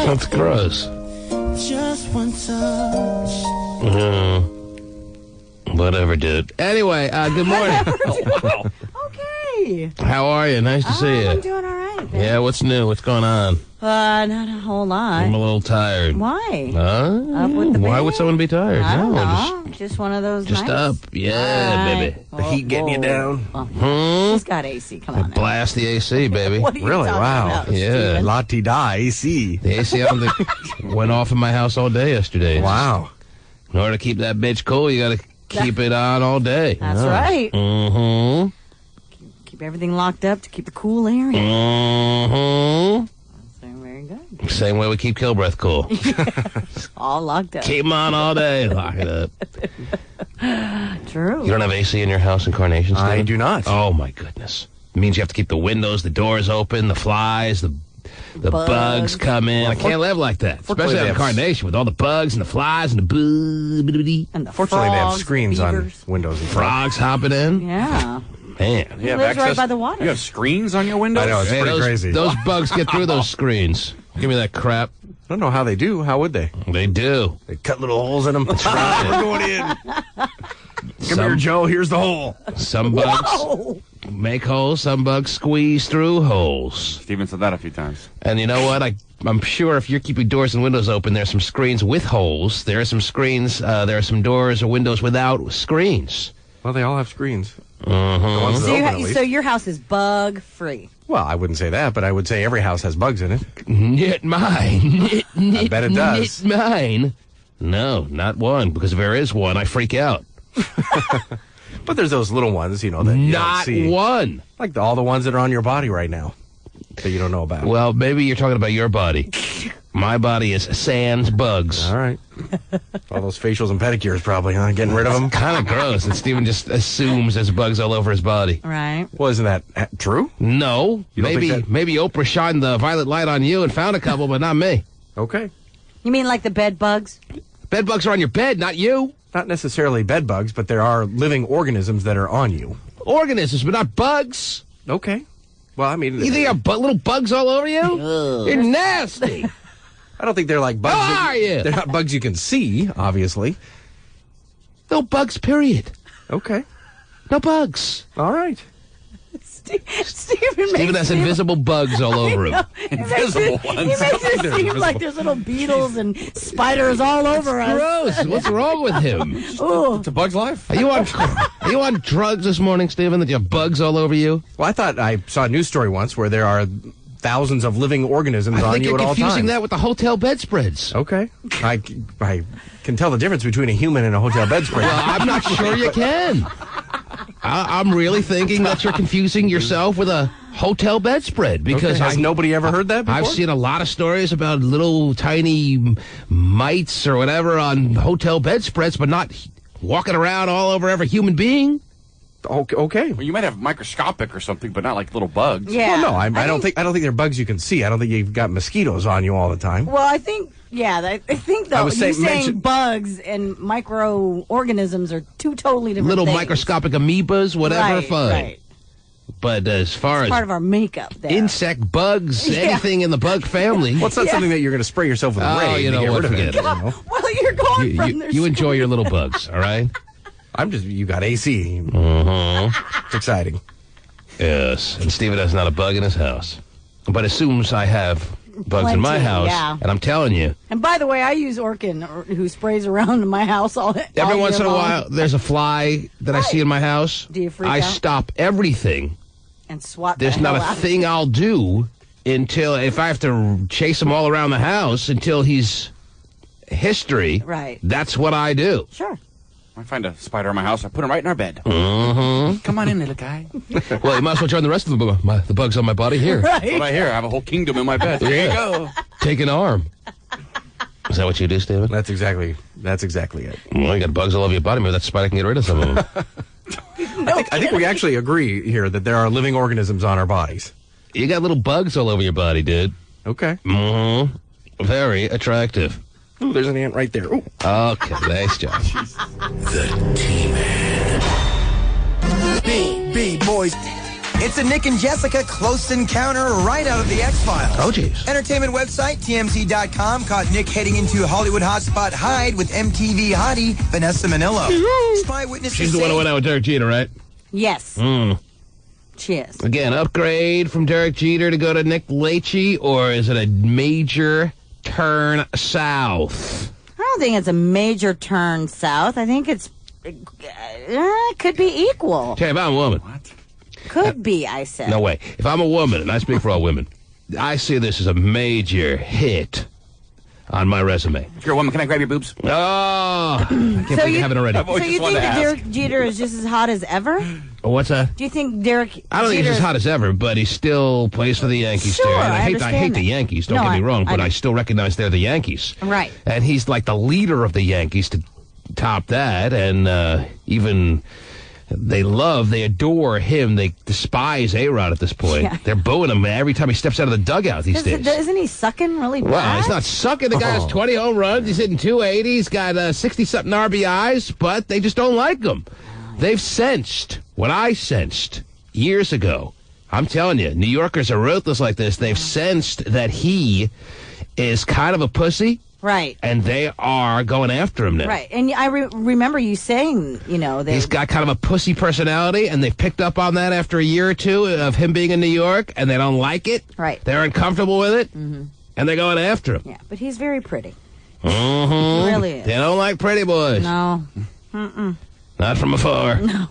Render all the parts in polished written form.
That's gross. Just one touch. Whatever, dude. Anyway, good morning. Okay. How are you? Nice to see you. I'm doing all right. Ben. Yeah, what's new? What's going on? Not a whole lot. I'm a little tired. Why? Up with the why baby? would someone be tired? I don't No, know. Just one of those just nights. up. Yeah, baby. The heat getting you down? She's got AC. Come on now. Blast the AC, baby. What are you Really? talking Wow. about, Yeah. Steven? La-ti-da, AC. The AC, I don't think, went off in my house all day yesterday. Wow. In order to keep that bitch cool, you got to keep it on all day. That's right. Mm-hmm. Keep everything locked up to keep the cool air in. Mm-hmm. So very good. Same way we keep Kill Breath cool. All locked up. Keep them on all day. Lock it up. True. You don't have AC in your house in Carnation, Steven? I do not. Oh, my goodness. It means you have to keep the windows, the doors open, the flies, the bugs come in. I can't live like that. Especially out in Carnation with all the bugs and the flies and the And the Fortunately, they have frogs, screens on beavers. windows and frogs hopping in. Yeah. Man. He lives right by the water. You have screens on your windows? I know, it's Hey, pretty crazy. Those bugs get through those screens. Give me that crap. I don't know how they do. How would they? They do. They cut little holes in them. We're going in. Come here, Joe. Here's the hole. Some bugs make holes. Some bugs squeeze through holes. Steven said that a few times. And you know what? I'm sure if you're keeping doors and windows open, there's some screens with holes. There are some screens. There are some doors or windows without screens. Well, they all have screens. Mm-hmm. The ones that open, at least. So your house is bug free. Well, I wouldn't say that, but I would say every house has bugs in it. Knit mine. I bet it does. Knit mine. No, not one. Because if there is one, I freak out. But there's those little ones, you know, that you don't Not see. one. Like all the ones that are on your body right now that you don't know about. Well, maybe you're talking about your body. My body is sans bugs. All right. All those facials and pedicures probably, huh? Getting rid of them? Kind of gross that Steven just assumes there's bugs all over his body. Right. Well, isn't that true? No. You don't Maybe think that- maybe Oprah shined the violet light on you and found a couple, but not me. Okay. You mean like the bed bugs? Bed bugs are on your bed, not you. Not necessarily bed bugs, but there are living organisms that are on you. Organisms, but not bugs. Okay. Well, I mean, You think you have little bugs all over you? You're nasty. I don't think they're like bugs. How are you? They're not bugs you can see, obviously. No bugs, period. Okay. No bugs. All right. Steven Steven has invisible bugs all over him. Invisible He ones. makes it seem like there's little beetles and spiders all over us. Gross. What's wrong with him? Ooh. It's a bug's life. Are you on drugs this morning, Steven, that you have bugs all over you? Well, I thought I saw a news story once where there are thousands of living organisms I on think you you're at all confusing times. that with the hotel bedspreads. Okay. I can tell the difference between a human and a hotel bedspread. Well, I'm not sure you can. I'm really thinking that you're confusing yourself with a hotel bedspread because Has nobody ever heard that before? I've seen a lot of stories about little tiny mites or whatever on hotel bedspreads, but not walking around all over every human being. Okay. Well, you might have microscopic or something, but not like little bugs. Yeah. Well, no, I don't think they're bugs you can see. I don't think you've got mosquitoes on you all the time. Well, I think, I think though, I was saying- saying bugs and microorganisms are two totally different Little things. microscopic amoebas, whatever, Right, fine. right. But as far It's part as of our makeup there. insect, bugs, anything in the bug family, Well, it's not something that you're going to spray yourself with a ray you to know get what? rid of Forget it. it. You know? Well, you're going from their you enjoy your little bugs, all right? You got AC. It's exciting. Yes, and Steven has not a bug in his house. But as soon as I have bugs in my Plenty, house, yeah. and I'm telling you, And by the way, I use Orkin, who sprays around in my house every once in a while, there's a fly that I see in my house. Do you freak I out? stop everything. and swat. There's the not hell a out of thing I'll do until, if I have to chase him all around the house until he's history, Right. that's what I do. Sure. I find a spider in my house. I put him right in our bed. Mm-hmm. Come on in, little guy. Well, you might as well join the rest of the bugs on my body here. What I hear, I have a whole kingdom in my bed. There you go. Take an arm. Is that what you do, Steven? That's exactly it. Well, you got bugs all over your body. Maybe that spider can get rid of some of them. I think we actually agree here that there are living organisms on our bodies. You got little bugs all over your body, dude. Okay. Mm-hmm. Very attractive. Ooh, there's an ant right there. Ooh. Okay, nice job. The T-Man. B boys It's a Nick and Jessica close encounter right out of the X-Files. Oh, jeez. Entertainment website TMZ.com caught Nick heading into Hollywood hotspot Hyde with MTV hottie Vanessa Manillo. Spy witnesses She's the one who went out with Derek Jeter, right? Yes. She is. Again, upgrade from Derek Jeter to go to Nick Lachey, or is it a major turn south? I don't think it's a major turn south. I think it could be equal. Okay, if I'm a woman. What? Could be, I said. No way. If I'm a woman, and I speak for all women, I see this as a major hit on my resume. If you're a woman, can I grab your boobs? Oh, I can't believe you haven't already. So you think that Derek Jeter is just as hot as ever? What's that? Do you think Derek I don't think he's as hot as ever, but he still plays for the Yankees. Sure, And I hate understand the that. Yankees, don't No, get me wrong, but I I still recognize they're the Yankees. Right. And he's like the leader of the Yankees to top that, and even they adore him. They despise A-Rod at this point. Yeah. They're booing him every time he steps out of the dugout these days. Isn't he sucking really bad? Well, he's not sucking. The guy has 20 home runs. He's hitting 280. He's got 60-something RBIs, but they just don't like him. They've sensed what I sensed years ago. I'm telling you, New Yorkers are ruthless like this. They've sensed that he is kind of a pussy. Right. And they are going after him now. Right. And I remember you saying, he's got kind of a pussy personality, and they've picked up on that after a year or two of him being in New York, and they don't like it. Right. They're uncomfortable with it, and they're going after him. Yeah, but he's very pretty. Mm-hmm. He really is. They don't like pretty boys. No. Not from afar. No.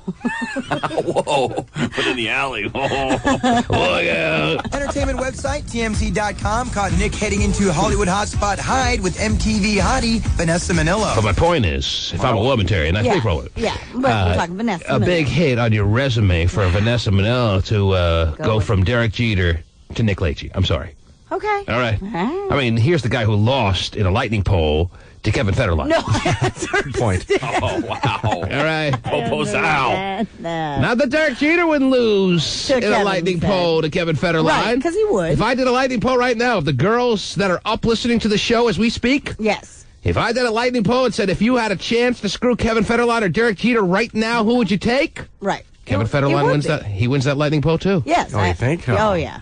Whoa. Put in the alley. Whoa. Look out. Entertainment website TMZ.com caught Nick heading into Hollywood hotspot Hyde with MTV hottie Vanessa Manillo. But my point is, if I'm a woman, Terry, and I speak for a woman, Yeah, but we're talking Vanessa a Manillo. big hit on your resume for Vanessa Manillo to go with from Derek Jeter to Nick Lachey. I'm sorry. Okay. All right. I mean, here's the guy who lost in a lightning pole to Kevin Federline. No, that's Good point. Oh, wow. All right. Popo Sal. Not that Derek Jeter would lose To in a Kevin lightning Fed. pole to Kevin Federline. Right, because he would. If I did a lightning pole right now, if the girls that are up listening to the show as we speak, Yes. if I did a lightning pole and said, if you had a chance to screw Kevin Federline or Derek Jeter right now, who would you take? Right. Kevin He Federline would wins be. that. He wins that lightning pole too. Yes. Oh, you think? Oh, yeah.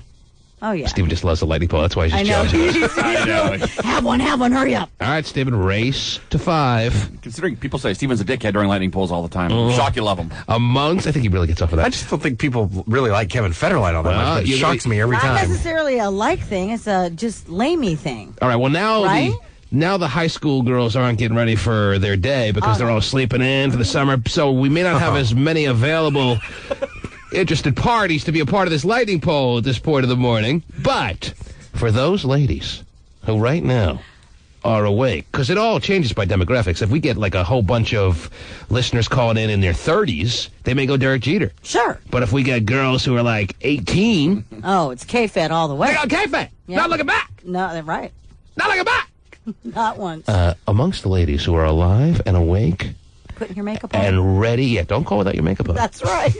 Oh, yeah. Steven just loves the lightning pole. That's why he's I just know. jealous. I know. Have one, hurry up. All right, Steven, race to 5. Considering people say Steven's a dickhead during lightning poles all the time. Shock you love him. I think he really gets off of that. I just don't think people really like Kevin Federline all that Well, much. But it shocks me every Not time. necessarily a like thing. It's a just lamey thing. All right, well, now Right? now the high school girls aren't getting ready for their day because they're all sleeping in for the summer, so we may not have as many available interested parties to be a part of this lightning pole at this point of the morning. But for those ladies who right now are awake, because it all changes by demographics. If we get like a whole bunch of listeners calling in their 30s, they may go Derek Jeter. Sure. But if we get girls who are like 18, Oh, it's K-Fed all the way. they go K-Fed. Yeah. Not looking back. No, they're right. Not looking back. Not once. Amongst the ladies who are alive and awake Putting your makeup on. and ready, don't call without your makeup on. That's right.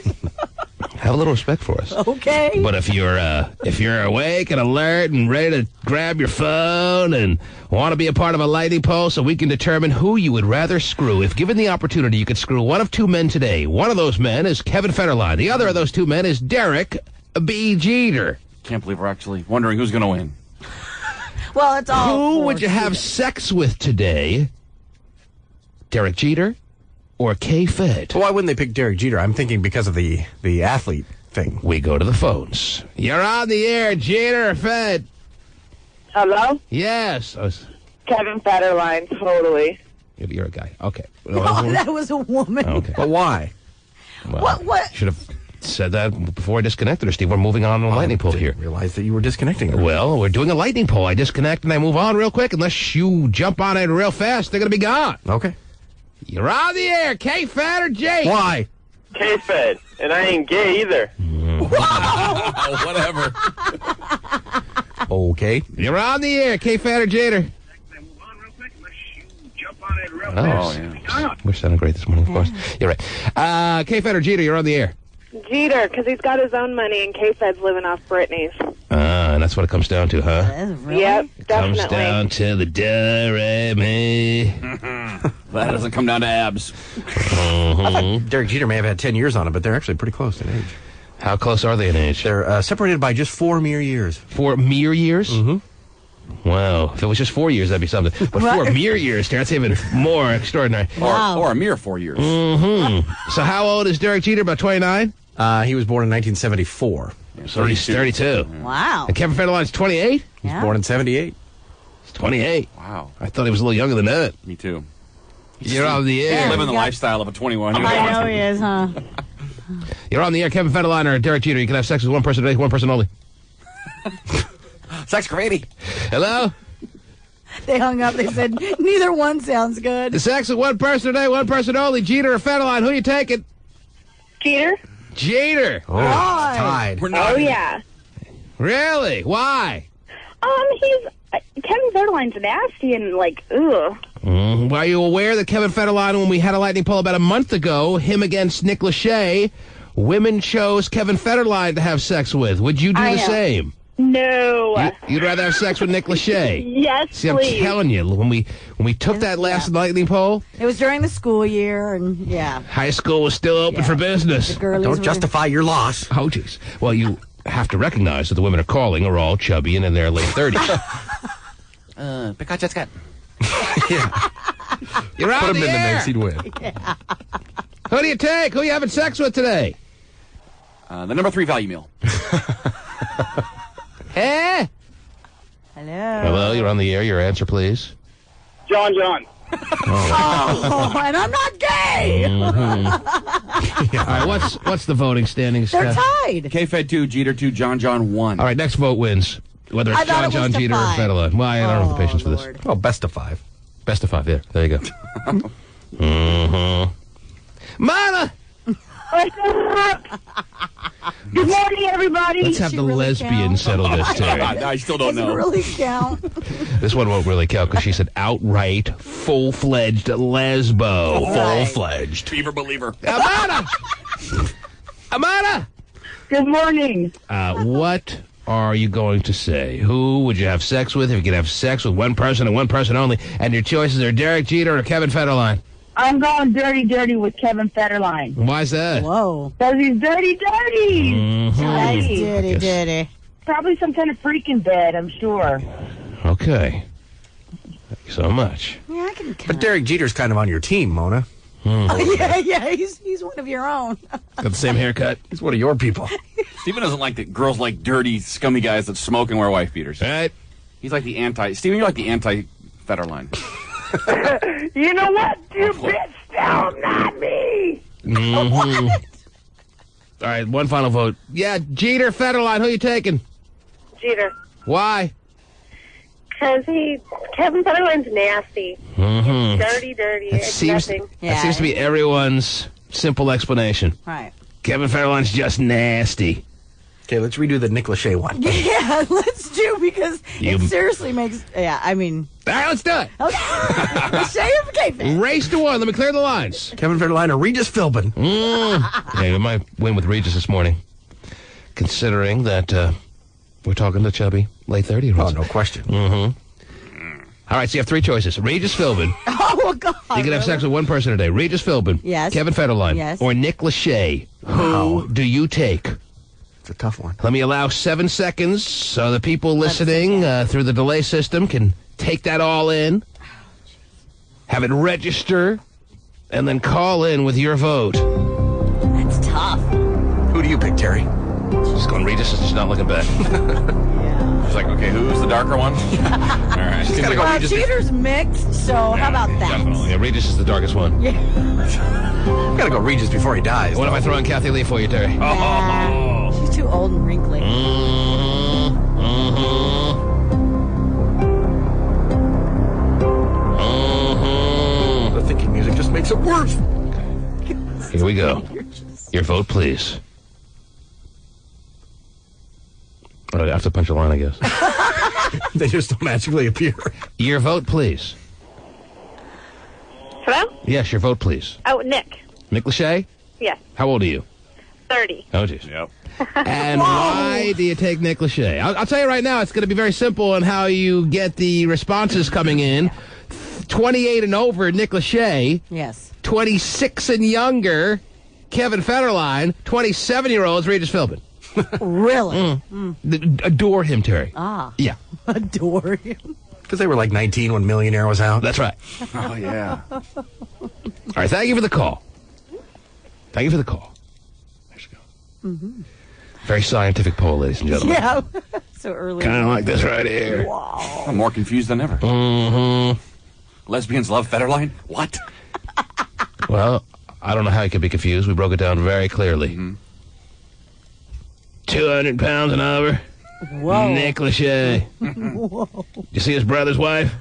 Have a little respect for us. Okay. But if you're awake and alert and ready to grab your phone and want to be a part of a lightning pole so we can determine who you would rather screw, if given the opportunity, you could screw one of two men today. One of those men is Kevin Federline. The other of those two men is Derek B. Jeter. Can't believe we're actually wondering who's going to win. Well, it's all. Who for would you have cheating. sex with today? Derek Jeter or K-Fed? Why wouldn't they pick Derek Jeter? I'm thinking because of the athlete thing. We go to the phones. You're on the air, Jeter or Fed? Hello? Yes. Kevin Federline, totally. You're a guy. Okay. Oh, that was a woman. Okay. But why? Well, What? should have said that before I disconnected her, Steve. We're moving on to a lightning pole here. Realize that you were disconnecting her. Well, we're doing a lightning pole. I disconnect and I move on real quick. Unless you jump on it real fast, they're going to be gone. Okay. You're on the air, K-Fed or Jake? Why? K-Fed, and I ain't gay either. Oh, whatever. Okay. You're on the air, K-Fed or Jeter? Oh, yeah. We're sounding great this morning, of course. You're right. K-Fed or Jeter, you're on the air. Jeter, because he's got his own money, and K-Fed's living off Britney's. And that's what it comes down to, huh? Really? Yep, Comes definitely. down to the do-re-mi. That doesn't come down to abs. I thought Derek Jeter may have had 10 years on him, but they're actually pretty close in age. How close are they in age? They're separated by just 4 mere years. 4 mere years? Mm-hmm. Wow. If it was just 4 years, that'd be something. But 4 mere years, that's even more extraordinary. Or a mere 4 years. Mm-hmm. So how old is Derek Jeter? About 29? He was born in 1974. So he's 32. Wow. And Kevin Federline's 28? He's born in 78. He's 28. Wow. I thought he was a little younger than that. Me too. You're on the air. Living the lifestyle of a 21-year-old. I know he is, huh? You're on the air, Kevin Federline or Derek Jeter. You can have sex with one person today, one person only. Sex gravy. Hello? They hung up. They said, neither one sounds good. Sex with one person today, one person only. Jeter or Federline, who you taking? Jeter? Jeter. Oh, tied. We're not. Oh, yeah. Really? Why? Kevin Federline's nasty and, like, ugh. Are you aware that Kevin Federline, when we had a lightning poll about a month ago, him against Nick Lachey, women chose Kevin Federline to have sex with? Would you do the same? No. You'd rather have sex with Nick Lachey? Yes, See, I'm please. telling you, when we took that last lightning poll, It was during the school year, and yeah. high school was still open for business. The girlies Don't were- justify your loss. Oh, jeez. Well, you have to recognize that the women are calling are all chubby and in their late 30s. Because it's got. You're out Put of him the in the air. mix, he'd win. Who do you take? Who are you having sex with today? The number 3 value meal. Eh? Hello. Hello, you're on the air. Your answer, please. John. Oh, and I'm not gay. All right, what's the voting standings? They're Steph? tied. K-Fed 2, Jeter 2, John 1. All right, next vote wins. Whether I it's thought it was John to Jeter or 5. Federline. Well, I don't have the patience for this. Lord. Well, best of 5. Best of 5, yeah. There you go. Mama! What's up? Good morning, everybody. Let's have She the really lesbian count? settle this, Terry. I still don't Does it know. really count? This one won't really count because she said outright, full-fledged lesbo. Full-fledged. Beaver believer. Amanda! Amanda! Good morning. What are you going to say? Who would you have sex with if you could have sex with one person and one person only? And your choices are Derek Jeter or Kevin Federline. I'm going dirty with Kevin Federline. Why's that? Whoa. Because he's dirty. Nice, Dirty. ditty. Probably some kind of freak in bed, I'm sure. Okay. Thank you so much. Yeah, I can But count. Derek Jeter's kind of on your team, Mona. Yeah, he's one of your own. Got the same haircut. He's one of your people. Steven doesn't like that girls like dirty, scummy guys that smoke and wear wife beaters. All right. He's like the anti. Steven, you're like the anti-Federline. You know what? You bitch down, not me. All right, one final vote. Yeah, Jeter, Federline, who you taking? Jeter. Why? Because Kevin Federline's nasty. Dirty. That seems to be everyone's simple explanation. Right. Kevin Federline's just nasty. Okay, let's redo the Nick Lachey one. Yeah, let's do because You- it seriously makes. Yeah, I mean. All right, let's do it. Okay. Let's say it for K-Fan. Race to one. Let me clear the lines. Kevin Federline or Regis Philbin. Yeah, we might win with Regis this morning, considering that we're talking to chubby late 30-year-olds. Oh, no question. All right, so you have 3 choices. Regis Philbin. Oh, God. You can have sex with one person today. Regis Philbin. Yes. Kevin Federline. Yes. Or Nick Lachey. Who do you take? It's a tough one. Let me allow 7 seconds so the people listening through the delay system can take that all in, have it register, and then call in with your vote. That's tough. Who do you pick, Terry? She's going Regis. She's not looking back. It's like, okay, who's the darker one? All right. He's gotta go Well, Regis. Jeter's mixed, so how about that? Definitely. Yeah, Regis is the darkest one. Yeah. Gotta go Regis before he dies. What if I throw in Kathy Lee for you, Terry? Nah, she's too old and wrinkly. The thinking music just makes it worse. Here we go. Your vote, please. Oh, I have to punch a line, I guess. They just don't magically appear. Your vote, please. Hello? Yes, your vote, please. Oh, Nick. Nick Lachey? Yes. How old are you? 30. Oh, jeez. Yep. And why do you take Nick Lachey? I'll tell you right now, it's going to be very simple on how you get the responses coming in. 28 and over, Nick Lachey. Yes. 26 and younger, Kevin Federline, 27-year-olds Regis Philbin. Really? Adore him, Terry. Ah. Yeah. Adore him. Because they were like 19 when Millionaire was out. That's right. Oh, yeah. All right, thank you for the call. Thank you for the call. There you go. Mm-hmm. Very scientific poll, ladies and gentlemen. Yeah. So early. Kind of like this right here. Wow. I'm more confused than ever. Mm-hmm. Lesbians love Federline? What? Well, I don't know how you could be confused. We broke it down very clearly. 200 pounds an hour. Whoa. Nick Lachey. Whoa. You see his brother's wife?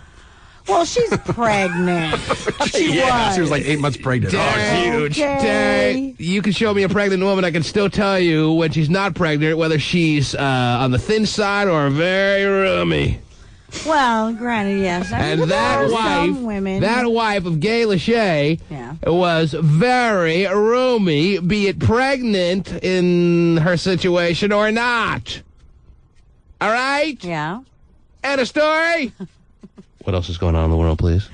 Well, she's pregnant. She was. She was like 8 months pregnant. Huge. Okay. You can show me a pregnant woman. I can still tell you when she's not pregnant, whether she's on the thin side or very roomy. Well, granted, yes. I mean, And there are some women. that wife of Gay Lachey Yeah. was very roomy, be it pregnant in her situation or not. All right? Yeah. And a story? What else is going on in the world, please?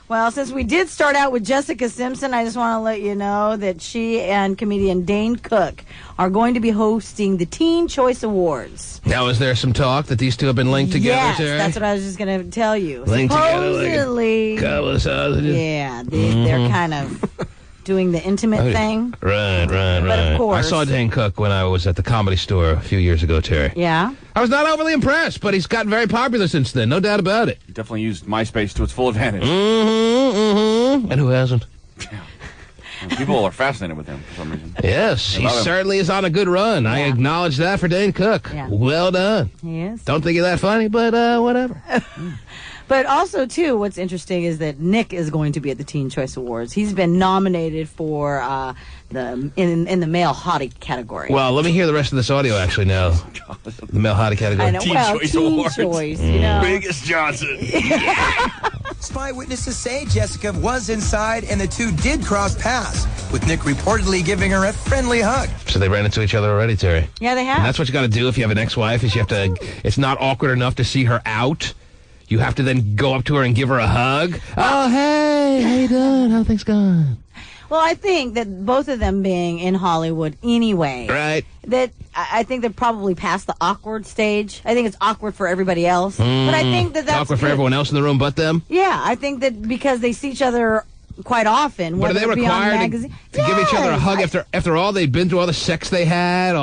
Well, since we did start out with Jessica Simpson, I just want to let you know that she and comedian Dane Cook are going to be hosting the Teen Choice Awards. Now, is there some talk that these two have been linked together, Yes, Terry? that's what I was just going to tell you. Linked together Supposedly, like a couple of sausages? yeah, they're kind of doing the intimate thing. Right. But of course. I saw Dane Cook when I was at the Comedy Store a few years ago, Terry. Yeah. I was not overly impressed, but he's gotten very popular since then, no doubt about it. You definitely used MySpace to its full advantage. And who hasn't? People are fascinated with him for some reason. Yes, he love him. certainly is on a good run. I acknowledge that for Dane Cook. Yeah. Well done. He is. Don't think you're that funny, but whatever. But also, too, what's interesting is that Nick is going to be at the Teen Choice Awards. He's been nominated for in the male hottie category. Well, let me hear the rest of this audio, actually, now. The male hottie category. I know. Teen Well, Choice Teen Awards. Choice, you know. Biggest Johnson. Spy witnesses say Jessica was inside and the two did cross paths, with Nick reportedly giving her a friendly hug. So they ran into each other already, Terry. Yeah, they have. And that's what you got to do if you have an ex-wife, is you have to, it's not awkward enough to see her out. You have to then go up to her and give her a hug. Oh, hey, how you doing? How things going? Well, I think that both of them being in Hollywood anyway, Right. that I think they're probably past the awkward stage. I think it's awkward for everybody else. But I think that that's Awkward for good. everyone else in the room but them? Yeah, I think that because they see each other quite often, But are whether they it be on required magazine. to give each other a hug Yes, after all they've been through, all the sex they had,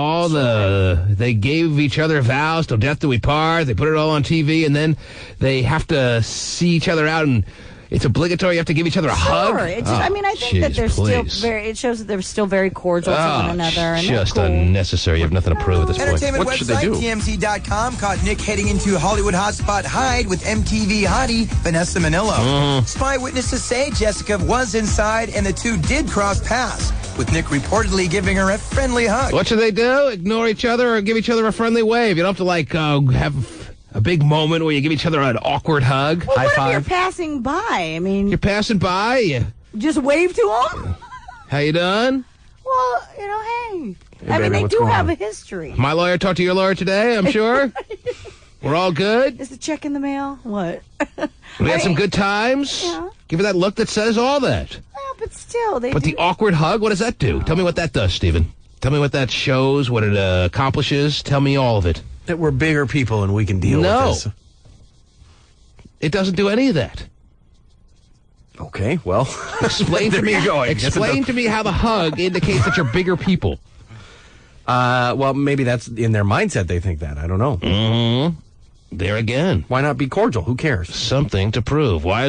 they gave each other vows till death do we part, they put it all on TV, and then they have to see each other out, and it's obligatory you have to give each other a hug? Sure. It's just, I mean, I think that they're still it shows that they're still very cordial to one another. And Just that's cool. unnecessary. You have nothing to prove at this point. Entertainment What should they website do? TMZ.com caught Nick heading into Hollywood hotspot Hyde with MTV hottie Vanessa Manillo. Spy witnesses say Jessica was inside and the two did cross paths, with Nick reportedly giving her a friendly hug. What should they do? Ignore each other or give each other a friendly wave? You don't have to, have a big moment where you give each other an awkward hug, Well, high what if five. you're passing by? I mean, You're passing by. just wave to them. How you doing? Well, you know, hey. I baby, mean, they what's do going have on? a history. My lawyer talked to your lawyer today, I'm sure. We're all good. Is the check in the mail? What? We had some good times. Yeah. Give her that look that says all that. Well, but still, they But do. the awkward hug, what does that do? Tell me what that does, Stephen. Tell me what that shows, what it accomplishes. Tell me all of it. That we're bigger people and we can deal No. with this. It doesn't do any of that. Okay, well. Explain to There me. you go. I guess it Explain does. to me how the hug indicates that you're bigger people. Well, maybe that's in their mindset. They think that. I don't know. There again, Why not be cordial? Who cares? something to prove. Why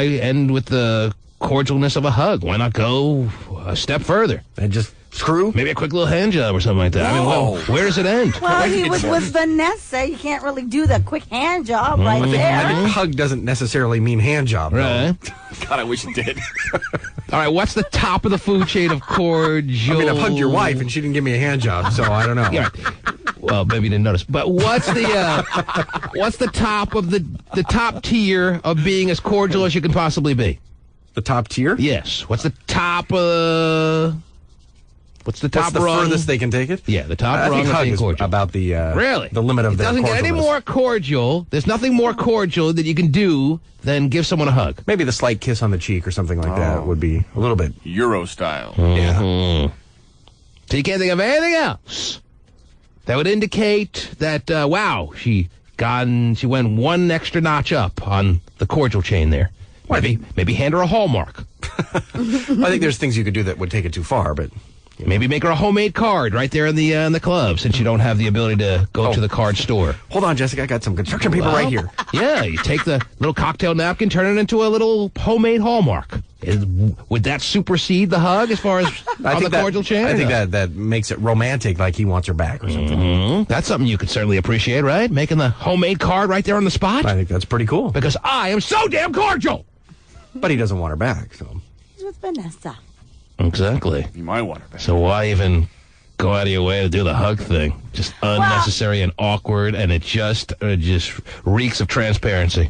end with the cordialness of a hug? Why not go a step further? And just screw? Maybe a quick little hand job or something like that. I mean, well, where does it end? Well, he was with Vanessa. You can't really do the quick hand job right I there. think hug doesn't necessarily mean hand job. though. Right. God, I wish it did. All right, what's the top of the food chain of cordial? I mean, I've hugged your wife and she didn't give me a hand job, so I don't know. Yeah. Well, maybe you didn't notice. But what's the top of the top tier of being as cordial as you can possibly be? The top tier? Yes. What's the top? What's the top What's the rung? furthest they can take it? Yeah, the top I rung think of hug being is cordial. about the Really? the limit of it their doesn't get any cordialness. more cordial. There's nothing more cordial that you can do than give someone a hug. Maybe the slight kiss on the cheek or something like that would be a little bit. Euro style. Yeah. So you can't think of anything else that would indicate that, wow, she went one extra notch up on the cordial chain there. Maybe hand her a Hallmark. I think there's things you could do that would take it too far, but... Maybe make her a homemade card right there in the club, since you don't have the ability to go to the card store. Hold on, Jessica. I got some construction paper right here. Yeah, you take the little cocktail napkin, turn it into a little homemade Hallmark. Would that supersede the hug as far as on the cordial chain? I think that makes it romantic, like he wants her back or something. Mm-hmm. That's something you could certainly appreciate, right? Making the homemade card right there on the spot? I think that's pretty cool. Because I am so damn cordial! But he doesn't want her back, so... He's with Vanessa. Exactly. You might want her back. So why even go out of your way to do the hug thing? Just unnecessary and awkward, and it just reeks of transparency.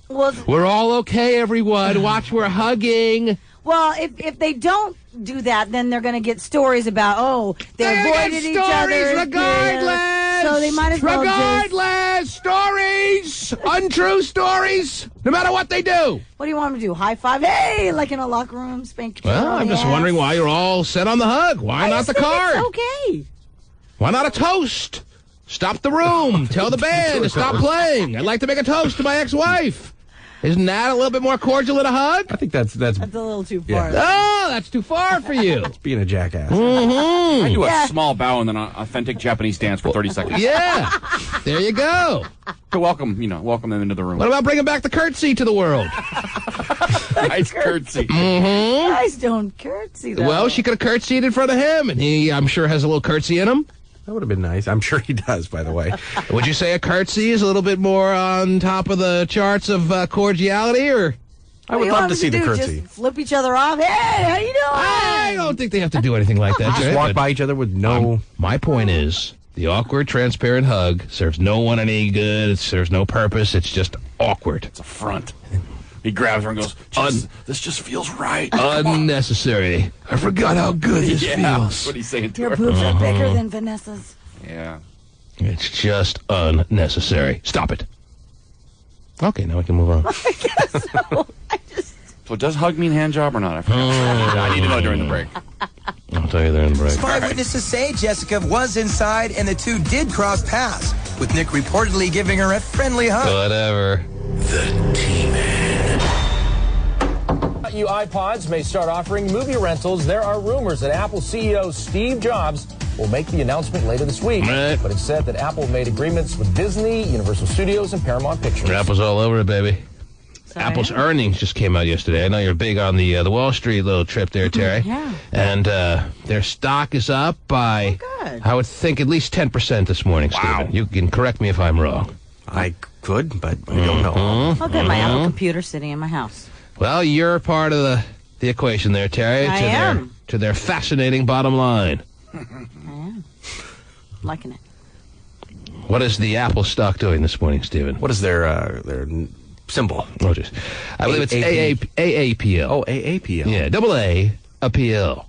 Well, we're all okay, everyone. Watch, we're hugging. Well, if they don't do that, then they're going to get stories about, they avoided each other. Regardless. So they might as well Regardless. Stories. Untrue stories. No matter what they do. What do you want them to do? High five? Hey, like in a locker room, spank each other. Well, I'm just wondering why you're all set on the hug. Why not the card? It's okay. Why not a toast? Stop the room. Tell the band to stop playing. I'd like to make a toast to my ex-wife. Isn't that a little bit more cordial than a hug? I think that's a little too far. Yeah. Oh, that's too far for you. It's being a jackass. Mm-hmm. I do a small bow and then an authentic Japanese dance for 30 seconds. Yeah. There you go. To welcome them into the room. What about bringing back the curtsy to the world? Nice curtsy. Mm-hmm. Guys don't curtsy, though. Well, she could have curtsied in front of him, and he, I'm sure, has a little curtsy in him. That would have been nice. I'm sure he does, by the way. Would you say a curtsy is a little bit more on top of the charts of cordiality, or? I would love to see the curtsy. Just flip each other off. Hey, how you doing? I don't think they have to do anything like that. Just walk by each other with no... My point is, the awkward, transparent hug serves no one any good. It serves no purpose. It's just awkward. It's a front. He grabs her and goes, this just feels right. Unnecessary. I forgot how good this feels. That's what he's saying to Your her. boobs are bigger than Vanessa's. Yeah. It's just unnecessary. Stop it. Okay, now we can move on. I guess so. So does hug mean hand job or not? I forgot. I need to know during the break. I'll tell you during the break. Spy witnesses say Jessica was inside and the two did cross paths, with Nick reportedly giving her a friendly hug. Whatever. The T-Man. You iPods may start offering movie rentals. There are rumors that Apple CEO Steve Jobs will make the announcement later this week. Right. But it's said that Apple made agreements with Disney, Universal Studios, and Paramount Pictures. Apple's all over it, baby. Sorry. Apple's earnings just came out yesterday. I know you're big on the Wall Street little trip there, Terry. Yeah. And their stock is up by, I would think, at least 10% this morning, Stephen. You can correct me if I'm wrong. I could, but I don't know. I'll get my Apple computer sitting in my house. Well, you're part of the equation there, Terry. I am. To their fascinating bottom line. I am. Liking it. What is the Apple stock doing this morning, Stephen? What is their symbol? Oh, just, I believe it's AAPL. Oh, AAPL. Yeah, double A, a PL.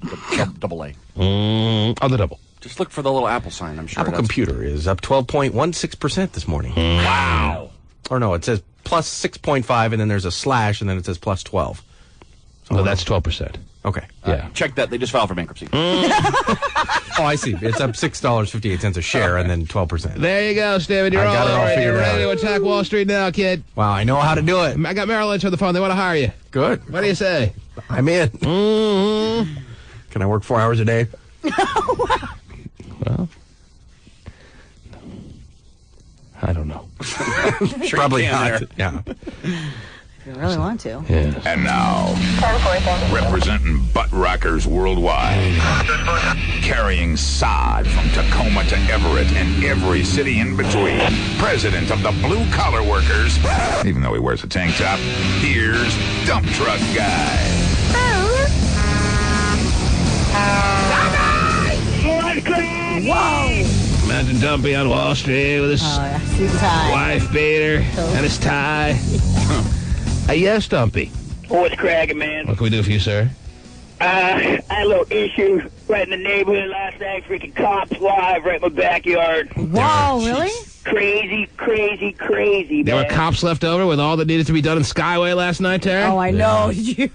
Double A. On the double. Just look for the little Apple sign, I'm sure. Apple Computer is up 12.16% this morning. Wow. Or no, it says plus 6.5, and then there's a slash, and then it says plus 12. So that's 12%. Okay. Yeah. Check that. They just filed for bankruptcy. Oh, I see. It's up $6.58 a share, and then 12%. There you go, Stephen. You're I got all it all over it. figured You're ready out. to attack Wall Street now, kid. Wow, I know how to do it. I got Merrill Lynch on the phone. They want to hire you. Good. What do you say? I'm in. Mm-hmm. Can I work 4 hours a day? Well, I don't know. Sure Probably you can not. there. Yeah. If you really want to. Yeah. And now, representing butt rockers worldwide, carrying sod from Tacoma to Everett and every city in between, president of the blue collar workers, even though he wears a tank top, here's Dump Truck Guy. Whoa! Imagine Dumpy on Wall Street with his Suit and tie. wife beater and his tie. Hey, yes, Dumpy. What's cracking, man? What can we do for you, sir? I had a little issue right in the neighborhood last night. Freaking cops live right in my backyard. Wow, really? Crazy, crazy, crazy, There were man. cops left over with all that needed to be done in Skyway last night, Terry? Oh, I know. You.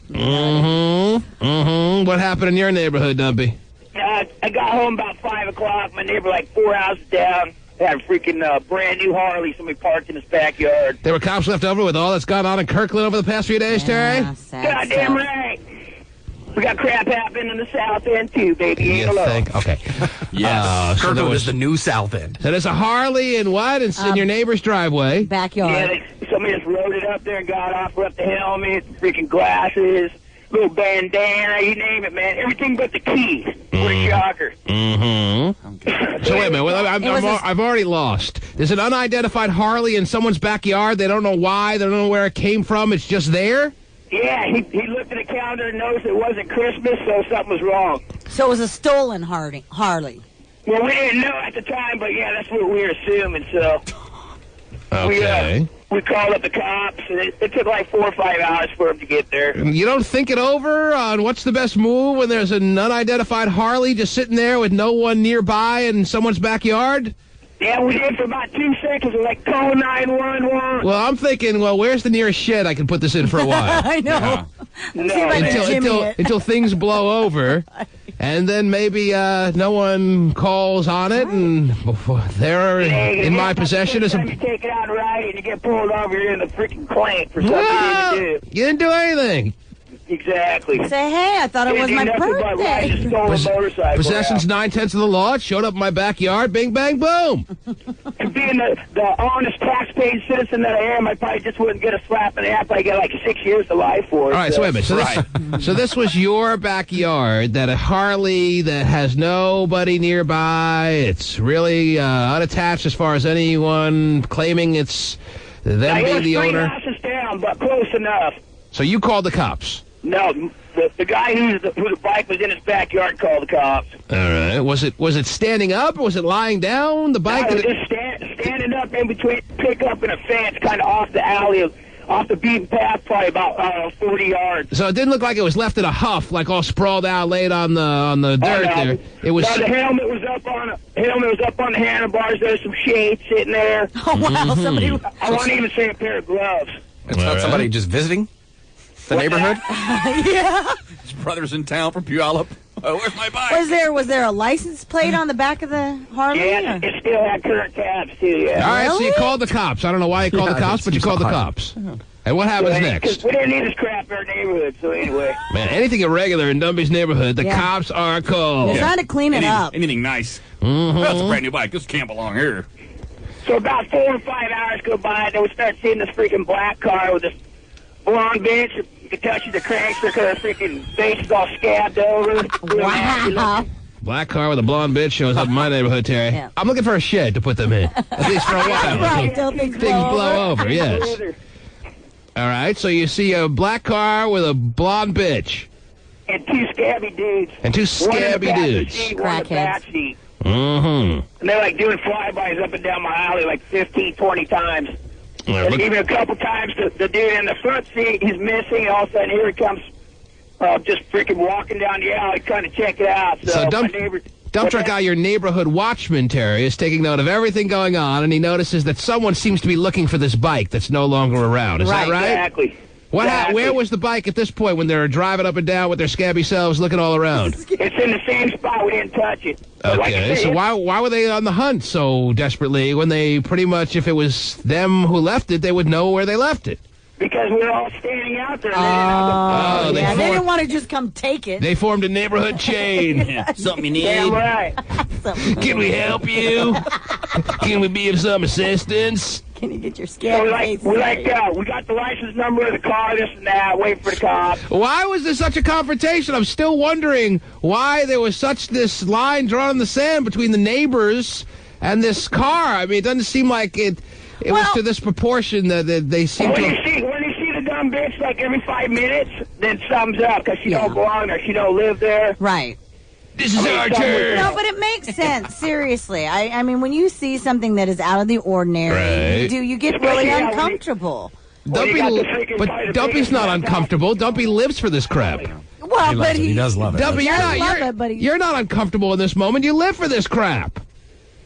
Mm-hmm. What happened in your neighborhood, Dumpy? I got home about 5 o'clock. My neighbor, like 4 houses down, had a freaking brand new Harley. Somebody parked in his backyard. There were cops left over with all that's gone on in Kirkland over the past few days, Terry? Goddamn right. We got crap happening in the South End, too, baby. Ain't alone. Think? Okay. Yes. So Kirkland is the new South End. So there's a Harley in what? It's in your neighbor's driveway. Backyard. Yeah, somebody just rode it up there and got off, left the helmet, freaking glasses, little bandana, you name it, man. Everything but the keys. What a shocker. Mm-hmm. So wait a minute. Well, I've already lost. There's an unidentified Harley in someone's backyard. They don't know why. They don't know where it came from. It's just there? Yeah, he looked at the calendar and noticed it wasn't Christmas, so something was wrong. So it was a stolen Harley. Well, we didn't know at the time, but yeah, that's what we were assuming, so... Okay. We called up the cops, and it took like 4 or 5 hours for them to get there. You don't think it over on what's the best move when there's an unidentified Harley just sitting there with no one nearby in someone's backyard? Yeah, we did for about 2 seconds. We're like, call 911. Well, I'm thinking, well, where's the nearest shed I can put this in for a while? I know. Yeah. Until things blow over. And then maybe no one calls on it, and they're in my possession. Every time you take it out right and you get pulled over, you're in the freaking clank for something you didn't do. You didn't do anything. Exactly. Say, hey, I thought it was my birthday. Possession's 9/10 of the law. It showed up in my backyard. Bing, bang, boom. And being the honest, tax-paying citizen that I am, I probably just wouldn't get a slap in the ass. I get like 6 years to life for it. All right, so wait a minute. So this was your backyard, that a Harley that has nobody nearby. It's really unattached as far as anyone claiming it's them being the owner. 3 houses down, but close enough. So you called the cops? No, the guy who the bike was in his backyard called the cops. All right. Was it standing up or was it lying down? The bike? No, it was standing up in between pickup and a fence, kind of off the alley, off the beaten path, probably about 40 yards. So it didn't look like it was left in a huff, like all sprawled out, laid on the dirt there. It was. No, the helmet was up on the handlebars. There's some shade sitting there. Oh wow! Somebody. I won't even say a pair of gloves. It's not somebody just visiting the neighborhood? Yeah. His brother's in town from Puyallup. Oh, where's my bike? Was there a license plate on the back of the Harley? Yeah, it still had current tabs too. Yeah. All right, so you called the cops. I don't know why you called the cops, but you called the cops. And what happens next? We didn't need this crap in our neighborhood, so anyway. Man, anything irregular in Dumby's neighborhood, the cops are called. They're trying to clean it up. Anything nice. Mm-hmm. That's a brand new bike. This can't belong here. So about 4 or 5 hours go by, and then we start seeing this freaking black car with this blonde bitch. You can touch the cranks because her freaking face is all scabbed over. Wow. Black car with a blonde bitch shows up in my neighborhood, Terry. Yeah. I'm looking for a shed to put them in, at least for a while. Right, till things blow over. Yes. All right, so you see a black car with a blonde bitch. And 2 scabby dudes. And 2 scabby dudes. Crackheads. Mm-hmm. And they're like doing flybys up and down my alley like 15, 20 times. And even a couple times the dude in the front seat, he's missing, and all of a sudden here he comes just freaking walking down the alley trying to check it out. So dump truck guy, your neighborhood watchman, Terry, is taking note of everything going on, and he notices that someone seems to be looking for this bike that's no longer around. Is that right? Exactly. Where was the bike at this point when they're driving up and down with their scabby selves looking all around? It's in the same spot. We didn't touch it. Okay, like so why were they on the hunt so desperately when they pretty much, if it was them who left it, they would know where they left it? Because we were all standing out there. They didn't want to just come take it. They formed a neighborhood chain. Something you need. Yeah, right. Can we help you? Can we be of some assistance? Can you get your So scabby face? we got the license number of the car, this and that, waiting for the cops. Why was there such a confrontation? I'm still wondering why there was such this line drawn in the sand between the neighbors and this car. I mean, it doesn't seem like it was to this proportion that they seem when to... you see the dumb bitch like every 5 minutes, then something's up because she don't belong there, she don't live there. Right. This is our turn. No, but it makes sense. Seriously, I mean, when you see something that is out of the ordinary, you get really uncomfortable. Dumpy's not uncomfortable. Dumpy lives for this crap. Well, but he does love it. Dumpy, you're not uncomfortable in this moment. You live for this crap.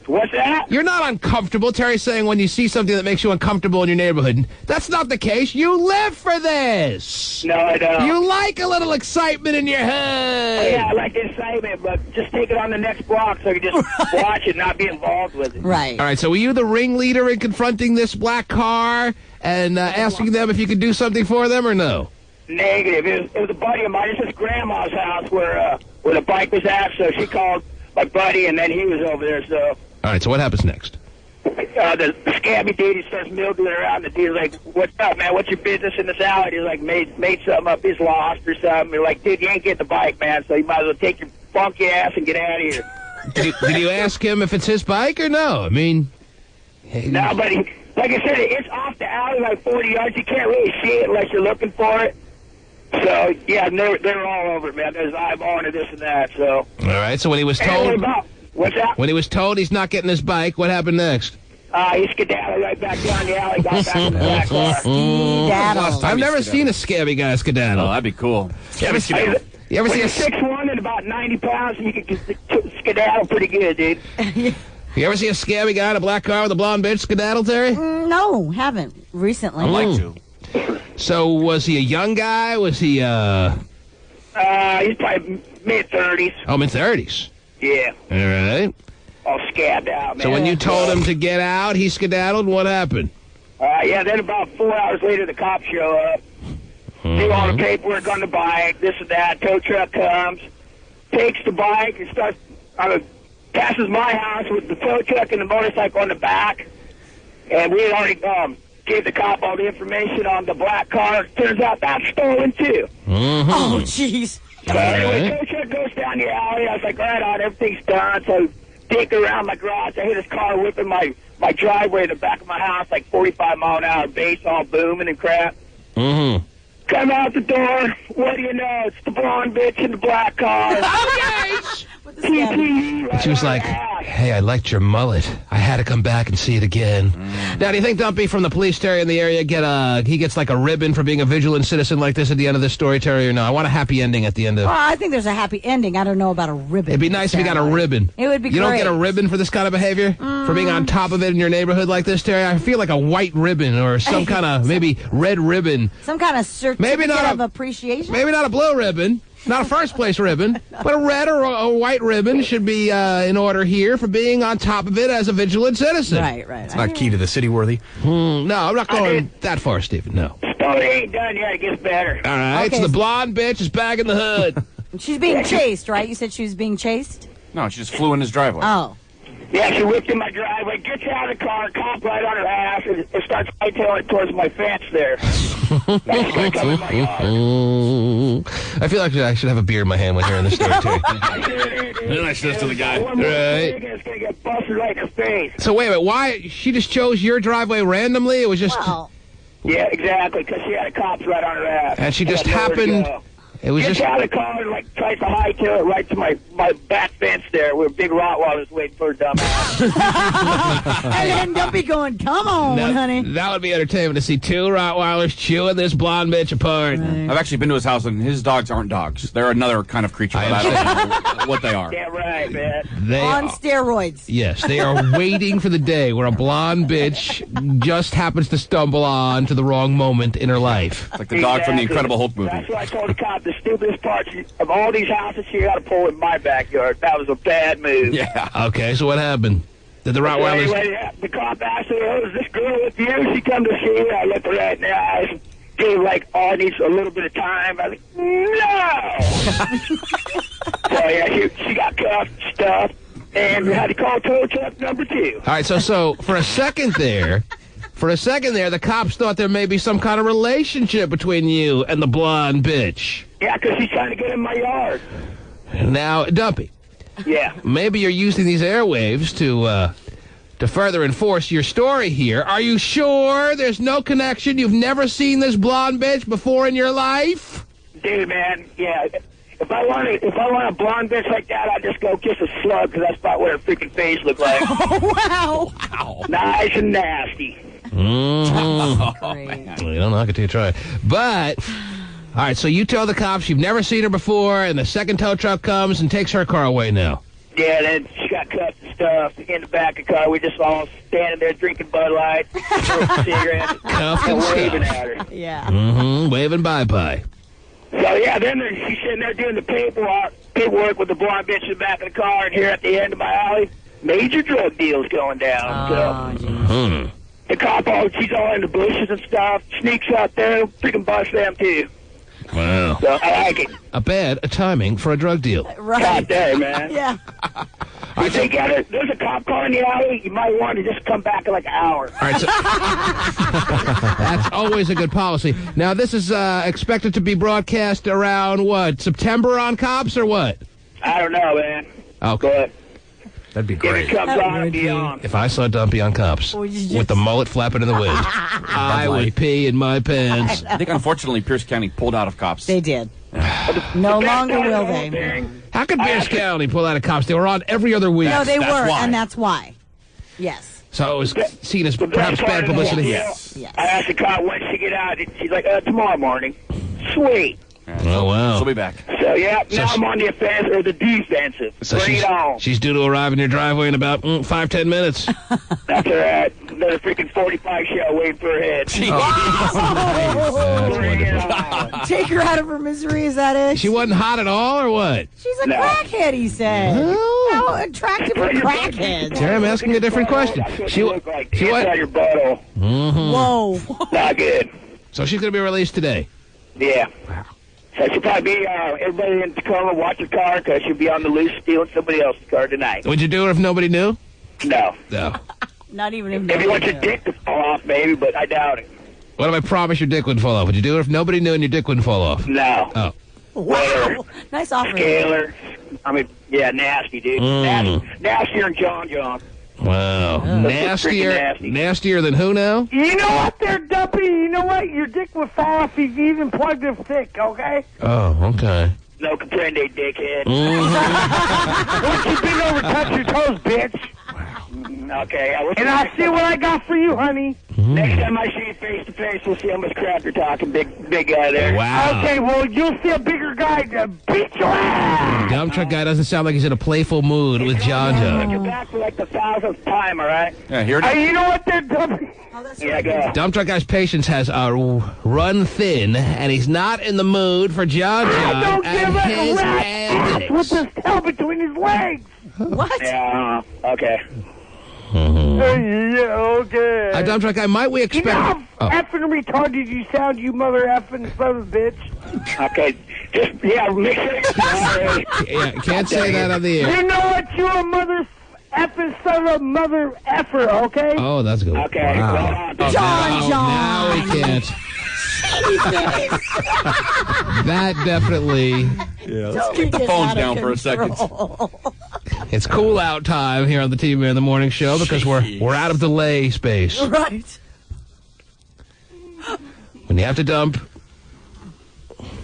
What's that? You're not uncomfortable. Terry's saying when you see something that makes you uncomfortable in your neighborhood. That's not the case. You live for this. No, I don't. You like a little excitement in your head. Yeah, I like the excitement, but just take it on the next block so I can just watch it, not be involved with it. Right. All right, so were you the ringleader in confronting this black car and asking them if you could do something for them or no? Negative. It was a buddy of mine. It's his grandma's house where the bike was at, so she called my buddy, and then he was over there, so... All right, so what happens next? The scabby dude, he starts milking around. The dude's like, "What's up, man? What's your business in this alley?" He's like, made something up. He's lost or something. We're like, "Dude, you ain't getting the bike, man, so you might as well take your funky ass and get out of here." Did you ask him if it's his bike or no? I mean... No, but like I said, it's off the alley like 40 yards. You can't really see it unless you're looking for it. So, yeah, they're all over it, man. There's eyeballing and this and that, so... All right, so when he was told... What's that? When he was told he's not getting his bike, what happened next? He skedaddled right back down the alley, got back in the back car. Skedaddle. I've never seen a scabby guy skedaddle. Oh, that'd be cool. You ever see When a... you're 6'1" and about 90 pounds, you can skedaddle pretty good, dude. You ever see a scabby guy in a black car with a blonde bitch skedaddle, Terry? No, haven't recently. I'd like to. So was he a young guy? Was he, He's probably mid-30s. Oh, mid-30s. Yeah. All right. All scabbed out, man. So when you told him to get out, he skedaddled, what happened? Yeah, then about 4 hours later, the cops show up. Do all the paperwork on the bike, this and that. Tow truck comes, takes the bike, and starts, passes my house with the tow truck and the motorcycle on the back. And we had already gave the cop all the information on the black car. Turns out that's stolen, too. Oh, jeez. So anyway, tow truck goes down the alley. I was like, right on, everything's done. So dig around my garage. I hear this car whipping my driveway in the back of my house, like 45-mile-an-hour bass, all booming and crap. Mm-hmm. Come out the door. What do you know? It's the blonde bitch in the black car. And she was like, "Hey, I liked your mullet. I had to come back and see it again." Now, do you think Dumpy from the police, Terry, in the area, he gets like a ribbon for being a vigilant citizen like this at the end of this story, Terry, or no? I want a happy ending at the end of... Well, I think there's a happy ending. I don't know about a ribbon. It'd be nice if you got a ribbon. It would be You great. don't get a ribbon for this kind of behavior? For being on top of it in your neighborhood like this, Terry? I feel like a white ribbon or some kind of maybe red ribbon. Some kind of certificate of appreciation? Maybe not a blue ribbon. Not a first-place ribbon, but a red or a white ribbon should be in order here for being on top of it as a vigilant citizen. Right. It's not key to the city worthy. No, I'm not going that far, Stephen, no. Story ain't done yet. It gets better. All right, Okay. so the blonde bitch is back in the hood. She's being chased, right? You said she was being chased? No, she just flew in his driveway. Oh. Yeah, she whipped in my driveway, gets out of the car, cop right on her ass, and starts hightailing it towards my fence there. Now she's going to come in my yard. I feel like I should have a beer in my hand when hearing this story, too. Nice to the guy. One more Right. thing, it's going to get busted right in the face. So wait a minute, why? She just chose your driveway randomly? It was just... Well, Yeah, exactly, because she had cops right on her ass. And she just I had nowhere to happened... go. It was Gets just... out of the car and tries to hightail it right to my back fence there where big Rottweilers waiting for a dumbass. and then Dumpy going, come on, honey. That would be entertainment to see two Rottweilers chewing this blonde bitch apart. I've actually been to his house, and his dogs aren't dogs. They're another kind of creature. But I don't know what they are. Yeah, right, man. They On are- steroids. Yes, they are waiting for the day where a blonde bitch just happens to stumble on to the wrong moment in her life. It's like the dog from the Exactly. Incredible Hulk movie. That's why I told the cop the stupidest part of all these houses you got to pull in my backyard. That was a bad move. Yeah. Okay, so what happened? Did the So Rottweilers... anyway, the cop asked me, "Oh, is this girl with you?" She come to see me. I looked her right in the eyes. Gave like, "Oh, it needs a little bit of time." I was like, "No." So yeah, she got cuffed, stuffed, and we had to call tow truck number 2. All right, so for a second there, the cops thought there may be some kind of relationship between you and the blonde bitch. Yeah, because she's trying to get in my yard. Now, Dumpy, Yeah. maybe you're using these airwaves to further enforce your story here. Are you sure there's no connection? You've never seen this blonde bitch before in your life? Dude, man, yeah. If I want a blonde bitch like that, I'd just go kiss a slug, because that's about what her freaking face looked like. Oh, wow. Nice and nasty. Great. You don't knock it till you try it. But, all right, so you tell the cops you've never seen her before, and the second tow truck comes and takes her car away now. Yeah, then she got cuffed and stuff in the back of the car. We just all standing there drinking Bud Light, smoking cigarettes, and waving at her. Yeah. Mm-hmm. Waving bye-bye. So, yeah, then she's sitting there doing the paperwork with the blonde bitch in the back of the car, and here at the end of my alley, major drug deals going down. So, the cop, she's all in the bushes and stuff, sneaks out there, freaking busts them, too. Wow. So, I like it. A bad timing for a drug deal. Right. God damn, man. Yeah. I think there's a cop car in the alley. You might want to just come back in like an hour. All right, so that's always a good policy. Now, this is expected to be broadcast around, what, September on Cops or what? I don't know, man. Okay. That'd be If great. it comes on, it'll be on. If I saw Dumpy on Cops with the mullet flapping in the wind, I would pee in my pants. I think, unfortunately, Pierce County pulled out of Cops. They did. No longer will they. How could Pierce County pull out of Cops? They were on every other week. No, they were, why. and that's why. Yes. So it was seen as perhaps bad publicity. Yes. I asked the cop when she get out. She's like, tomorrow morning. Sweet. Oh, wow. She'll be back. So, yeah, now I'm on the offensive or the defensive. So Bring it on. she's due to arrive in your driveway in about 5-10 minutes. That's all right. Another freaking 45 shell waiting for her head. That's Bring it wonderful. on. Take her out of her misery, is that it? She wasn't hot at all, or what? She's a No. crackhead, he said. Oh. How attractive are crackheads? Jerry, I'm asking you a different question. That's what She you wa- look like. she Dance wa- out your butthole. Whoa. Not good. So she's going to be released today. Yeah. So she'll probably be, everybody in Tacoma, watch her car, because she'll be on the loose stealing somebody else's car tonight. Would you do it if nobody knew? No. No. Not even if If you want your nobody dick to fall off, maybe, but I doubt it. What if I promise your dick wouldn't fall off? Would you do it if nobody knew and your dick wouldn't fall off? No. Oh. knew. Wow. Nice offering. Scalar. I mean, yeah, nasty, dude. Nastier than John. Wow. Nastier, freaking nasty. nastier than who now? You know what there, Dumpy? You know what? Your dick would fall off if you even plugged it thick, okay? Oh, okay. No comprende, dickhead. Don't you bend over, touch your toes, bitch. Okay. And I'll see what I got for you, honey. Next time I see you face to face, we'll see how much crap you're talking, big guy there. Wow. Okay, well, you'll see a bigger guy to beat your ass. Dump truck guy doesn't sound like he's in a playful mood with John John. You're back for like the 1,000th time, all right? Yeah, here it is. Hey, you know what there, Dumpy? Yeah, go. Dump truck guy's patience has run thin, and he's not in the mood for John I John don't and give a his rat's ass with antics. this tail between his legs. What? Yeah, okay. Yeah, okay. Dump truck guy, might we You expect... know Oh. how effing retarded you sound, you mother effing son of a bitch? Okay. Just, yeah, make sure you're sorry. Yeah, can't say that on the air. You know what? You're a mother effing son of a mother effer, okay? Oh, that's good. Okay. Wow. Go on. John. Now we can't. That definitely... Let's keep the phones down for a second. It's cool out time here on the TV in the Morning Show because we're out of delay space. Right. When you have to dump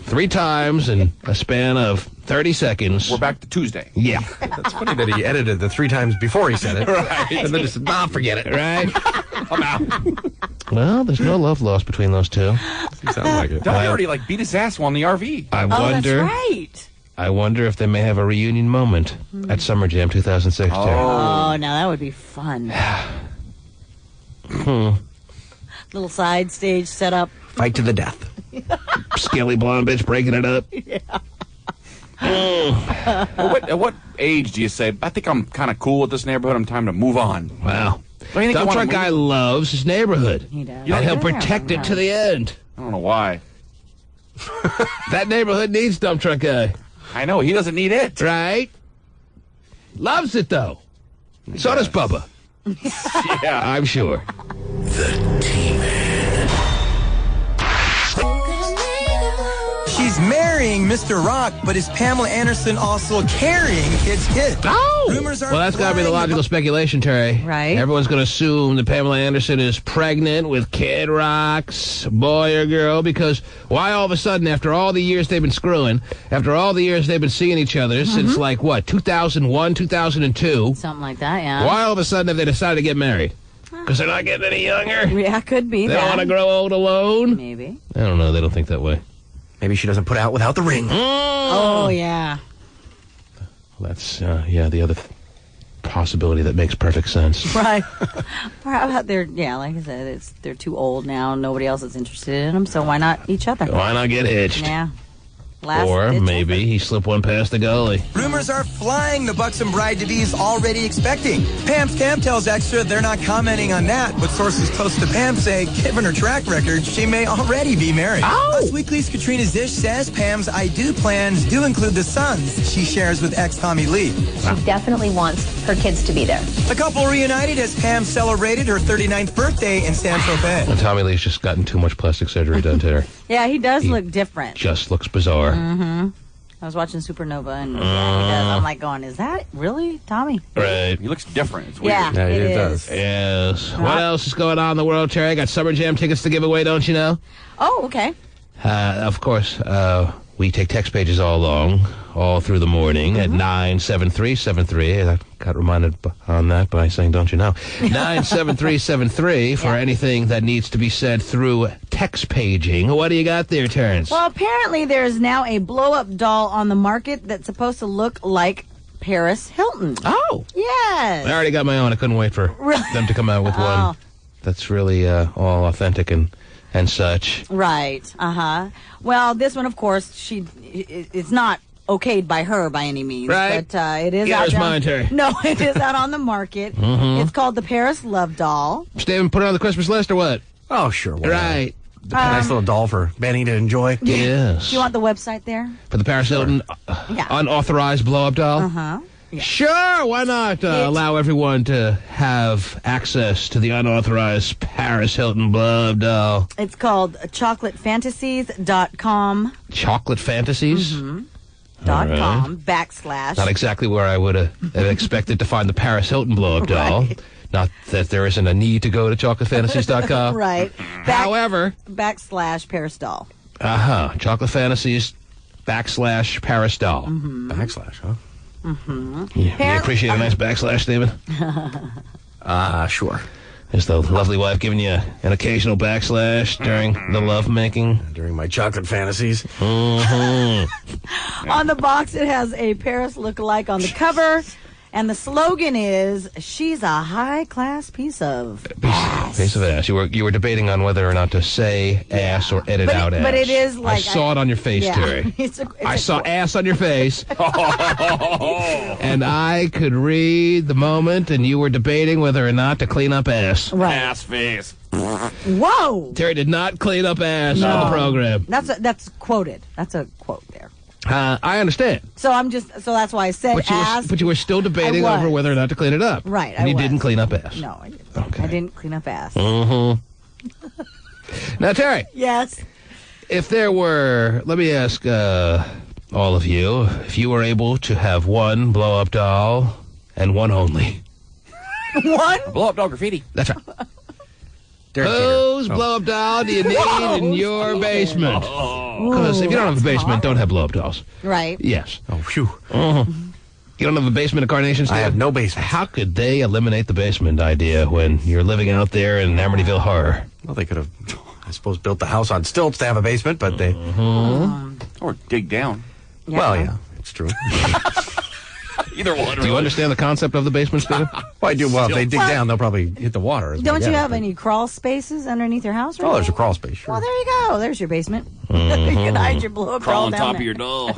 3 times in a span of 30 seconds. We're back to Tuesday. Yeah. That's funny that he edited the 3 times before he said it. Right. And then just, forget it. Right? I'm out. Well, there's no love lost between those two. He sounds like it. Donnie already beat his ass on the RV. I Oh, that's wonder. right. I wonder if they may have a reunion moment at Summer Jam 2006. Jerry. Oh, now that would be fun. Little side stage set up. Fight to the death. Scaly blonde bitch breaking it up. Well, at what age do you say, I think I'm kind of cool with this neighborhood, I'm time to move on? Wow. Don't you think Dump I wanna truck guy move? loves his neighborhood. He does. And he'll protect it to the end. I don't know why. That neighborhood needs dump truck guy. I know, he doesn't need it. Right? Loves it, though. So does Bubba. Yeah. I'm sure. She's marrying Mr. Rock, but is Pamela Anderson also carrying his kid? Oh! Rumors are Well, that's got to be the flying logical speculation, Terry. Right. Everyone's going to assume that Pamela Anderson is pregnant with Kid Rock's boy or girl because why all of a sudden, after all the years they've been screwing, after all the years they've been seeing each other since, like, what, 2001, 2002, Something like that, yeah. why all of a sudden have they decided to get married? Because they're not getting any younger? Yeah, could be They that. don't want to grow old alone? Maybe. I don't know. They don't think that way. Maybe she doesn't put out without the ring. Oh, yeah. That's, the other possibility that makes perfect sense. Right. Or how about like I said, they're too old now. Nobody else is interested in them, so why not each other? Why not get hitched? Yeah. Or maybe he slipped one past the goalie. Rumors are flying the buxom bride-to-be is already expecting. Pam's camp tells Extra they're not commenting on that, but sources close to Pam say, given her track record, she may already be married. Us Weekly's Katrina Zish says Pam's I do plans do include the sons she shares with ex-Tommy Lee. She definitely wants her kids to be there. The couple reunited as Pam celebrated her 39th birthday in San Tropez. And Tommy Lee's just gotten too much plastic surgery done to her. Yeah, he does look different. Just looks bizarre. Mm-hmm. I was watching Supernova, and he does. I'm like going, is that really Tommy? Right. He looks different. It's weird. Yeah, it is. Does. Yes. What else is going on in the world, Terry? I got Summer Jam tickets to give away, don't you know? Oh, okay. Of course, we take text pages all through the morning at 97373. I got reminded on that by saying, don't you know? 97373 for anything that needs to be sent through text paging. What do you got there, Terrence? Well, apparently there's now a blow-up doll on the market that's supposed to look like Paris Hilton. Oh. Yes. I already got my own. I couldn't wait for them to come out with one that's really all authentic and such. Right. Uh-huh. Well, this one, of course, it's not okayed by her by any means. Right. But it is Here's mine, Terry. No, it is out on the market. It's called the Paris Love Doll. Steven, put it on the Christmas list or what? Oh, sure. Whatever. Right. Nice little doll for Benny to enjoy. Yes. Do you want the website there? For the Paris Hilton unauthorized blow-up doll? Uh-huh. Yeah. Sure, why not allow everyone to have access to the unauthorized Paris Hilton blow-up doll? It's called chocolatefantasies.com. Chocolate Fantasies? .com / Not exactly where I would have expected to find the Paris Hilton blow-up doll. Right. Not that there isn't a need to go to chocolatefantasies.com. Right. However. / Paris doll. Chocolate Fantasies / Paris doll. Backslash, huh? You appreciate a nice backslash, David? Sure. Is the lovely wife giving you an occasional backslash during the lovemaking? During my chocolate fantasies. On the box, it has a Paris look-alike on the cover, and the slogan is, "She's a high-class piece of ass." Piece of ass. You were debating on whether or not to say ass or edit out ass. But it is like... I saw it on your face, Terry. I saw ass on your face. And I could read the moment, and you were debating whether or not to clean up ass. Right. Ass face. Whoa! Terry did not clean up ass on the program. That's quoted. That's a quote there. I understand. So that's why I said ass. But you were still debating over whether or not to clean it up. Right. And you didn't clean up ass. No, I didn't. Okay. I didn't clean up ass. Now, Terry. Yes. If there were, let me ask all of you, if you were able to have one blow-up doll and one only. One? Blow-up doll graffiti. That's right. Whose blow-up doll do you need in your basement? Because if you don't have a basement, don't have blow-up dolls. Right. Yes. Oh, phew. You don't have a basement incarnation, Steve? I have no basement. How could they eliminate the basement idea when you're living out there in Amityville Horror? Well, they could have, I suppose, built the house on stilts to have a basement, but they... Or dig down. Yeah. Well, yeah, it's true. Either one. Do you understand the concept of the basement, Stephen? Well, I do. Well, if they dig down, they'll probably hit the water. Don't you have any crawl spaces underneath your house? Right? Oh, there's a crawl space, sure. Well, there you go. There's your basement. You can hide your blow-up Crawl doll on down top there. of your doll.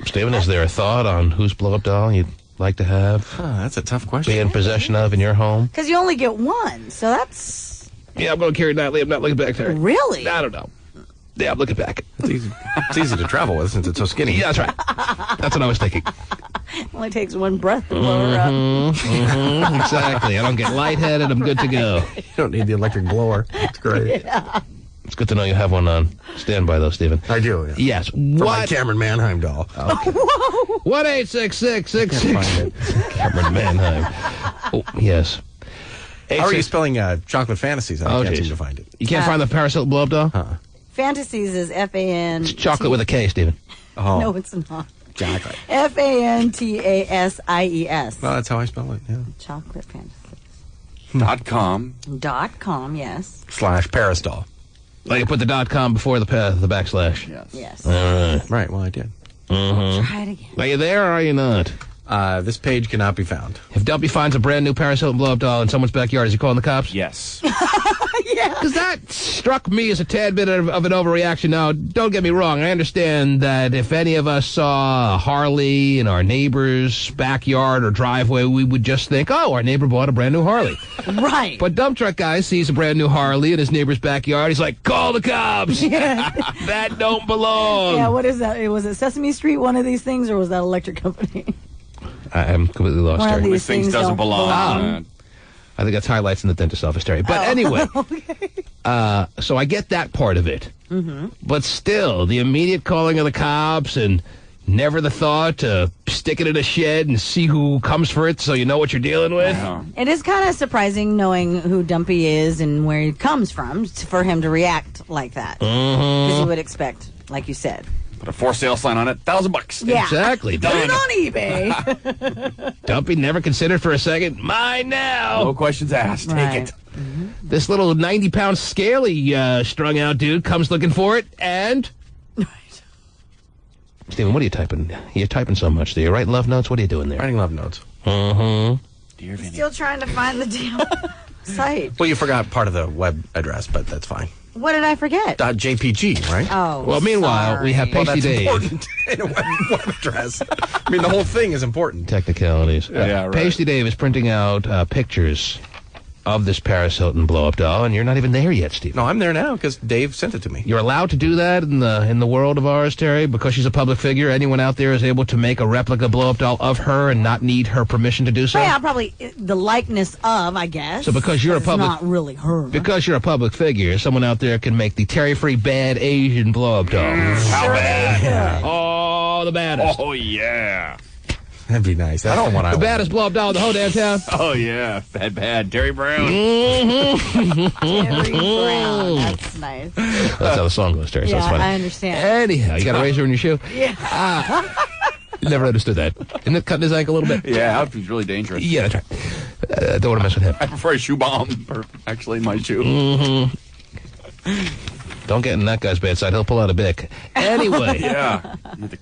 Stephen, is there a thought on whose blow-up doll you'd like to have? That's a tough question. Be in possession of in your home? Because you only get one, so that's... Yeah, I'm going to carry Natalie. I'm not looking back there. Really? I don't know. Yeah, I'm looking back. It's easy to travel with since it's so skinny. Yeah, that's right. That's what I was thinking. Only takes one breath to blow her up. Exactly. I don't get lightheaded. I'm good to go. You don't need the electric blower. It's great. Yeah. It's good to know you have one on standby, though, Stephen. I do, yeah. Yes. For my Cameron Manheim doll. Okay. 1-866-66. Cameron Manheim. Oh, yes. How are you spelling Chocolate Fantasies? I can't seem to find it. You can't find the Paris Hilton blow-up doll? Fantasies is F-A-N... It's chocolate with a K, Stephen. Oh. No, it's not. Chocolate. Fantasies. Well, that's how I spell it, yeah. Chocolate Fantasies. .com. .com, yes. / Paris doll. Like you put the .com before the backslash. Yes. Yes. All right. Right, well, I did. Try it again. Are you there or are you not? This page cannot be found. If Dumpy finds a brand new Paris Hilton blow-up doll in someone's backyard, is he calling the cops? Yes. Yeah. Because that struck me as a tad bit of an overreaction. Now, don't get me wrong. I understand that if any of us saw a Harley in our neighbor's backyard or driveway, we would just think, oh, our neighbor bought a brand new Harley. Right. But dump truck guy sees a brand new Harley in his neighbor's backyard. He's like, call the cops. That don't belong. Yeah, what is that? Was it Sesame Street, one of these things, or was that Electric Company? I'm completely lost, One of Terry. these Things things doesn't don't belong. I think that's highlights in the dentist office, Terry. But anyway, so I get that part of it. But still, the immediate calling of the cops and never the thought to stick it in a shed and see who comes for it so you know what you're dealing with. It is kind of surprising knowing who Dumpy is and where he comes from for him to react like that. Because you would expect, like you said. Put a for sale sign on it, $1,000. Yeah. Exactly. Put it on eBay. Dumpy never considered for a second, mine now. No questions asked. Right. Take it. This little 90-pound scaly strung out dude comes looking for it, and... Steven, what are you typing? You're typing so much. Do you write love notes? What are you doing there? Writing love notes. Dear Vinny. Still trying to find the damn site. Well, you forgot part of the web address, but that's fine. What did I forget? .jpg, right? Oh, Well, meanwhile, we have sorry. Pasty Dave. Important in a web address. I mean, the whole thing is important. Technicalities. Yeah, right. Pasty Dave is printing out pictures of this Paris Hilton blow-up doll, and you're not even there yet, Steve. No, I'm there now because Dave sent it to me. You're allowed to do that in the world of ours, Terry, because she's a public figure. Anyone out there is able to make a replica blow-up doll of her and not need her permission to do so. Yeah, probably the likeness of, I guess. So because you're a It's public, not really her. because you're a public figure, someone out there can make the Terry-free bad Asian blow-up doll. How bad? Oh, the baddest. Oh, yeah. That'd be nice. That's the one I The want. baddest blow-up doll in the whole damn town. Oh, yeah. Bad. Terry Brown. Terry Brown. That's nice. That's how the song goes, Terry. So Yeah, that's funny. I understand. Anyhow, you got a razor in your shoe? Yeah. Never understood that. Isn't it cutting his ankle a little bit? Yeah, that was really dangerous. Yeah, that's right. Don't want to mess with him. I prefer a shoe bomb, or actually in my shoe. Don't get in that guy's bad side. He'll pull out a bic. Anyway. Yeah. You have to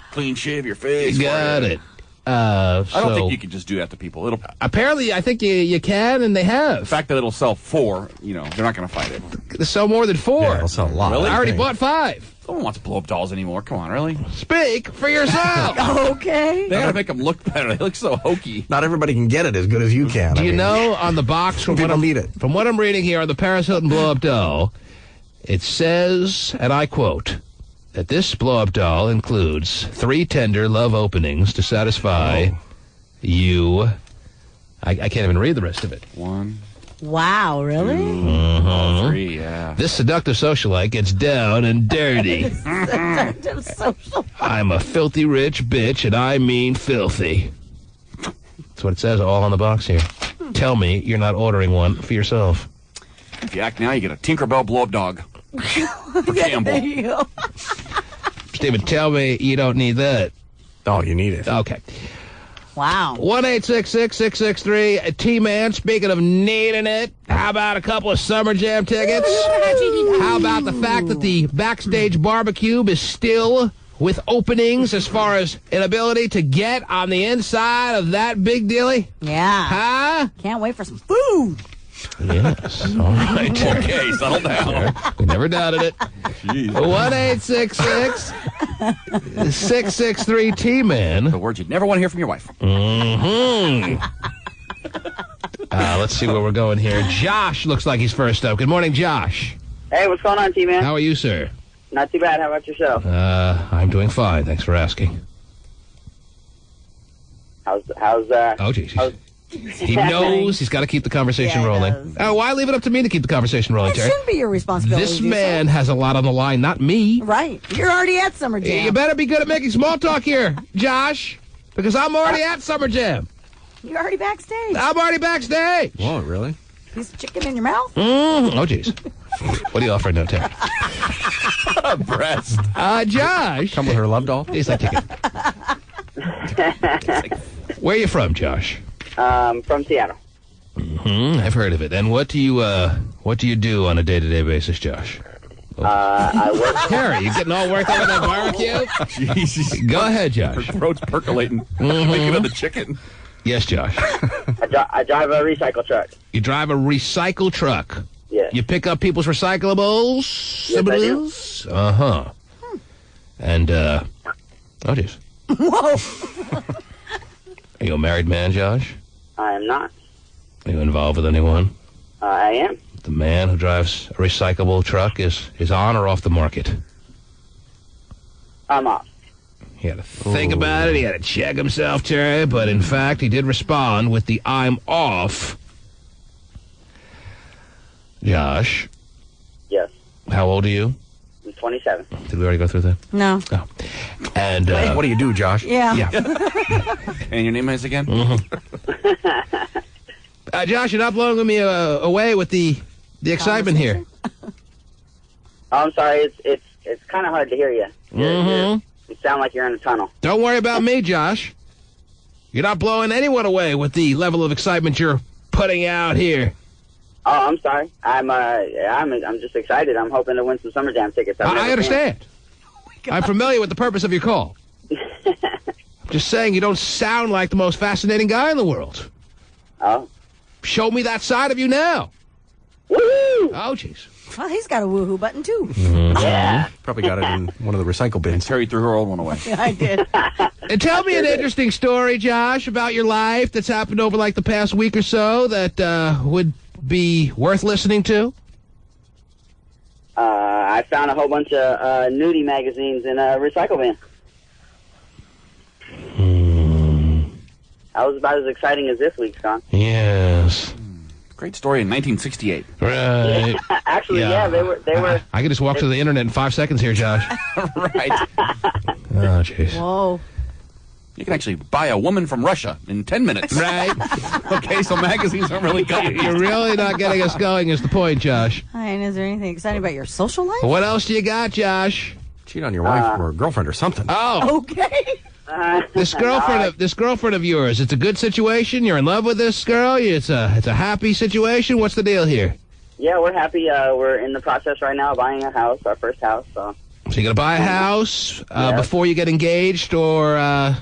clean shave your face. Got it. I don't think you can just do that to people. It'll. Apparently, I think you can, and they have. The fact that it'll sell 4, they're not going to fight it. They sell more than 4. Yeah, it'll sell a lot. Really? I already bought 5. No one wants blow-up dolls anymore. Come on, really? Speak for yourself. Okay. They got to make them look better. They look so hokey. Not everybody can get it as good as you can. Do you know on the box from People need it. From what I'm reading here on the Paris Hilton blow-up doll, it says, and I quote, that this blow-up doll includes 3 tender love openings to satisfy you. I can't even read the rest of it. 1, Wow, really? 3, yeah. This seductive socialite gets down and dirty. I'm a filthy rich bitch, and I mean filthy. That's what it says all on the box here. Tell me you're not ordering one for yourself. If you act now, you get a Tinkerbell blow-up dog. For Campbell. There you go. Steven, tell me you don't need that. Oh, you need it. Okay. Wow. 1-866-663 T-Man. Speaking of needing it, how about a couple of Summer Jam tickets? How about the fact that the backstage barbecue is still with openings as far as an ability to get on the inside of that big dilly? Yeah. Huh? Can't wait for some food. Yes. All right. Okay, settle down. We never doubted it. Jeez. 1-866-663 T-Man. The words you'd never want to hear from your wife. Let's see where we're going here. Josh looks like he's first up. Good morning, Josh. Hey, what's going on, T-Man? How are you, sir? Not too bad. How about yourself? I'm doing fine. Thanks for asking. How's Oh, geez. He knows he's got to keep the conversation rolling. Oh, why leave it up to me to keep the conversation rolling, It Terry? shouldn't be your responsibility. This to do man has a lot on the line, not me. so. Right. You're already at Summer Jam. You better be good at making small talk here, Josh, because I'm already at Summer Jam. You're already backstage. I'm already backstage. Whoa, really? Piece of chicken in your mouth? Oh, jeez. What are you offering now, Terry? Breast. Josh. Come with her love doll? He's like, ticket. Where are you from, Josh? from Seattle. I've heard of it. And what do you do on a day-to-day basis, Josh? I work. Terry, you getting all worked up in that barbecue? Jesus. Go ahead, Josh. Her throat's percolating. Thinking of the chicken. Yes, Josh. I drive a recycle truck. You drive a recycle truck. Yes. You pick up people's recyclables? Yes, I do. Uh-huh. And, oh, jeez. Whoa. Are you a married man, Josh? I am not. Are you involved with anyone? I am. The man who drives a recyclable truck is on or off the market? I'm off. He had to think about it. He had to check himself, Terry. But, in fact, he did respond with the I'm off. Josh. Yes. How old are you? I'm 27. Did we already go through that? No. Oh. And, what do you do, Josh? Yeah. And your name is again? Josh, you're not blowing me away with the excitement here. Oh, I'm sorry. It's kind of hard to hear you. You sound like you're in a tunnel. Don't worry about me, Josh. You're not blowing anyone away with the level of excitement you're putting out here. Oh, I'm sorry. I'm just excited. I'm hoping to win some Summer Jam tickets. I understand. I'm familiar with the purpose of your call. I'm just saying you don't sound like the most fascinating guy in the world. Oh. Show me that side of you now. Woo! Oh, jeez. Well, he's got a woohoo button, too. Yeah. Probably got it in one of the recycle bins. Terry threw her old one away. Yeah, I did. And tell me an interesting story, Josh, about your life that's happened over like the past week or so that would be worth listening to. I found a whole bunch of nudie magazines in a recycle bin. That was about as exciting as this week's, Con. Yes. Great story in 1968. Right. Actually, yeah, they were. I could just walk to the internet in 5 seconds here, Josh. Right. Oh, jeez. Whoa. You can actually buy a woman from Russia in 10 minutes. Right. Okay, so magazines aren't really going. You're really not getting us going is the point, Josh. Hi, and is there anything exciting about your social life? What else do you got, Josh? Cheat on your wife or girlfriend or something. Oh. Okay. This girlfriend of yours, it's a good situation? You're in love with this girl? It's a happy situation? What's the deal here? Yeah, we're happy. We're in the process right now of buying a house, our first house. So you're going to buy a house before you get engaged or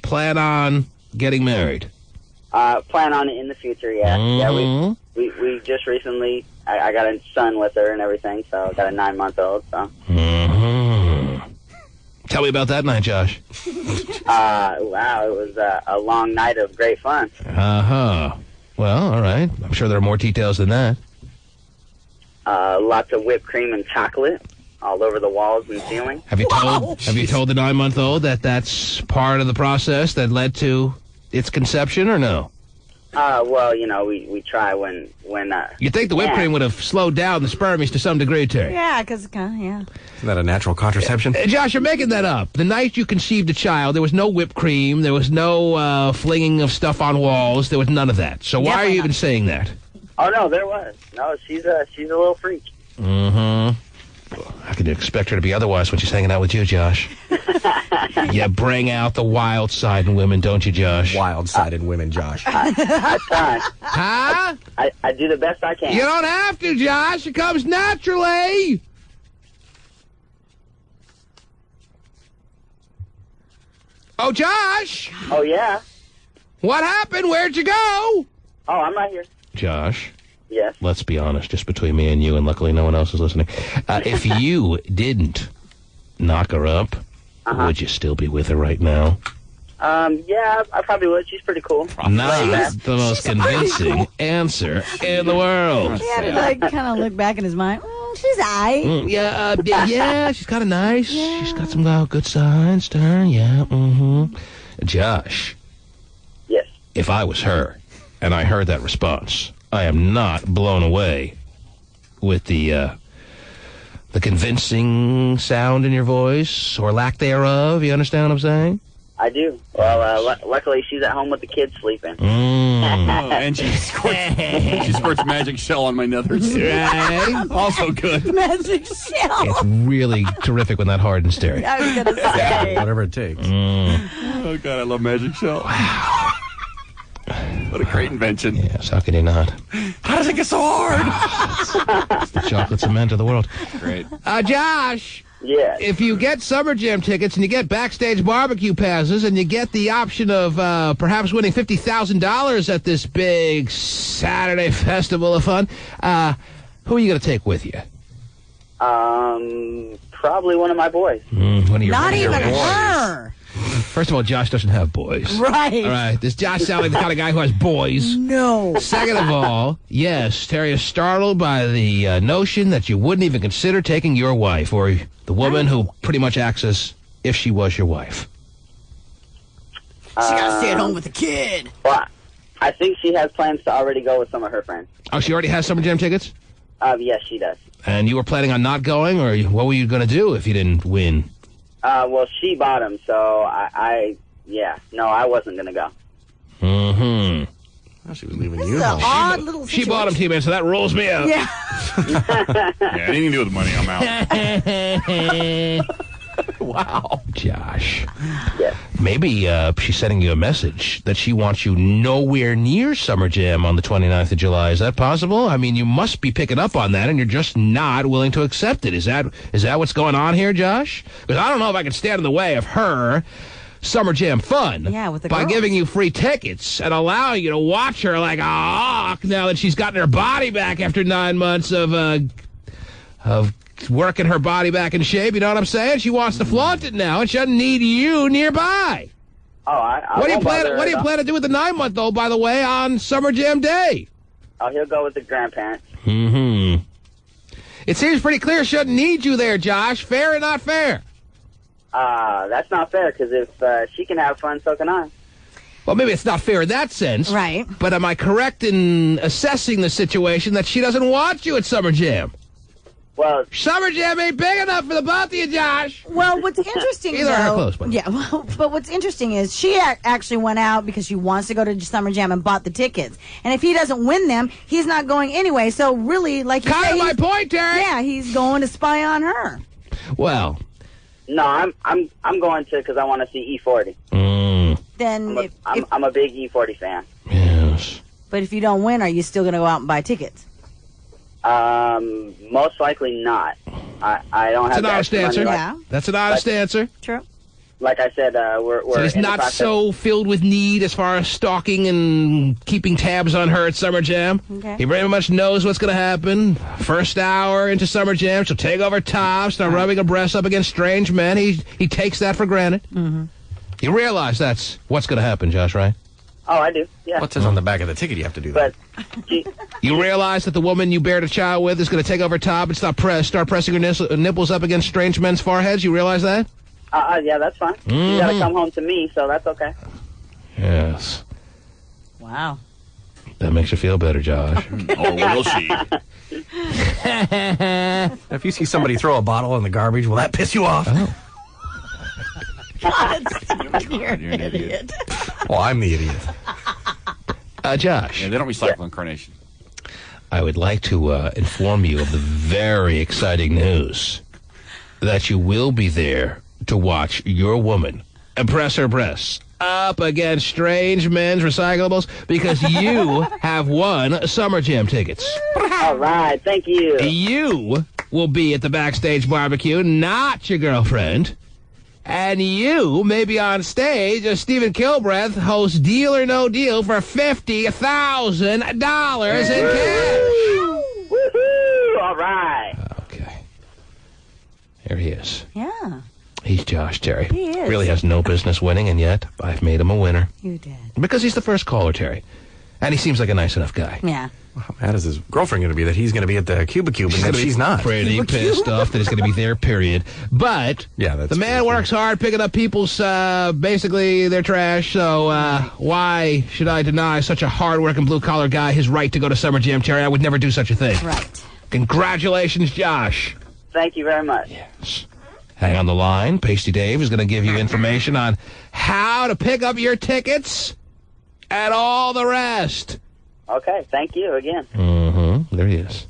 plan on getting married? Plan on it in the future, yeah. Yeah, we just recently, I got a son with her and everything, so I got a 9-month-old, so. Tell me about that night, Josh. Wow, it was a long night of great fun. Uh-huh. Well, all right. I'm sure there are more details than that. Lots of whipped cream and chocolate all over the walls and ceiling. Have you told the 9-month-old that that's part of the process that led to its conception, or no? Well, you know, we try when you think the whipped cream would have slowed down the spermies to some degree, Terry? Yeah, because yeah. Isn't that a natural contraception? Josh, you're making that up. The night you conceived a child, there was no whipped cream, there was no flinging of stuff on walls, there was none of that. So why are you even saying that? Oh no, there was. No, she's a little freak. Mm-hmm. I could expect her to be otherwise when she's hanging out with you, Josh. You bring out the wild side in women, don't you, Josh? Wild side in women, Josh. I try. Huh? I do the best I can. You don't have to, Josh. It comes naturally. Oh, Josh. Oh, yeah. What happened? Where'd you go? Oh, I'm right here. Josh. Yes. Let's be honest, just between me and you, and luckily no one else is listening. If you didn't knock her up, would you still be with her right now? Yeah, I probably would. She's pretty cool. Not the most convincing answer in the world. He had to like kind of look back in his mind. She's aight. Yeah, she's kind of nice. Yeah. She's got some good sides to her. Yeah, Josh. Yes. If I was her, and I heard that response, I am not blown away with the convincing sound in your voice, or lack thereof. You understand what I'm saying? I do. Well, luckily she's at home with the kids sleeping. And she squirts magic shell on my nethers. Right? Also good. Magic shell. It's really terrific when that hardens, Terry. I was going to say. Whatever it takes. Oh, God, I love magic shell. Wow. What a great invention. Yes, how can you not? How does it get so hard? It's the chocolate cement of the world. Great. Josh. Yeah. If you get Summer Jam tickets and you get backstage barbecue passes and you get the option of perhaps winning $50,000 at this big Saturday festival of fun, who are you going to take with you? Probably one of my boys. One of your Not even boys. her. First of all, Josh doesn't have boys. Right. All right. Does Josh sound like the kind of guy who has boys? No. Second of all, yes, Terry is startled by the notion that you wouldn't even consider taking your wife or the woman who pretty much acts as if she was your wife. She got to stay at home with the kid. Well, I think she has plans to already go with some of her friends. Oh, she already has Summer Jam tickets? Yes, she does. And you were planning on not going, or what were you going to do if you didn't win? Well, she bought them, so I wasn't going to go. Mm-hmm. Well, she was leaving This you. is an odd little She situation. bought him, T-Man, so that rules me out. Yeah. Yeah, anything to do with money, I'm out. Wow. Josh. Yes. Maybe she's sending you a message that she wants you nowhere near Summer Jam on the 29th of July. Is that possible? I mean, you must be picking up on that, and you're just not willing to accept it. Is that what's going on here, Josh? Because I don't know if I can stand in the way of her Summer Jam fun with the by girls. giving you free tickets and allowing you to watch her like a hawk now that she's gotten her body back after 9 months of working her body back in shape. You know what I'm saying? She wants to flaunt it now, and she doesn't need you nearby. Oh, What do you plan to do with the 9-month-old, by the way, on Summer Jam Day? Oh, he'll go with the grandparents. Mm-hmm. It seems pretty clear she doesn't need you there, Josh. Fair or not fair? That's not fair, because if she can have fun, so can I. Well, maybe it's not fair in that sense. Right. But am I correct in assessing the situation that she doesn't want you at Summer Jam? Well, Summer Jam ain't big enough for the both of you, Josh. Well, what's interesting, Either are though, close, but yeah. Well, but what's interesting is she actually went out because she wants to go to Summer Jam and bought the tickets. And if he doesn't win them, he's not going anyway. So really, like you kind say, of my point, Terry. Yeah, he's going to spy on her. Well, no, I'm going to because I want to see E40. Then I'm a big E40 fan. Yes. But if you don't win, are you still going to go out and buy tickets? Most likely not. I don't have. That's an honest answer. Yeah. That's an honest answer. True. Like I said, we're So he's in the not process. so filled with need as far as stalking and keeping tabs on her at Summer Jam. Okay. He very much knows what's going to happen. First hour into Summer Jam, she'll take over top, start rubbing her breasts up against strange men. He takes that for granted. Mm-hmm. You realize that's what's going to happen, Josh, right? Oh, I do. Yeah. What says on the back of the ticket you have to do that? But You realize that the woman you bared a child with is going to take over top and start pressing her nipples up against strange men's foreheads? You realize that? yeah, that's fine. You gotta come home to me, so that's okay. Yes. Wow. That makes you feel better, Josh. Or will she? If you see somebody throw a bottle in the garbage, will that piss you off? Oh. You're an idiot. Well, I'm the idiot. Josh. Yeah, they don't recycle incarnation. I would like to inform you of the very exciting news that you will be there to watch your woman press her breasts up against strange men's recyclables because you have won Summer Jam tickets. All right, thank you. You will be at the backstage barbecue, not your girlfriend. And you may be on stage as Stephen Kilbreth hosts Deal or No Deal for $50,000 in cash. Woohoo! All right. Okay. Here he is. Yeah, He's Josh Terry. He is. Really has no business winning, and yet I've made him a winner. you did. Because he's the first caller, Terry. And he seems like a nice enough guy. Yeah. How mad is his girlfriend going to be that he's going to be at the Cuba and that she's not? Pretty pissed off that he's going to be there, period. But Yeah, that's the man true, works hard picking up people's, basically, their trash. So why should I deny such a hard-working, blue-collar guy his right to go to Summer Jam, Terry? I would never do such a thing. Right. Congratulations, Josh. Thank you very much. Yes. Hang on the line. Pasty Dave is going to give you information on how to pick up your tickets and all the rest. Okay, thank you again. Mm-hmm. There he is.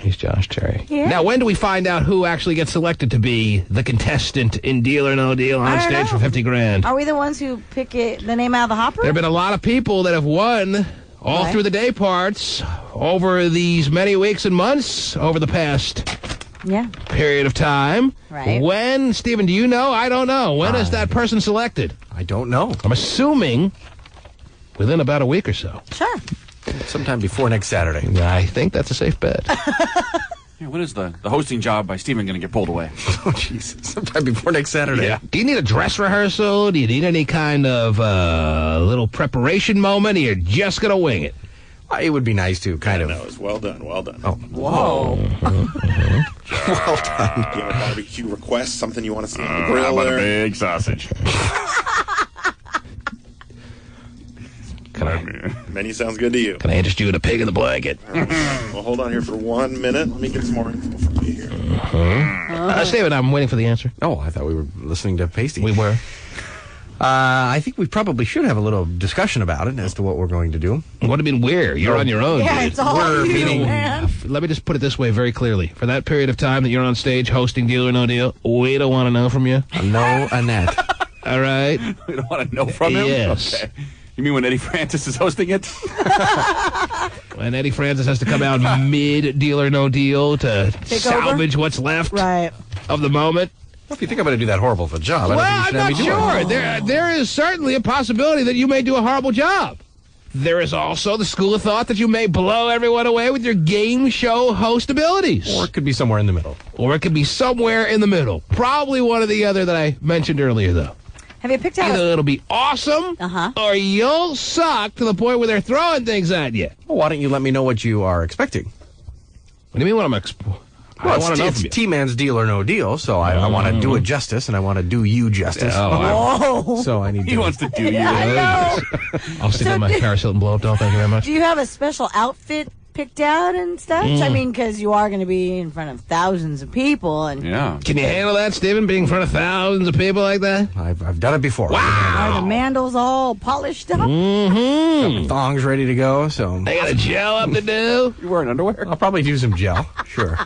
He's Josh Terry. Yeah. Now, when do we find out who actually gets selected to be the contestant in Deal or No Deal on stage for 50 grand? Are we the ones who pick the name out of the hopper? There have been a lot of people that have won all through the day parts over these many weeks and months over the past period of time. Right. When, Stephen, do you know? I don't know. When is that person selected? I don't know. I'm assuming within about a week or so. Sure. Sometime before next Saturday. I think that's a safe bet. Yeah, when is the hosting job by Steven going to get pulled away? Oh, jeez. Sometime before next Saturday. Yeah. Do you need a dress rehearsal? Do you need any kind of little preparation moment? Or you're just going to wing it? It would be nice to kind of. No, it's well done. Well done. Oh. Whoa. Well done. Do you have a barbecue request? Something you want to see on the grill? How about there? a big sausage? Menu sounds good to you. Can I interest you in a pig in the blanket? Well, hold on here for 1 minute. Let me get some more info from you here. Stephen, I'm waiting for the answer. Oh, I thought we were listening to Pasty. We were. I think we probably should have a little discussion about it as to what we're going to do. What do you mean we're? You're on your own. Yeah, dude. it's all We're you, meeting- man. Let me just put it this way very clearly. For that period of time that you're on stage hosting Deal or No Deal, we don't want to know from you. No, Annette. All right? We don't want to know from him? Yes. Okay. You mean when Eddie Francis is hosting it? When Eddie Francis has to come out mid-Deal or No Deal to salvage what's left of the moment. Well, if you think I'm going to do that horrible of a job, Well, I I'm don't not think you should have me do sure. There is certainly a possibility that you may do a horrible job. There is also the school of thought that you may blow everyone away with your game show host abilities. it. Or it could be somewhere in the middle. Or it could be somewhere in the middle. Probably one or the other that I mentioned earlier, though. Have you picked out? Either it'll be awesome, or you'll suck to the point where they're throwing things at you. Well, why don't you let me know what you are expecting? What do you mean what I'm I Well, want to know it's from you. T-Man's Deal or No Deal, so I want to do it justice, and I want to do you justice. So I need to. He wants to do you. I know. I'll stick on my Paris Hilton blow-up doll. Thank you very much. Do you have a special outfit picked out and stuff? I mean, because you are going to be in front of thousands of people, and Can you handle that, Stephen, being in front of thousands of people like that? I've done it before. are the mandals all polished up? Got my thongs ready to go, so. They got a gel up to do? You wearing underwear? I'll probably do some gel, sure.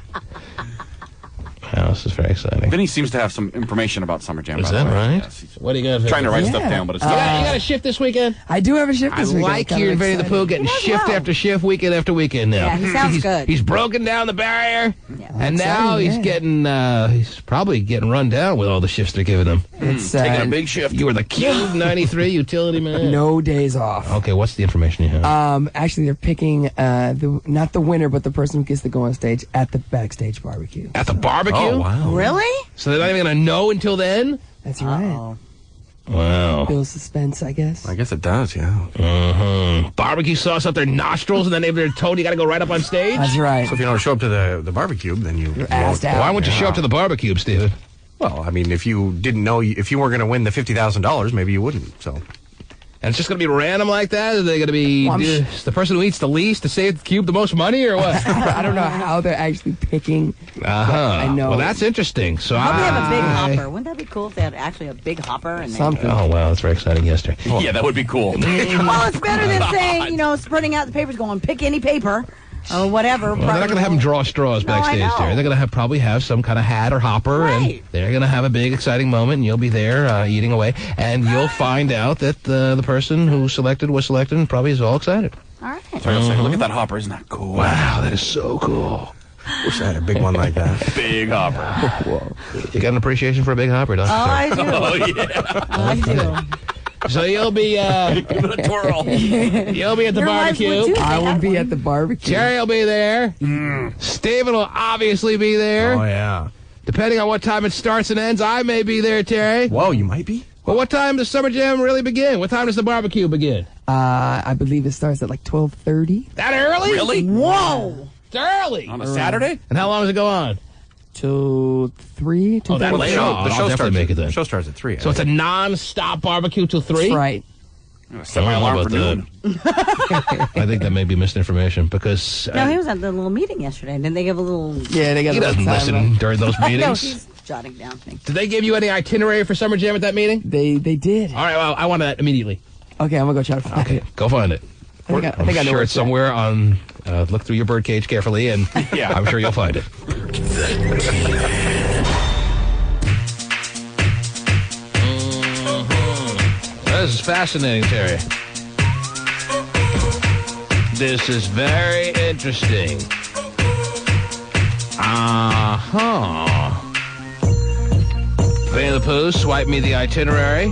Wow, this is very exciting. Vinny seems to have some information about Summer Jam. Is by the that way. right? Yes, he's What do you got? trying to write stuff down, but it's you not. got a shift this weekend? I do have a shift this I weekend. like Kinda hearing Vinny the excited. Pooh getting shift after shift, weekend after weekend now. Yeah, he sounds good. He's broken down the barrier, and now he's getting, he's probably getting run down with all the shifts they're giving him. It's Taking a big shift. You were the Cube 93 utility man. no days off. Okay, what's the information you have? Actually, they're picking not the winner, but the person who gets to go on stage at the backstage barbecue. At the barbecue? Oh, wow. Really? So they're not even going to know until then? That's right. Wow. Build suspense, I guess. I guess it does, yeah. Barbecue sauce up their nostrils, and then they're told you got to go right up on stage? That's right. So if you don't show up to the barbecue, then you're asked out. Why wouldn't you show up to the barbecue, Stephen? Well, I mean, if you didn't know, if you weren't going to win the $50,000, maybe you wouldn't, so. And it's just going to be random like that? Are they going to be the person who eats the least to save the cube the most money, or what? I don't know how they're actually picking. I know. Well, that's interesting. So Hope they have a big hopper. Wouldn't that be cool if they had actually a big hopper? And Something. Oh, wow, that's very exciting yesterday. Yeah, that would be cool. Well, it's better than saying, spreading out the papers, going pick any paper or whatever. Well, they're not going to have them draw straws backstage there. They're going to probably have some kind of hat or hopper, and they're going to have a big, exciting moment, and you'll be there eating away, and you'll find out that the person who selected was selected and probably is all excited. All right. So I'll say, look at that hopper. Isn't that cool? Wow, that is so cool. Wish I had a big one like that. Big hopper. Whoa. You got an appreciation for a big hopper, don't you? I do. Oh, yeah. I do. So you'll be Give it a twirl. you'll be at the Your wife would barbecue. too. I will be at the barbecue. Jerry will be there. Stephen will obviously be there. Oh, yeah. Depending on what time it starts and ends, I may be there, Terry. Whoa, you might be? Well, what time does Summer Jam really begin? What time does the barbecue begin? I believe it starts at like 12:30 That early? Really? Whoa. It's early. On a Saturday? And how long does it go on? till 3. Oh, that late? Oh, The I'll definitely make it then. The show starts at 3. So it's a non-stop barbecue till 3? That's right. I'm gonna set my alarm for noon. I think that may be misinformation because No, he was at the little meeting yesterday. Didn't they give a little... Yeah, they got he a little doesn't time listen during those No, meetings. he's jotting down things. Did they give you any itinerary for Summer Jam at that meeting? They did. All right, well, I want that immediately. Okay, I'm gonna go try to find Okay, it. go find it. I think I know I'm sure where it's at. somewhere on Look through your birdcage carefully, and I'm sure you'll find it. This is fascinating, Terry. This is very interesting. Winnie the Pooh, swipe me the itinerary.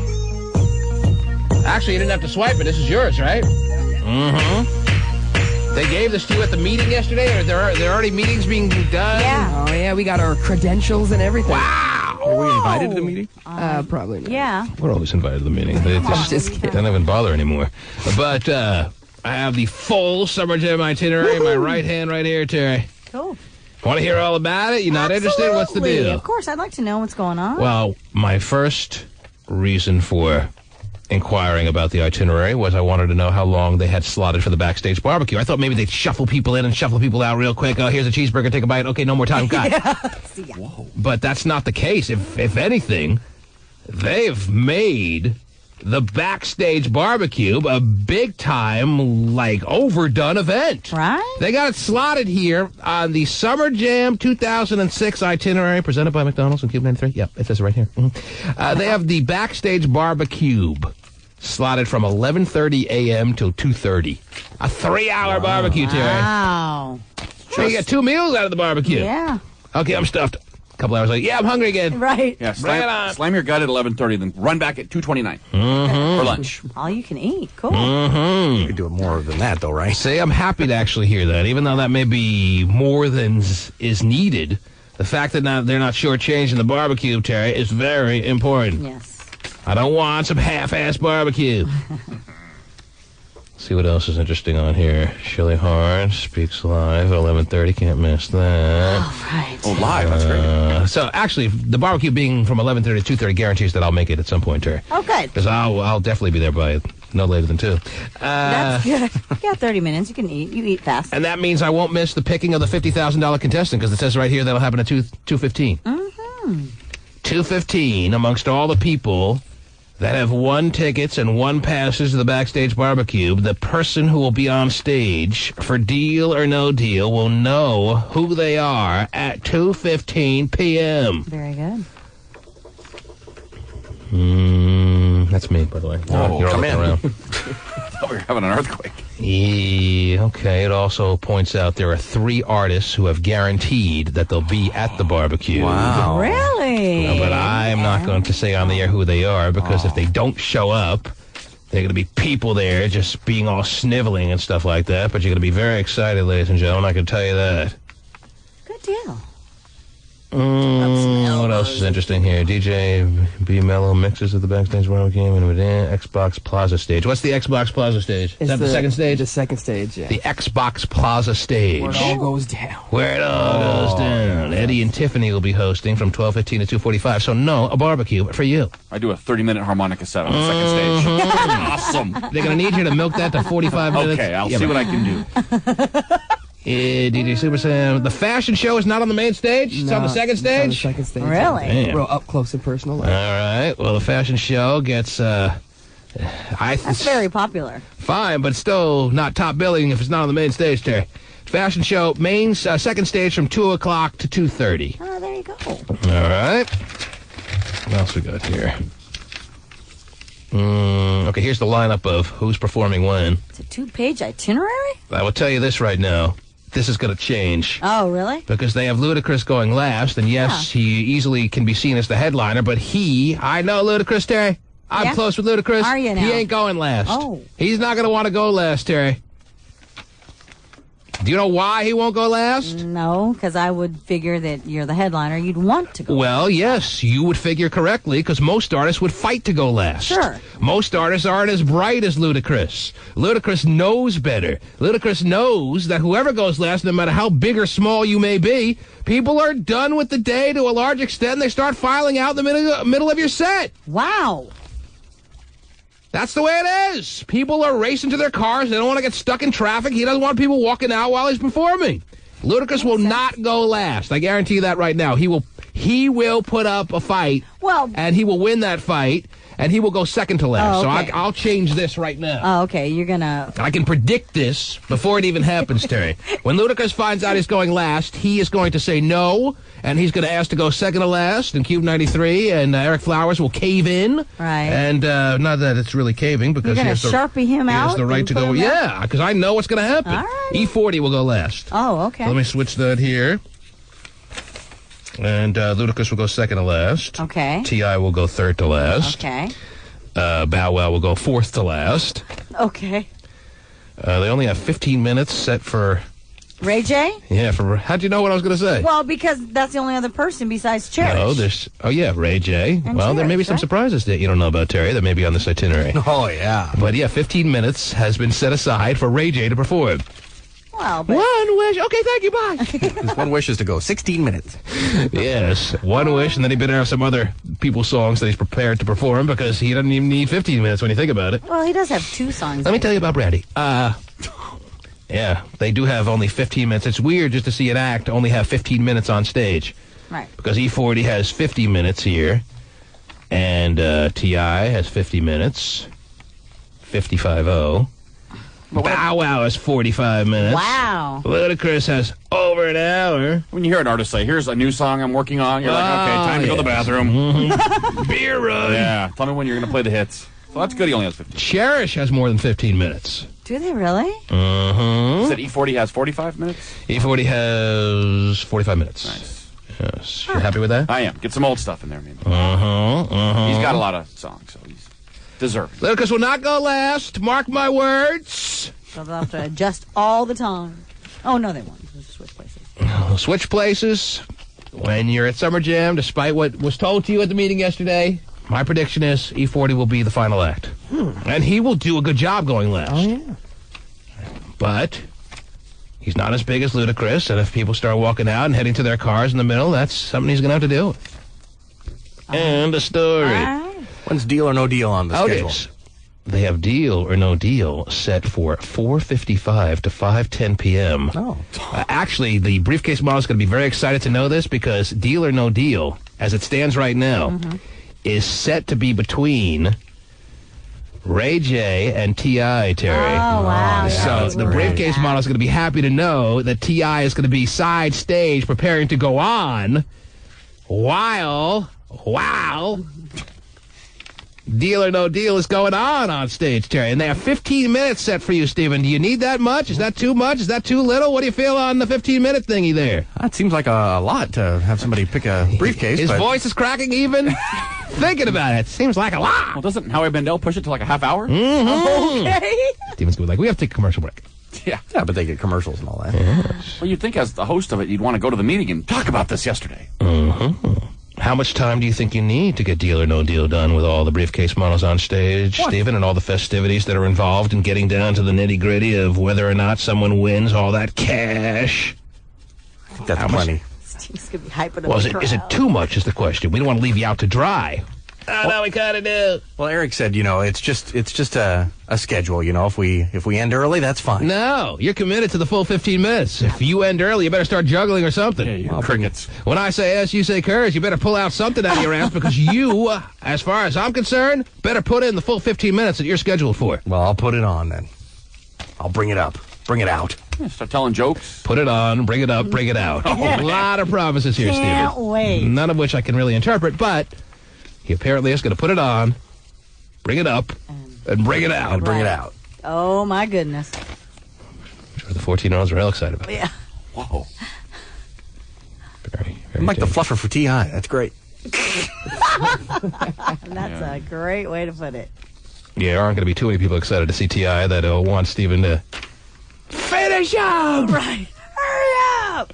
Actually, you didn't have to swipe it. This is yours, right? Mm-hmm. They gave this to you at the meeting yesterday, or there are already meetings being done? Yeah. Oh, yeah, we got our credentials and everything. Wow! Are we invited to the meeting? Probably not. Yeah. We're always invited to the meeting. They don't even bother anymore. But I have the full Summer Jam itinerary in my right hand right here, Terry. Cool. Want to hear all about it? You're not interested? What's the deal? Of course, I'd like to know what's going on. Well, my first reason for inquiring about the itinerary was I wanted to know how long they had slotted for the backstage barbecue. I thought maybe they'd shuffle people in and shuffle people out real quick. Oh, here's a cheeseburger, take a bite. Okay, no more time, got it. Whoa. But that's not the case. If anything, they've made the backstage barbecue a big-time, overdone event. Right? They got it slotted here on the Summer Jam 2006 itinerary presented by McDonald's and Cube 93. Yep, it says it right here. Mm-hmm. They have the backstage barbecue slotted from 11:30 a.m. till 2:30. A 3-hour barbecue, Terry. Wow. So you get 2 meals out of the barbecue. Yeah. Okay, I'm stuffed. A couple hours later, I'm hungry again. Right. Yeah, Bring it on. slam your gut at 11:30, then run back at 2:29 for lunch. All you can eat. Cool. Mm-hmm. You could do it more than that, though, right? See, I'm happy to actually hear that, even though that may be more than is needed. The fact that they're not shortchanging the barbecue, Terry, is very important. Yes. I don't want some half-ass barbecue. See what else is interesting on here. Shirley Hard speaks live, 11:30. Can't miss that. All right. Oh, live. That's great. So, actually, the barbecue being from 11:30 to 2:30 guarantees that I'll make it at some point, Terry. Okay. Because I'll definitely be there by no later than 2. That's good. You got 30 minutes. You can eat. You eat fast. And that means I won't miss the picking of the $50,000 contestant, because it says right here that'll happen at 2:15. Mm-hmm. 2:15 amongst all the people that have won tickets and won passes to the backstage barbecue. The person who will be on stage for Deal or No Deal will know who they are at 2:15 p.m. Very good. That's me, by the way. Oh, you're all come looking in. around. Oh, we're having an earthquake. Yeah, okay. It also points out there are 3 artists who have guaranteed that they'll be at the barbecue. Wow. Really? But I'm not going to say on the air who they are, because if they don't show up, there are going to be people there just being all sniveling and stuff like that. But you're going to be very excited, ladies and gentlemen. I can tell you that. Good deal. What else is interesting here? DJ B Mello mixes at the backstage barbecue and within Xbox Plaza stage. What's the Xbox Plaza stage? Is that the second stage? The second stage, yeah. The Xbox Plaza stage. Where it all goes down. Where it all goes down. Eddie and Tiffany will be hosting from 12:15 to 2:45. So no, a barbecue for you. I do a 30-minute harmonica set on the second stage. Awesome. They're going to need you to milk that to 45 minutes. Okay, I'll see what I can do. DJ Super Sam. The fashion show is not on the main stage? It's on the second stage? On the second stage. Really? Damn. Real up close and personal. All right. Well, the fashion show gets... That's very popular. Fine, but still not top billing if it's not on the main stage, Terry. Fashion show, second stage from 2 o'clock to 2:30. Oh, there you go. All right. What else we got here? Okay, here's the lineup of who's performing when. It's a 2-page itinerary? I will tell you this right now. This is going to change. Oh, really? Because they have Ludacris going last, and yes, he easily can be seen as the headliner, but I know Ludacris, Terry. I'm close with Ludacris. Are you now? He ain't going last. Oh. He's not going to want to go last, Terry. Do you know why he won't go last? No, because I would figure that you're the headliner. You'd want to go. Well, yes, you would figure correctly, because most artists would fight to go last. Sure. Most artists aren't as bright as Ludacris. Ludacris knows better. Ludacris knows that whoever goes last, no matter how big or small you may be, people are done with the day to a large extent, and they start filing out in the middle of your set. Wow. That's the way it is. People are racing to their cars. They don't want to get stuck in traffic. He doesn't want people walking out while he's performing. Ludacris will not go last. I guarantee you that right now. He will put up a fight. Well, and he will win that fight. and he will go second to last. Oh, okay. So I'll change this right now. Oh, okay. You're gonna. I can predict this before it even happens, Terry. When Ludacris finds out he's going last, he is going to say no, and he's going to ask to go second to last in Cube 93, and Eric Flowers will cave in. Right. And not that it's really caving, because You're gonna Sharpie him he out. has the right to go. Yeah, because I know what's going to happen. All right. E40 will go last. Oh, okay. Let me switch that here. And Ludacris will go second to last. Okay. T.I. will go third to last. Okay. Bow Wow will go fourth to last. Okay. They only have 15 minutes set for... Ray J? Yeah, for... How'd you know what I was going to say? Well, because that's the only other person besides Cherish. No, there's... Oh, yeah, Ray J. And Well, there may be Cherish, some right? surprises that you don't know about, Terry, that may be on this itinerary. Oh, yeah. But, yeah, 15 minutes has been set aside for Ray J to perform. Well, but... One wish. Okay, thank you, bye. His one wish is to go 16 minutes. Yes, one wish, and then he better have some other people's songs that he's prepared to perform, because he doesn't even need 15 minutes when you think about it. Well, he does have 2 songs. Let me tell you about Brandy. Yeah, they do have only 15 minutes. It's weird just to see an act only have 15 minutes on stage. Right. Because E40 has 50 minutes here, and T.I. has 50 minutes, 55-0. Bow Wow has 45 minutes. Wow. Ludacris has over an hour. When you hear an artist say, here's a new song I'm working on, you're like, okay, time to go to the bathroom. Mm-hmm. Beer run. Yeah, tell me when you're going to play the hits. So that's good, he only has 15. Cherish has more than 15 minutes. Do they really? Mm-hmm. You said E40 has 45 minutes? E40 has 45 minutes. Nice. Yes. You're happy with that? I am. Get some old stuff in there, maybe. Uh-huh. He's got a lot of songs, so he's deserving. Lucas will not go last. Mark my words. So they'll have to adjust all the time. Oh, no, they won't. They'll just switch places. Switch places when you're at Summer Jam, despite what was told to you at the meeting yesterday. My prediction is E40 will be the final act. And he will do a good job going last. Oh, yeah. But he's not as big as Ludacris, and if people start walking out and heading to their cars in the middle, that's something he's going to have to deal with. End of story. When's Deal or No Deal on the schedule? They have Deal or No Deal set for 4:55 to 5:10 p.m. Oh. Actually, the Briefcase model is going to be very excited to know this, because Deal or No Deal, as it stands right now, is set to be between Ray J and T.I., Terry. Oh, wow. So the Briefcase model is going to be happy to know that T.I. is going to be side stage preparing to go on while Deal or No Deal is going on stage, Terry. And they have 15 minutes set for you, Stephen. Do you need that much? Is that too much? Is that too little? What do you feel on the 15-minute thingy there? That seems like a lot to have somebody pick a briefcase. His voice is cracking even? Thinking about it. Seems like a lot. Well, doesn't Howie Mandel push it to like a half hour? Okay. Stephen's going like, we have to take a commercial break. Yeah. Yeah, but they get commercials and all that. Well, you'd think as the host of it, you'd want to go to the meeting and talk about this yesterday. How much time do you think you need to get Deal or No Deal done with all the Briefcase models on stage, Stephen, and all the festivities that are involved in getting down to the nitty-gritty of whether or not someone wins all that cash? I think that's plenty. Steve's going to be hyping up Well, the is it crowd. too much is the question. We don't want to leave you out to dry. Oh, no, we kind of do. Well, Eric said, it's just a schedule. If we end early, that's fine. No, you're committed to the full 15 minutes. If you end early, you better start juggling or something. Yeah, you crickets. When I say S, you say curse. You better pull out something out of your ass, because you, as far as I'm concerned, better put in the full 15 minutes that you're scheduled for. Well, I'll put it on then. I'll bring it up. Bring it out. Yeah, start telling jokes. Put it on, bring it up, bring it out. A lot of promises here, Can't Stephen. wait. None of which I can really interpret, but he apparently is going to put it on, bring it up, and bring it out. And bring it out. Oh, my goodness. The 14-year-olds are real excited about it. Yeah. Whoa. Very I'm like the tasty. fluffer for T.I. That's great. That's a great way to put it. Yeah, there aren't going to be too many people excited to see T.I. that want Stephen to finish up. Right. Hurry up.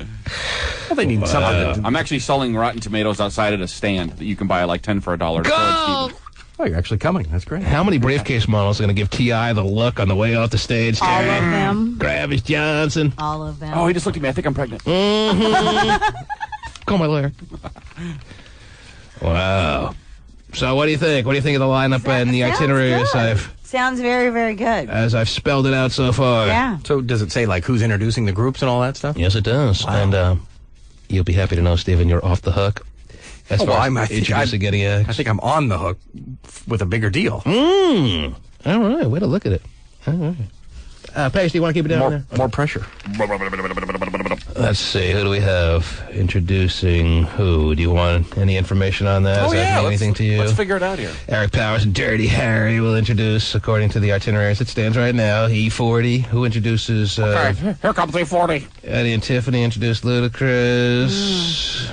Well, they need something. I'm actually selling Rotten Tomatoes outside at a stand that you can buy like 10 for $1. Go! Oh, you're actually coming. That's great. How many Briefcase models are going to give T.I. the look on the way off the stage? All Terry? of them. Gravis Johnson. All of them. Oh, he just looked at me. I think I'm pregnant. Call my lawyer. Wow. So what do you think? What do you think of the lineup and the itinerary Sounds very, very good. as I've spelled it out so far? Yeah. So does it say like who's introducing the groups and all that stuff? Yes, it does. Wow. And you'll be happy to know, Stephen, you're off the hook. As far as I introducing any acts. I think I'm on the hook with a bigger deal. All right, way to look at it. All right. Paige, do you want to keep it down there? More pressure. Let's see, who do we have introducing who? Do you want any information on that? Does that mean anything to you? Let's figure it out here. Eric Powers and Dirty Harry will introduce, according to the itinerary as it stands right now, E40, who introduces... Okay, here comes E40. Eddie and Tiffany introduce Ludacris.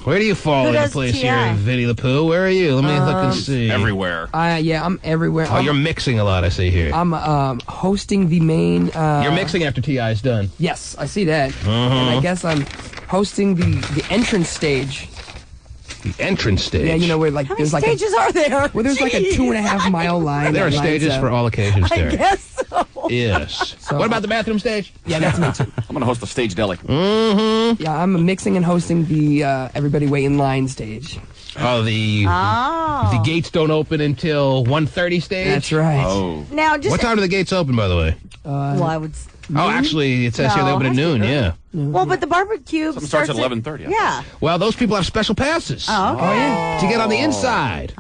Where do you fall into place here, Vinny the Pooh? Where are you? Let me look and see. Everywhere. Yeah, I'm everywhere. Oh, you're mixing a lot, I see here. I'm hosting the main... You're mixing after T.I.'s done. Yes, I see that. And I guess I'm hosting the entrance stage. The entrance stage? Yeah, you know, where like How many there's like stages are there? Well, there's like a 2.5 mile line. There are stages for all occasions there. I guess so. Yes. What about the bathroom stage? Yeah, that's me too. I'm going to host a stage deli. Yeah, I'm mixing and hosting the everybody wait in line stage. Oh, the gates don't open until 1:30 stage? That's right. Oh. Now, just what time do the gates open, by the way? well, I would. Oh, actually, it says here they open at noon, yeah. Well, but the barbecue starts at 11:30. Yeah. Well, those people have special passes. Oh, okay. Yeah. To get on the inside.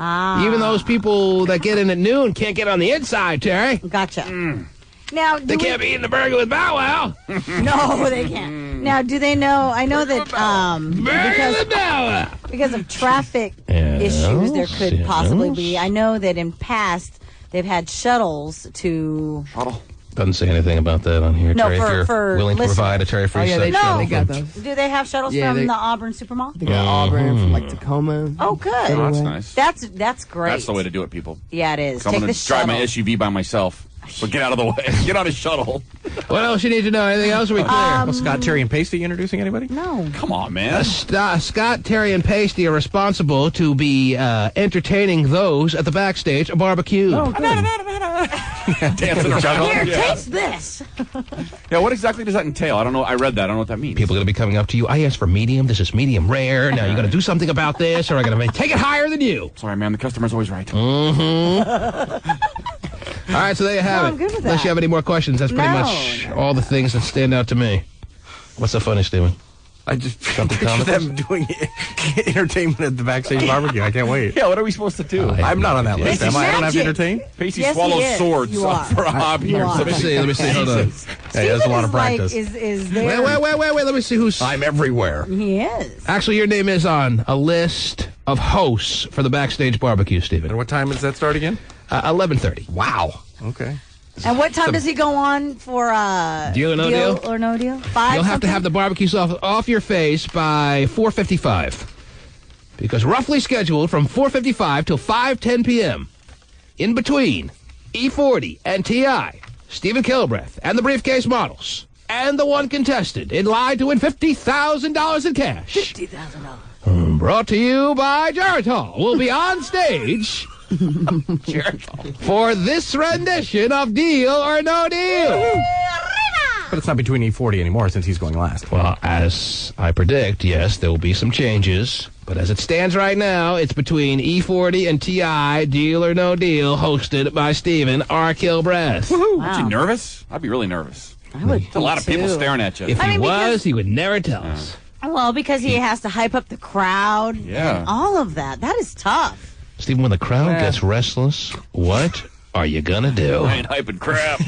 Even those people that get in at noon can't get on the inside, Terry. Gotcha. Now, they can't be eating the burger with Bow Wow. No, they can't. Now, do they know? I know that because of traffic issues, there could possibly be. I know that in past they've had shuttles to. Doesn't say anything about that on here, No, Terry. If you're willing to provide a Terry free they got those. Do they have shuttles from the Auburn Supermall? They got Auburn from like Tacoma. Oh, good. Oh, that's nice. That's great. That's the way to do it, people. Yeah, it is. I'm Take going the to drive my shuttle. SUV by myself. So get out of the way. Get on a shuttle. What else you need to know? Anything else? Are we clear? Scott, Terry, and Pasty introducing anybody? No. Come on, man. Scott, Terry, and Pasty are responsible to be entertaining those at the backstage barbecue. Oh, good. Dancing around. Here, taste this. Yeah, what exactly does that entail? I don't know. I read that. I don't know what that means. People are going to be coming up to you. I asked for medium. This is medium rare. Now you got to do something about this, or I'm going to take it higher than you. Sorry, man. The customer's always right. All right, so there you have I'm it. good with Unless that. you have any more questions, that's pretty much all the things that stand out to me. What's so funny, Steven? I just Something picture comical? them doing entertainment at the backstage barbecue. I can't wait. Yeah, what are we supposed to do? I'm not on that list, am I? I don't have to Magic. entertain? Pacey Yes, he swallows is. swords You are. for a hobby You or are. something. Let me see. Hold on. Hey, that's a lot of practice. Is there? Wait. Let me see who's... I'm everywhere. He is. Actually, your name is on a list of hosts for the backstage barbecue, Steven. And what time does that start again? 11:30. Wow. Okay. And what time does he go on for Deal or no deal? or no deal? 5 You'll have to have the barbecue sauce off your face by 4:55. Because roughly scheduled from 4:55 till 5:10 p.m. In between E40 and T.I., Stephen Kilbreth, and the Briefcase models, and the one contestant in line to win $50,000 in cash. $50,000. Brought to you by Geritol. Will be on stage for this rendition of Deal or No Deal. But it's not between E40 anymore since he's going last. Well, as I predict, yes, there will be some changes. But as it stands right now, it's between E40 and T.I., Deal or No Deal, hosted by Stephen R. Kilbreth. Aren't you nervous? I'd be really nervous. I would. There's a lot of people staring at you. If he was, he would never tell us. Well, because he has to hype up the crowd. Yeah. And all of that. That is tough. Stephen, when the crowd gets restless, what are you gonna do? I ain't hyping crap.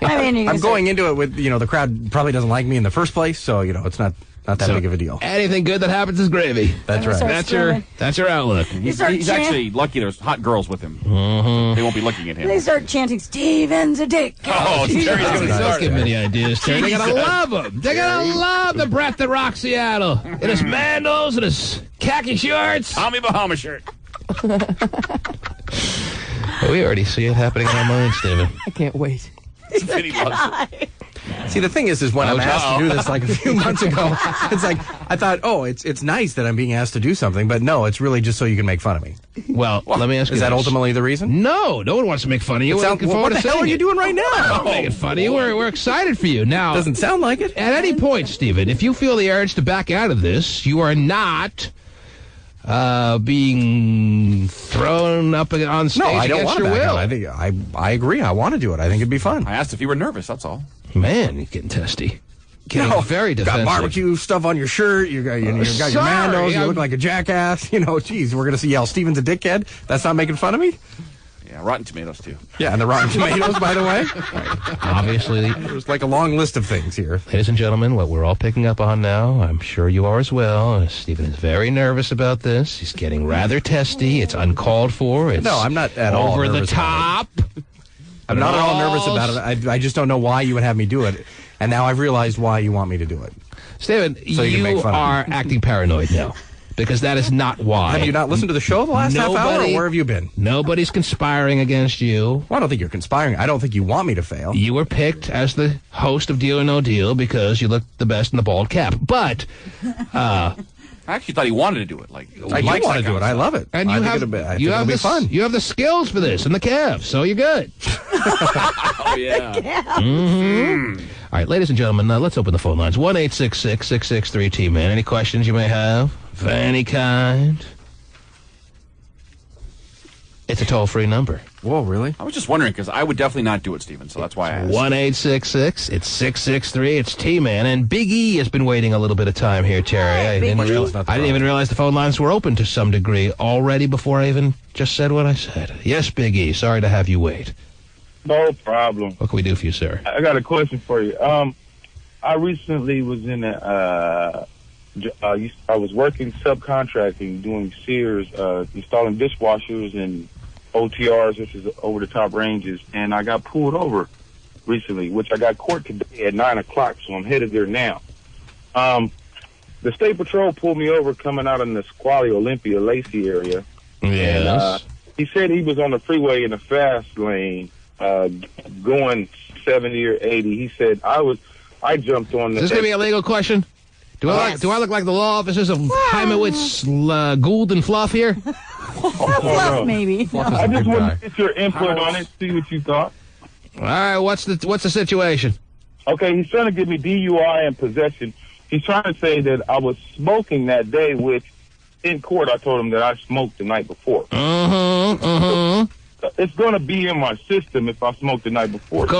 I mean, I'm going into it with, the crowd probably doesn't like me in the first place, so, it's not that big of a deal. Anything good that happens is gravy. That's right. That's your outlook. He's start actually lucky there's hot girls with him. They won't be looking at him. They start chanting, Steven's a dick. Oh, Terry's going to Don't start. give me any ideas, Terry. They're gonna love him. They're gonna love the Brett that rocks Seattle. In his mandals and his khaki shorts. Tommy Bahama shirt. We already see it happening in our minds, Steven. I can't wait. Vinny loves it. See, the thing is when I'm asked to do this like a few months ago, it's like, I thought, it's nice that I'm being asked to do something, but no, it's really just so you can make fun of me. Well, let me ask you Is that this. ultimately the reason? No one wants to make fun of you. We're looking forward What to the hell seeing are you it. doing right now? We're making fun of you. We're excited for you. Now, Doesn't sound like it. at any point, Steven, if you feel the urge to back out of this, you are not being thrown up on stage No, I don't against want to your back will. out. I think I agree. I want to do it. I think it'd be fun. I asked if you were nervous, that's all. Man, you're getting testy. getting very defensive. Got barbecue stuff on your shirt. You got your Mandos. You look like a jackass. Geez, we're going to yell, Steven's a dickhead? That's not making fun of me? Yeah, Rotten Tomatoes, too. Yeah, and the Rotten Tomatoes, by the way. Right. Obviously. There's like a long list of things here. Ladies and gentlemen, what we're all picking up on now, I'm sure you are as well. Stephen is very nervous about this. He's getting rather testy. It's uncalled for. It's no, I'm not at all over the top. I'm not at all nervous about it. I just don't know why you would have me do it. And now I've realized why you want me to do it. Stephen, so you are acting paranoid now. Because that is not why. Have you not listened to the show the last half hour, or where have you been? Nobody's conspiring against you. Well, I don't think you're conspiring. I don't think you want me to fail. You were picked as the host of Deal or No Deal because you look the best in the bald cap. But, I actually thought he wanted to do it. I do want to do it. I love it. And I think it'll be fun. You have the skills for this and the calves, so you're good. Oh, yeah. Mm-hmm. All right, ladies and gentlemen, let's open the phone lines. 1-866-663-T-Man. Any questions you may have? Of any kind. It's a toll-free number. Whoa, really? I was just wondering, because I would definitely not do it, Stephen, so that's why I asked. 1-866, it's 663, it's T-Man, and Big E has been waiting a little bit of time here, Terry. I didn't even realize the phone lines were open to some degree already before I even just said what I said. Yes, Big E, sorry to have you wait. No problem. What can we do for you, sir? I got a question for you. I recently was in I was working subcontracting, doing Sears, installing dishwashers and OTRs, which is over-the-top ranges, and I got pulled over recently, which I got court today at 9 o'clock, so I'm headed there now. The State Patrol pulled me over coming out in the Squally, Olympia, Lacey area. Yes. And, he said he was on the freeway in the fast lane, going 70 or 80. He said I jumped on the... Is this going to be a legal question? Do I look like the law officers of Heimowitz, Gould, and Fluff here? Fluff, maybe. I just wanted to get your input on it, see what you thought. All right, what's the situation? Okay, he's trying to give me DUI and possession. He's trying to say that I was smoking that day, which in court I told him that I smoked the night before. It's going to be in my system if I smoked the night before. Of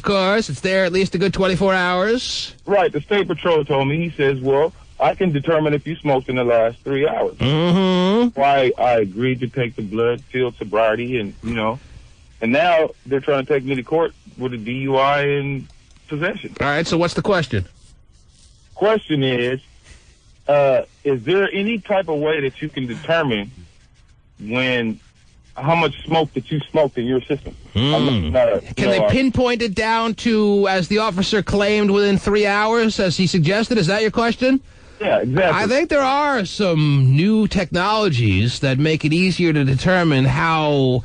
course. It's there at least a good 24 hours. Right. The State Patrol told me. He says, well, I can determine if you smoked in the last 3 hours. Why I agreed to take the blood, field sobriety, and, and now they're trying to take me to court with a DUI and possession. All right, so what's the question? Question is there any type of way that you can determine how much smoke that you smoked in your system? Can they pinpoint it down to, as the officer claimed, within 3 hours, as he suggested? Is that your question? Yeah, exactly. I think there are some new technologies that make it easier to determine how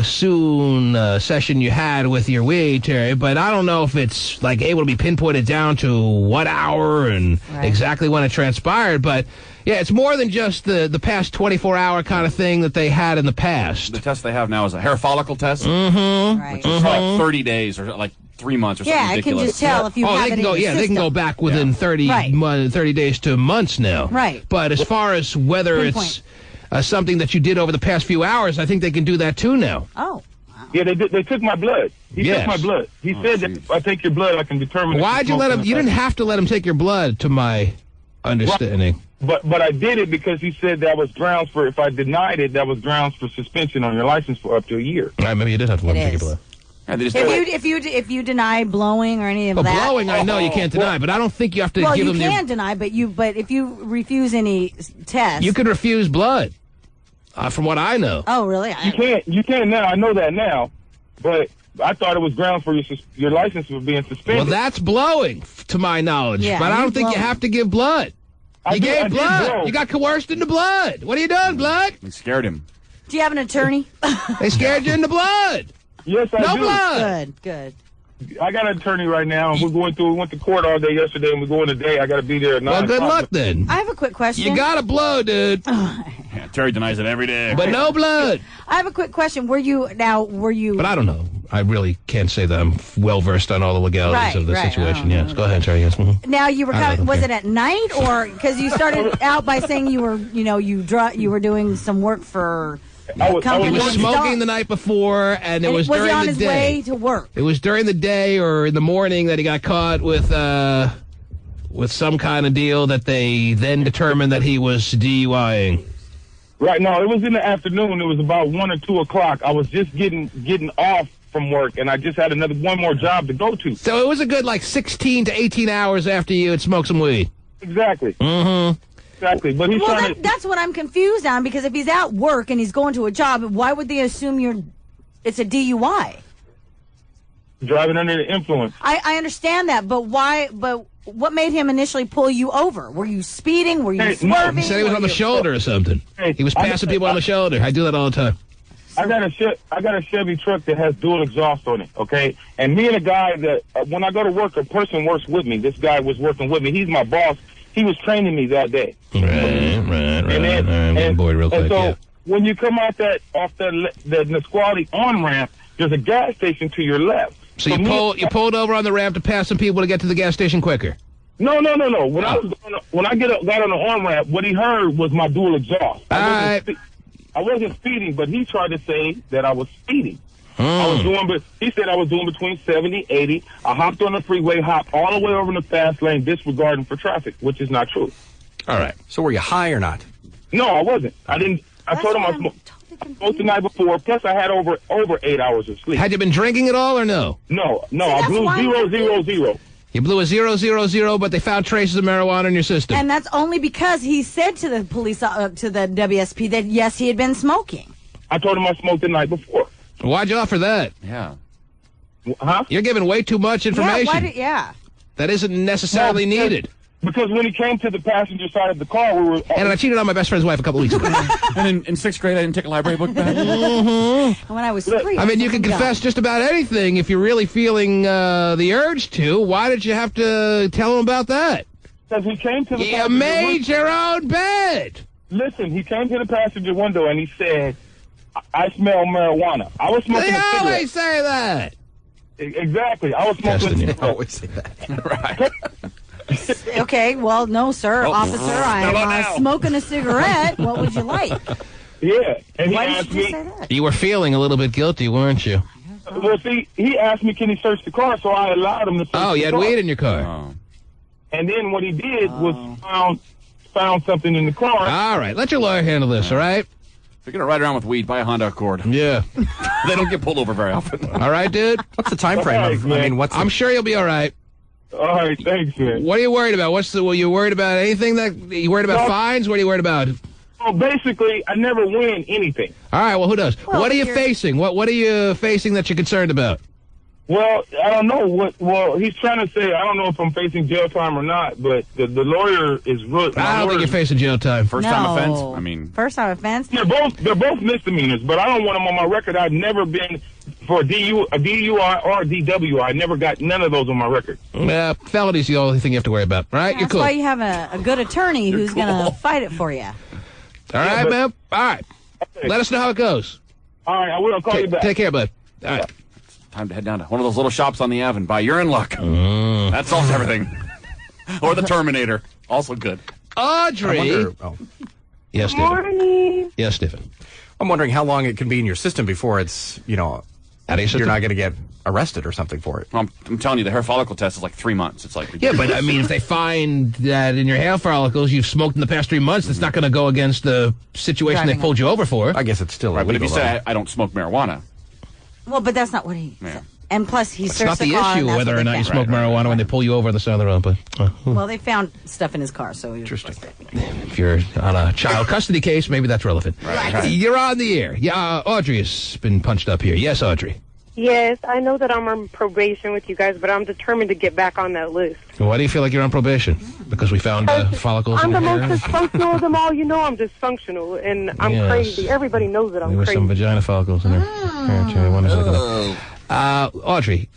soon session you had with your weed, Terry, but I don't know if it's able to be pinpointed down to what hour and exactly when it transpired, but yeah, it's more than just the past 24-hour kind of thing that they had in the past. The test they have now is a hair follicle test, which is like 30 days or like 3 months or something ridiculous. Yeah, it can just tell if you have it in your system. They can go back within 30 days to months now. Right. But as far as whether it's something that you did over the past few hours, I think they can do that too now. Oh. Yeah, they took my blood. He took my blood. He said that if I take your blood, I can determine. Why'd you let him? You didn't have to let him take your blood, to my understanding. But I did it because he said that was grounds for, if I denied it, that was grounds for suspension on your license for up to a year. All right, maybe you did have to let him take your blood. If you deny blowing or any of that, blowing, I know you can't deny, but I don't think you have to give him. Well, you can deny, but if you refuse any test, you can refuse blood. From what I know. Oh, really? You can't now. I know that now, but I thought it was grounds for your license for being suspended. Well, that's blowing, to my knowledge. Yeah, but I don't think you have to give blood. You gave blood. You got coerced into blood. What are you doing, blood? They scared him. Do you have an attorney? They scared you into blood. Yes, I do. No blood. Good. I got an attorney right now, and we went to court all day yesterday, and we're going today. I got to be there at 9 o'clock. Well, good luck then. I have a quick question. You got to blow, dude. Yeah, Terry denies it every day. But no blood. I have a quick question. Were you... But I don't know. I really can't say that I'm well-versed on all the legalities of the situation. Yes, go ahead, Terry. Yes. Now, you were was it at night, or... Because you started out by saying you were, you were doing some work for... He was smoking the night before, and it was during the day. Was he on his way to work? It was during the day or in the morning that he got caught with with some kind of deal that they then determined that he was DUIing. Right. No, it was in the afternoon. It was about 1 or 2 o'clock. I was just getting off from work, and I just had one more job to go to. So it was a good, 16 to 18 hours after you had smoked some weed. Exactly. Mm-hmm. Exactly. But he's trying to... That's what I'm confused on, because if he's at work and he's going to a job, why would they assume it's a DUI? Driving under the influence. I understand that, but why? But what made him initially pull you over? Were you speeding? Were you swerving? He said he was on the shoulder or something. He was passing people on the shoulder. I do that all the time. I got a Chevy truck that has dual exhaust on it, okay? And me and a guy that, when I go to work, a person works with me. This guy was working with me. He's my boss. He was training me that day. Right. I'm on board real quick, so when you come out off the Nisqually on-ramp, there's a gas station to your left. So you pulled over on the ramp to pass some people to get to the gas station quicker? No. When I got on the on-ramp, what he heard was my dual exhaust. I wasn't speeding, but he tried to say that I was speeding. He said I was doing between 70, 80. I hopped on the freeway, hopped all the way over in the fast lane, disregarding for traffic, which is not true. All right. So were you high or not? No, I wasn't. I didn't. I told him I smoked the night before. Plus, I had over 8 hours of sleep. Had you been drinking at all or no? No. I blew 000. You blew a 000, but they found traces of marijuana in your system. And that's only because he said to the police, to the WSP, that yes, he had been smoking. I told him I smoked the night before. Why'd you offer that? Yeah. Huh? You're giving way too much information. That isn't necessarily needed. Because when he came to the passenger side of the car, we were... And I cheated on my best friend's wife a couple weeks ago. And in 6th grade, I didn't take a library book back. And when I was 3, I mean, you can confess just about anything if you're really feeling the urge to. Why did you have to tell him about that? Because he came to the... You made your own bed. Listen, he came to the passenger window and he said, I smell marijuana. I was smoking a cigarette. They always say that. Exactly. I was smoking a cigarette. I always say that. Right. Okay, well, no, sir. Officer, I'm smoking a cigarette. What would you like? Yeah. And he Why asked did you me... say that? You were feeling a little bit guilty, weren't you? Well, see, he asked me, can he search the car, so I allowed him to search the car. Oh, you had weed in your car. And then what he did was found something in the car. All right, let your lawyer handle this, all right? If you're going to ride around with weed, buy a Honda Accord. Yeah. They don't get pulled over very often. All right, dude? What's the time frame? I'm sure you'll be all right. All right, thanks, man. What are you worried about? Were you worried about anything you worried about fines? What are you worried about? Well, basically, I never win anything. All right, well, who does? Well, what are you facing? What are you facing that you're concerned about? Well, I don't know. Well, he's trying to say, I don't know if I'm facing jail time or not, but the lawyer is really... I don't think you're facing jail time. First time offense? I mean... First time offense? They're both misdemeanors, but I don't want them on my record. I've never been for a DUI or a DWI. I never got none of those on my record. Felony's the only thing you have to worry about, right? You're cool. That's why you have a good attorney who's going to fight it for you. All right, man. All right. Okay. Let us know how it goes. All right, I will. I'll call you back. Take care, bud. All right. Time to head down to one of those little shops on the Ave and buy You're in Luck. That solves everything. Or the Terminator. Also good. Audrey. Yes, Stephen. Morning. Yes, Stephen. I'm wondering how long it can be in your system before it's, you're not going to get arrested or something for it. Well, I'm telling you, the hair follicle test is like 3 months. It's like ridiculous. Yeah, but I mean, if they find that in your hair follicles you've smoked in the past 3 months, that's not going to go against the situation they pulled you over for. I guess it's still right. But if you say I don't smoke marijuana. Well, but that's not what he said. And plus, he it's searched the car. It's not the issue whether or not you smoke marijuana when they pull you over on the side of the road. But well, they found stuff in his car, so interesting. If you're on a child custody case, maybe that's relevant. Right. You're on the air. Yeah, Audrey has been punched up here. Yes, Audrey. Yes, I know that I'm on probation with you guys, but I'm determined to get back on that list. Why do you feel like you're on probation? Because we found follicles in I'm the the hair? most dysfunctional of them all. You know I'm dysfunctional, and I'm crazy. Everybody knows that I'm there were crazy. some vagina follicles in there. Audrey,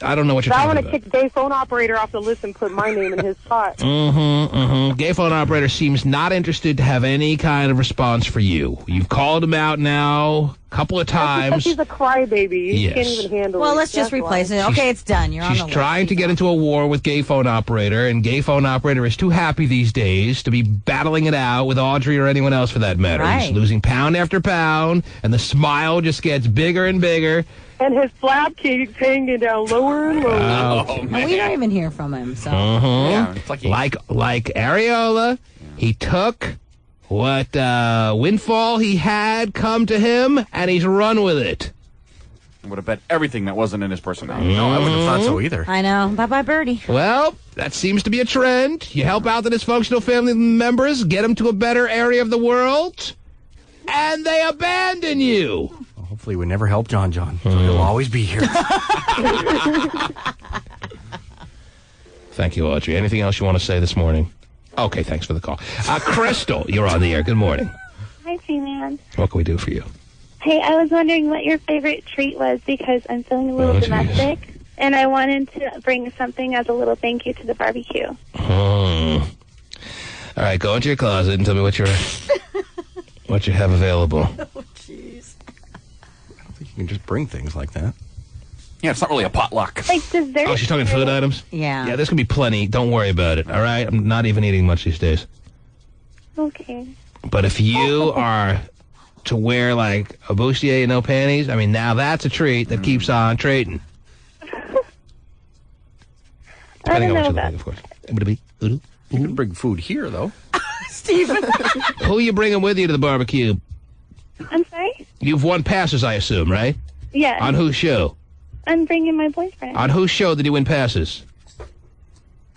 I don't know what you're talking about. I want to kick gay phone operator off the list and put my name in his spot. Gay phone operator seems not interested to have any kind of response for you. You've called him out now. couple of times. He's a crybaby. He Yes. can't even handle it. Well, let's just That's replace why. it. Okay, it's done. You're on She's the list. trying to get into a war with Gay Phone Operator, and Gay Phone Operator is too happy these days to be battling it out with Audrey or anyone else for that matter. Right. He's losing pound after pound, and the smile just gets bigger and bigger. And his flap keeps hanging down lower and lower. And we don't even hear from him, so. Yeah, it's like Like Areola, he took what windfall he had come to him, and he's run with it. would have bet everything that wasn't in his personality. No, I wouldn't have thought so either. I know. Bye-bye, Birdie. Well, that seems to be a trend. You help out the dysfunctional family members, get them to a better area of the world, and they abandon you. Well, hopefully we never help John. So he'll always be here. Thank you, Audrey. Anything else you want to say this morning? Okay, thanks for the call. Crystal, you're on the air. Good morning. Hi, T-Man. What can we do for you? Hey, I was wondering what your favorite treat was because I'm feeling a little domestic, and I wanted to bring something as a little thank you to the barbecue. All right, go into your closet and tell me what you have available. Oh, jeez. I don't think you can just bring things like that. Yeah, it's not really a potluck. Like dessert. Oh, she's talking food items? Yeah. Yeah, there's going to be plenty. Don't worry about it, all right? I'm not even eating much these days. Okay. But if you are to wear, like, a bustier and no panties, I mean, now that's a treat that keeps on trading. Depending on what you like, of course. You can bring food here, though. Stephen. Who are you bringing with you to the barbecue? I'm sorry? You've won passes, I assume, right? Yeah. On whose show? I'm bringing my boyfriend. On whose show did you win passes?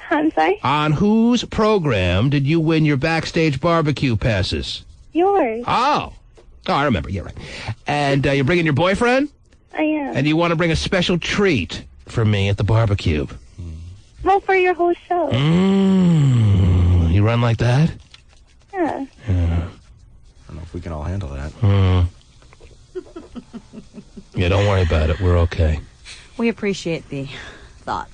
I'm sorry? On whose program did you win your backstage barbecue passes? Yours. Oh, I remember. Yeah, right. And you're bringing your boyfriend? I am. And you want to bring a special treat for me at the barbecue? Well, for your whole show. You run like that? Yeah. I don't know if we can all handle that. Yeah, don't worry about it. We're okay. We appreciate the thought.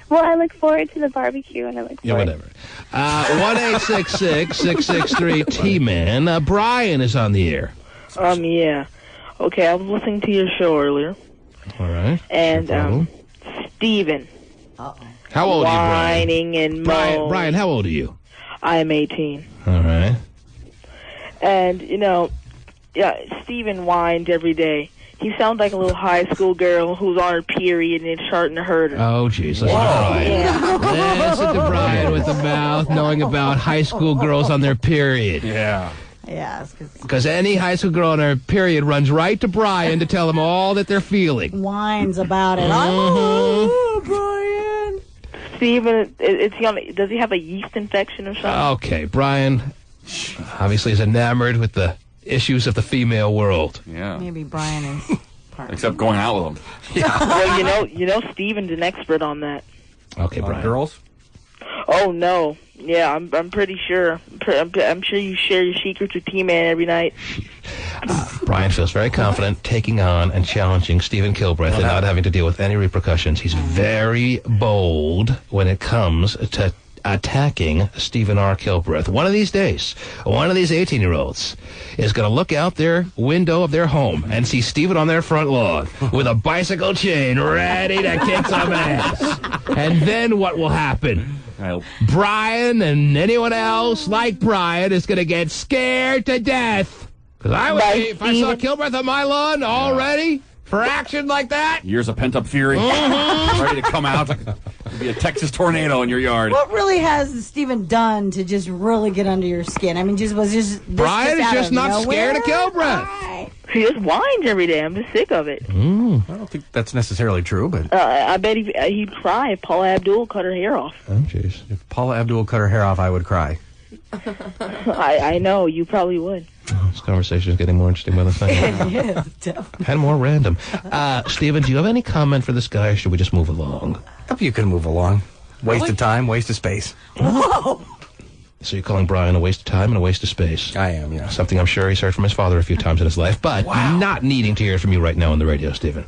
Well, I look forward to the barbecue, and I look Yeah, forward. whatever. 1-866-663-T-Man. Brian is on the air. Yeah. Okay, I was listening to your show earlier. All right. And, Steven. How old are you, Brian? Whining and moaning. Brian, how old are you? I am 18. All right. And, Steven whines every day. He sounds like a little high school girl who's on her period and it's starting to hurt her. Oh, jeez. Listen to Brian. Yeah. Listen to Brian with the mouth knowing about high school girls on their period. Yeah. Yeah. Because any high school girl on her period runs right to Brian to tell him all that they're feeling. Whines about it. Brian. Steven, does he have a yeast infection or something? Okay, Brian obviously is enamored with the issues of the female world. Yeah. Maybe Brian is. Except going out with him. Well, Steven's an expert on that. Okay, Brian. Girls? Oh, no. Yeah, I'm pretty sure. I'm sure you share your secrets with T-Man every night. Brian feels very confident taking on and challenging Stephen Kilbreth and not having to deal with any repercussions. He's very bold when it comes to attacking Stephen R. Kilbreth. One of these days, one of these 18-year-olds is going to look out their window of their home and see Stephen on their front lawn with a bicycle chain ready to kick some ass. And then what will happen? Brian and anyone else like Brian is going to get scared to death. Because I would be, if I saw Kilbreth on my lawn already for action like that. Years of pent-up fury. Ready to come out. It'll be a Texas tornado in your yard. What really has Stephen done to just really get under your skin? I mean, Brian is just not scared of Kilbreth. He just whines every day. I'm just sick of it. I don't think that's necessarily true, but... I bet he'd cry if Paula Abdul cut her hair off. Oh, jeez. If Paula Abdul cut her hair off, I would cry. I know. You probably would. This conversation is getting more interesting by the second. Yeah, definitely. And more random. Stephen, do you have any comment for this guy, or should we just move along? If you can move along. Waste of time, waste of space. Whoa! So you're calling Brian a waste of time and a waste of space? I am, yeah. Something I'm sure he's heard from his father a few times in his life, but not needing to hear from you right now on the radio, Stephen.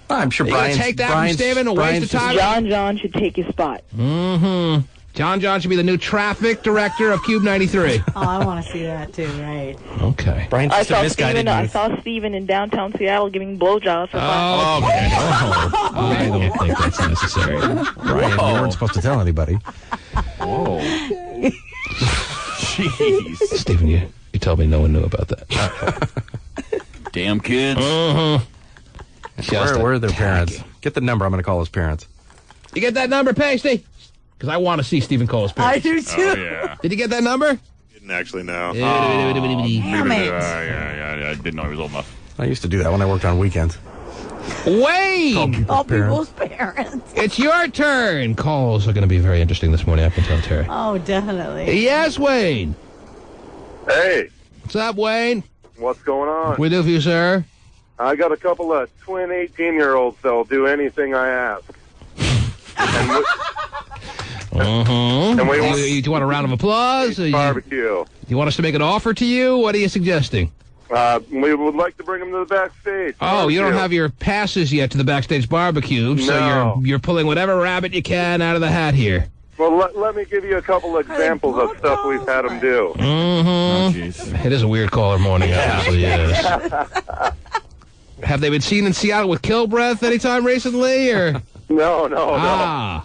I'm sure Brian's... take that from Stephen, a waste of time? John should take his spot. Mm-hmm. John should be the new traffic director of Cube 93. Oh, I want to see that too, right? Okay. Brian's I just a misguided I youth. saw Steven in downtown Seattle giving blowjobs for Oh, okay. I don't think that's necessary. Brian, you weren't supposed to tell anybody. Whoa. Jeez. Stephen, you told me no one knew about that. Damn kids. Where are their parents? Get the number. I'm going to call his parents. You get that number, Pasty? Because I want to see Stephen Cole's parents. I do too. Oh, yeah. Did you get that number? Didn't actually know. Damn it. Yeah, I didn't know he was old enough. I used to do that when I worked on weekends. Wayne! All people's parents. It's your turn. Calls are going to be very interesting this morning, I can tell, Terry. Oh, definitely. Yes, Wayne. Hey, What's up, Wayne? what's going on? We do for you, sir. I got a couple of twin 18-year-olds that'll do anything I ask. And we want do you want a round of applause? barbecue. You want us to make an offer to you? What are you suggesting? We would like to bring them to the backstage. Oh, you don't Barbecue. have your passes yet to the backstage barbecue, so No. you're pulling whatever rabbit you can out of the hat here. Well, let me give you a couple examples of stuff we've had them do. It is a weird caller morning, obviously, yes. Have they been seen in Seattle with Kilbreath anytime recently, or? No. Ah.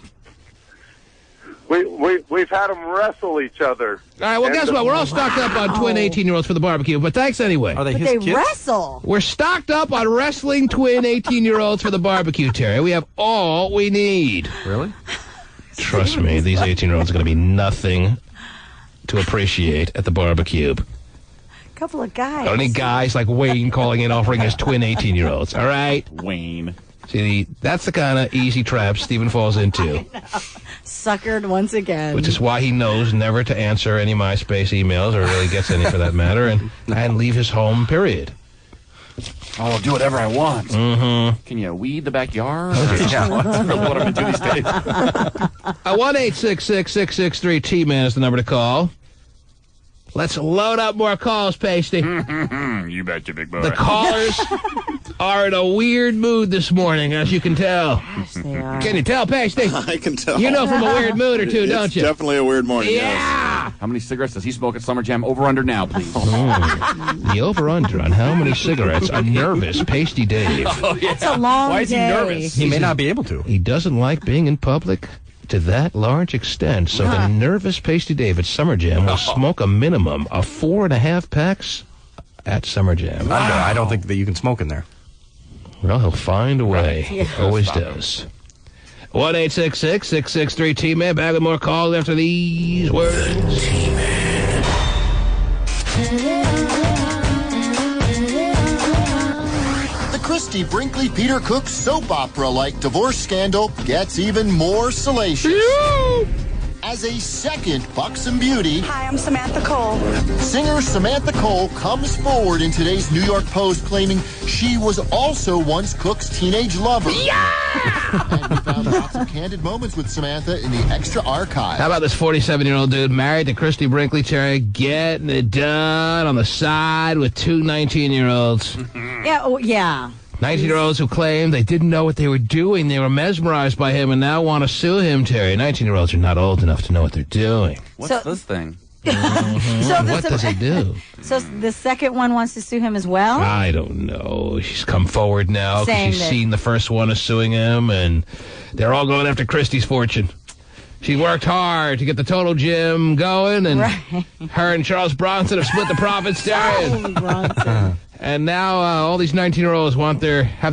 We've had them wrestle each other. All right, well, guess what? We're all stocked up on twin 18-year-olds for the barbecue, but thanks anyway. Are they But his they kids? wrestle. We're stocked up on wrestling twin 18-year-olds for the barbecue, Terry. We have all we need. Really? Trust me, these 18-year-olds are going to be nothing to appreciate at the barbecue. Couple of guys. Only guys like Wayne calling in offering his twin 18-year-olds, all right? Wayne. See, that's the kind of easy trap Stephen falls into, Suckered once again. which is why he knows never to answer any MySpace emails, or really gets any for that matter, and leave his home, period. I'll do whatever I want. Mm-hmm. Can you weed the backyard? That's really what I'm into these days. 1-866-663-T-Man is the number to call. Let's load up more calls, Pasty. You betcha, big boy. The callers are in a weird mood this morning, as you can tell. Yes, they are. Can you tell, Pasty? I can tell. You know from a weird mood or two, It's don't you? definitely a weird morning. Yeah! How many cigarettes does he smoke at Summer Jam? Over under now, please. The over-under on how many cigarettes a nervous Pasty Dave. It's a long Why is he day. nervous? He may not be able to. He doesn't like being in public to that large extent, so the nervous Pasty Dave at Summer Jam will smoke a minimum of 4.5 packs at Summer Jam. I don't think that you can smoke in there. Well, he'll find a way. Yeah. He always does. 1-866-663-T-Man. Back with more calls after these words. The Christy Brinkley Peter Cook soap opera-like divorce scandal gets even more salacious. As a second buxom beauty, Hi, I'm Samantha Cole. singer Samantha Cole comes forward in today's New York Post claiming she was also once Cook's teenage lover. And we found lots of candid moments with Samantha in the extra archive. How about this 47-year-old dude married to Christy Brinkley, Terry, getting it done on the side with two 19-year-olds. Yeah, oh, yeah. 19-year-olds who claim they didn't know what they were doing. They were mesmerized by him and now want to sue him, Terry. 19-year-olds are not old enough to know what they're doing. What's this thing? So What does it do? So the second one wants to sue him as well? I don't know. She's come forward now because Saying she's that- seen the first one is suing him, and they're all going after Christy's fortune. She worked hard to get the Total Gym going, and her and Charles Bronson have split the profits, Terry. And now all these 19-year-olds have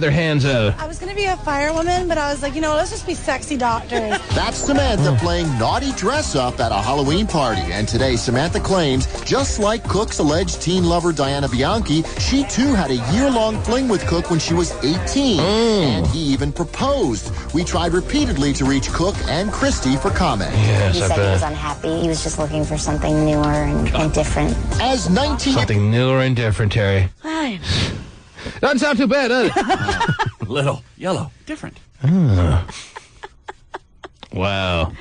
their hands out. I was going to be a firewoman, but I was like, let's just be sexy doctors. That's Samantha playing naughty dress-up at a Halloween party. And today, Samantha claims, just like Cook's alleged teen lover Diana Bianchi, she too had a year-long fling with Cook when she was 18. And he even proposed. We tried repeatedly to reach Cook and Christy for comment. Yes, He said he was unhappy. He was just looking for something newer and different. As 19... Something newer and different, Terry. Doesn't sound too bad, does it? Little, yellow, different. Wow.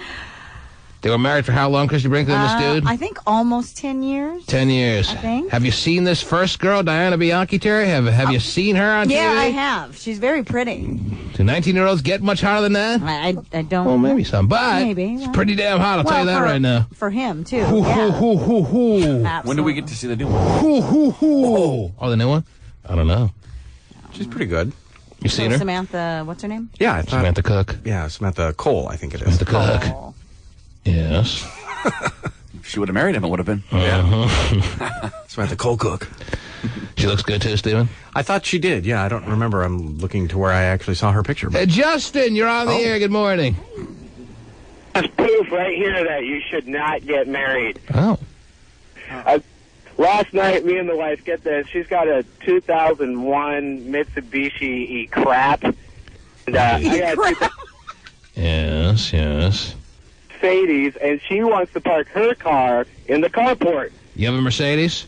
They were married for how long, Christy Brinkley and this dude? I think almost 10 years. 10 years. I think. Have you seen this first girl, Diana Bianchi, Terry? Have you seen her on TV? Yeah, I have. She's very pretty. Do 19-year-olds get much hotter than that? I don't. Well, maybe some, but maybe. it's pretty damn hot, I'll tell you that right now. For him, too. When do we get to see the new one? Oh, the new one? I don't know. She's pretty good. You seen her? Samantha, what's her name? Yeah, I thought, Samantha Cook. Yeah, Samantha Cole, I think it is. Samantha Cook. Oh. Yes. She would have married him, it would have been. Yeah. Samantha Cole Cook. She looks good too, Stephen? I thought she did, yeah. I don't remember. I'm looking to where I actually saw her picture. But... Justin, you're on the air. Good morning. There's proof right here that you should not get married. Oh. Last night, me and the wife, get this, she's got a 2001 Mitsubishi E-Crap. And, I got Yes. Mercedes, and she wants to park her car in the carport. You have a Mercedes?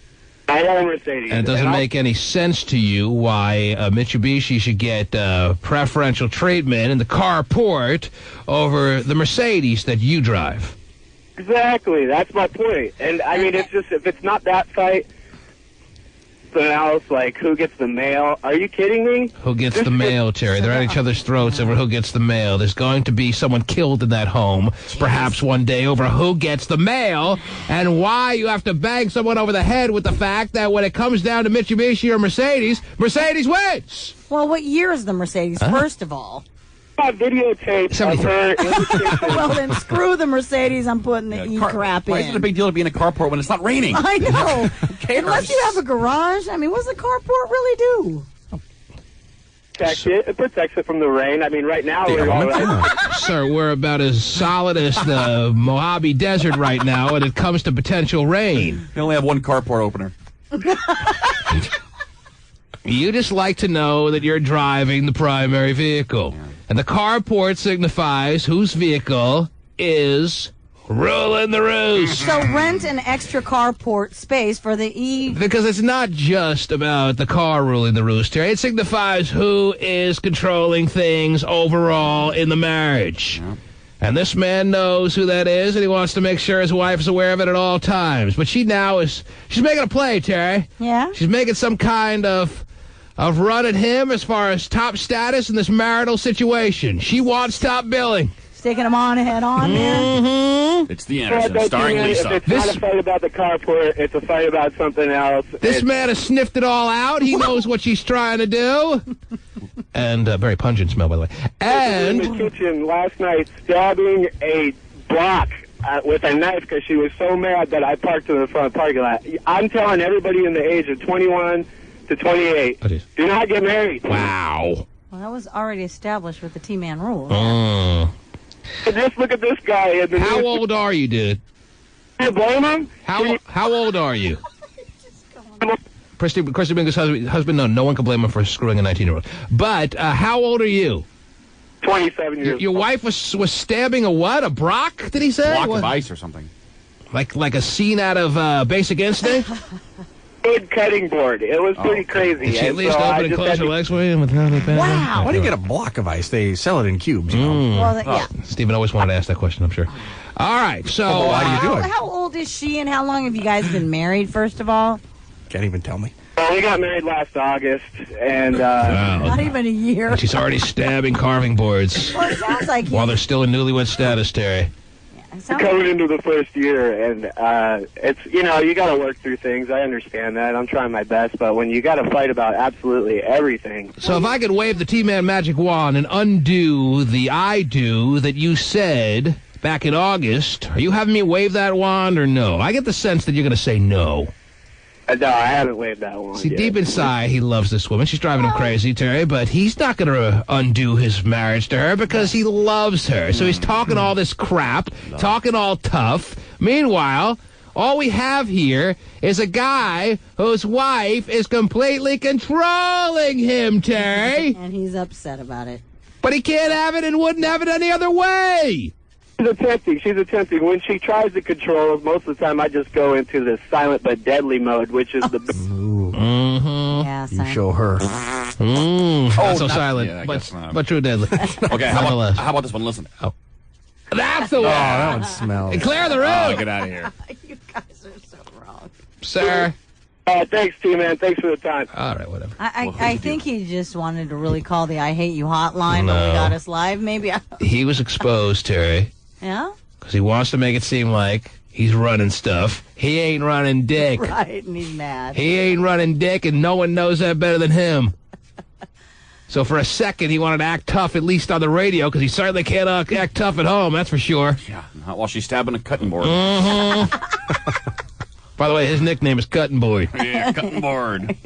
I have a Mercedes. And it doesn't make any sense to you why Mitsubishi should get preferential treatment in the carport over the Mercedes that you drive. Exactly. That's my point. And, I mean, it's just, if it's not that fight, something else, like who gets the mail. Are you kidding me? Who gets the mail, Terry? They're at each other's throats over who gets the mail. There's going to be someone killed in that home, perhaps one day, over who gets the mail, and why you have to bang someone over the head with the fact that when it comes down to Mitsubishi or Mercedes, Mercedes wins! Well, what year is the Mercedes, first of all? Videotape of her in the kitchen. Well, then screw the Mercedes. I'm putting the E-Crap in. Why is it a big deal to be in a carport when it's not raining? I know. Unless you have a garage. I mean, what does the carport really do? It protects it from the rain. I mean, right now we're all right. Sir, we're about as solid as the Mojave Desert right now when it comes to potential rain. We only have one carport opener. You just like to know that you're driving the primary vehicle. Yeah. And the carport signifies whose vehicle is ruling the roost. So rent an extra carport space for the E. Because it's not just about the car ruling the roost here. It signifies who is controlling things overall in the marriage. Yeah. And this man knows who that is, and he wants to make sure his wife is aware of it at all times. But she's making a play, Terry. Yeah? She's making some kind of run at him as far as top status in this marital situation. She wants top billing. Sticking him on head on there. Mm-hmm. It's the Anderson, starring Lisa. If it's not a fight about the carport, it's a fight about something else. This man has sniffed it all out. He knows what she's trying to do. And very pungent smell, by the way. And in the kitchen last night, stabbing a block with a knife because she was so mad that I parked in the front parking lot. I'm telling everybody in the age of 21 to 28, do not get married. Wow. Well, that was already established with the T-Man rule. Just look at this guy. How old are you, dude? Do you blame him? How old are you? Christy Bingo's husband, no one can blame him for screwing a 19-year-old. But how old are you? 27 years. Your wife was stabbing a what? A Brock, did he say? Block of ice or something. Like a scene out of Basic Instinct? Good cutting board. It was pretty crazy. Did she at least open and close her legs for you? Wow. Why do you get a block of ice? They sell it in cubes, you know? Well, yeah. Stephen always wanted to ask that question, I'm sure. All right, so... why do you do it? How old is she, and how long have you guys been married, first of all? Can't even tell me. Well, we got married last August, and... Not even a year. And she's already stabbing carving boards. Well, it sounds like... While they're still in newlywed status, Terry. Coming into the first year, and it's, you got to work through things. I understand that. I'm trying my best, but when you got to fight about absolutely everything. So if I could wave the T-Man magic wand and undo the I do that you said back in August, are you having me wave that wand or no? I get the sense that you're going to say no. No, I haven't waved that wand See, yet. deep inside, he loves this woman. She's driving him crazy, Terry, but he's not going to undo his marriage to her because he loves her. So he's talking all this crap, talking all tough. Meanwhile, all we have here is a guy whose wife is completely controlling him, Terry. And he's upset about it. But he can't have it and wouldn't have it any other way. She's attempting. When she tries to control us, most of the time I just go into the silent but deadly mode, which is the... Yeah, you show her. Not so silent, yeah, but true deadly. Okay, how about this one? Listen. Oh. That's the one. Oh, that one smells. And clear the room. Oh, get out of here. You guys are so wrong. Sir. Thanks, T-Man. Thanks for the time. All right, whatever. I think he just wanted to really call the I Hate You hotline when we got us live. Maybe. He was exposed, Terry. Yeah? Because he wants to make it seem like he's running stuff. He ain't running dick. Right, and he's mad. He ain't running dick, and no one knows that better than him. So for a second, he wanted to act tough, at least on the radio, because he certainly can't act tough at home, that's for sure. Yeah, not while she's stabbing a cutting board. By the way, his nickname is Cutting Boy. Yeah, cutting board.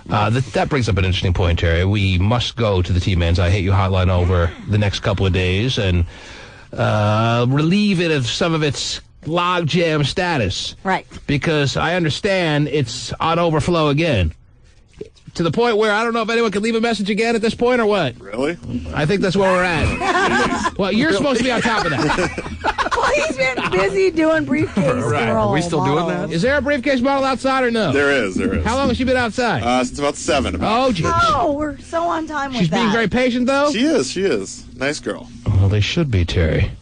That brings up an interesting point, Terry. We must go to the T-Man's I Hate You hotline over the next couple of days and relieve it of some of its logjam status. Right. Because I understand it's on overflow again. To the point where I don't know if anyone can leave a message again at this point or what. Really? I think that's where we're at. Well, you're supposed to be on top of that. Well, he's been busy doing briefcase. Right. Are we still doing that? Is there a briefcase model outside or no? There is. How long has she been outside? Since about 7. Oh, geez. Oh, we're so on time with She's that. being very patient, though? She is. Nice girl. Well, they should be, Terry.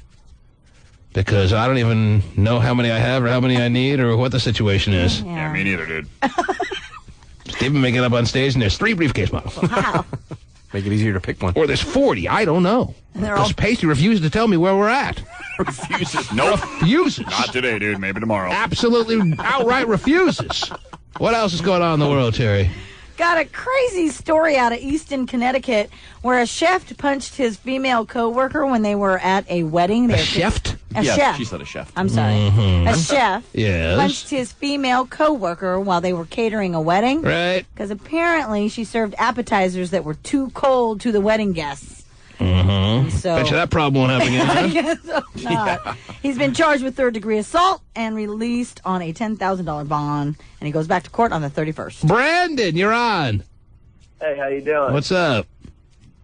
Because I don't even know how many I have or how many I need or what the situation is. Yeah, me neither, dude. Steven may get up on stage and there's 3 briefcase models. Wow. Make it easier to pick one. Or there's 40. I don't know. Because Pacey refuses to tell me where we're at. Refuses. Nope. Refuses. Not today, dude. Maybe tomorrow. Absolutely outright refuses. What else is going on in the world, Terry? Got a crazy story out of Easton, Connecticut, where a chef punched his female coworker when they were at a wedding. A chef? A yes, chef. She said a chef. I'm sorry. A chef punched his female coworker while they were catering a wedding. Right. Because apparently she served appetizers that were too cold to the wedding guests. So, Bet you that problem won't happen again, huh? I guess so not. Yeah. He's been charged with third-degree assault and released on a $10,000 bond, and he goes back to court on the 31st. Brandon, you're on. Hey, how you doing? What's up?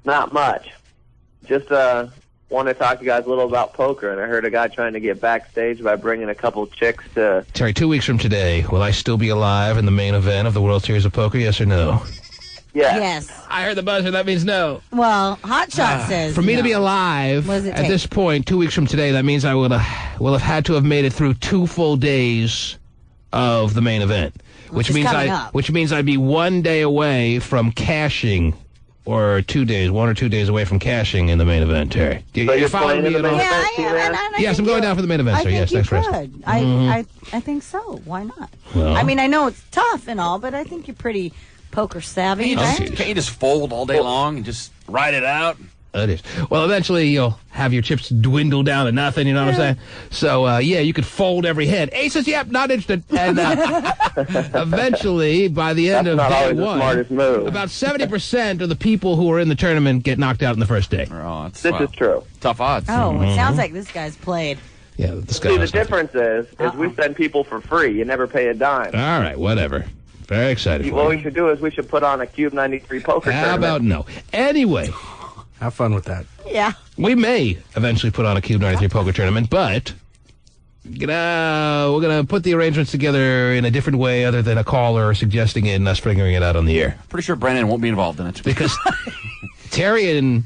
Not much. Just want to talk to you guys a little about poker, and I heard a guy trying to get backstage by bringing a couple chicks to... Terry, 2 weeks from today, will I still be alive in the main event of the World Series of Poker, yes or no? Yes. I heard the buzzer. That means no. Well, Hotshot says for me no. to be alive What does it at take? this point, 2 weeks from today, that means I will have had to have made it through 2 full days of the main event, which is means coming up. which means I'd be 1 day away from cashing, or 2 days, 1 or 2 days away from cashing in the main event. Terry, So you're playing in the main event, Yes, I'm going down for the main event, sir. Yes, thanks for asking. I think so. Why not? Well. I mean, I know it's tough and all, but I think you're pretty poker savvy, right? Can't you just fold all day long and just ride it out? That is. Well, eventually you'll have your chips dwindle down to nothing, you know what I'm saying? So, yeah, you could fold every hand. Aces, yep, not interested. And eventually, by the end That's of not day always the one, smartest move. about 70% of the people who are in the tournament get knocked out in the first day. Oh, This is true. Tough odds. Oh, it sounds like this guy's played. Yeah, this guy See, the knows nothing. difference is we send people for free. You never pay a dime. All right, whatever. Very excited for What you. we should do is we should put on a Cube 93 poker How tournament. about no? Anyway. Have fun with that. Yeah. We may eventually put on a Cube 93 poker tournament, but we're gonna put the arrangements together in a different way other than a caller suggesting it and us figuring it out on the air. Pretty sure Brandon won't be involved in it. Because Terry and,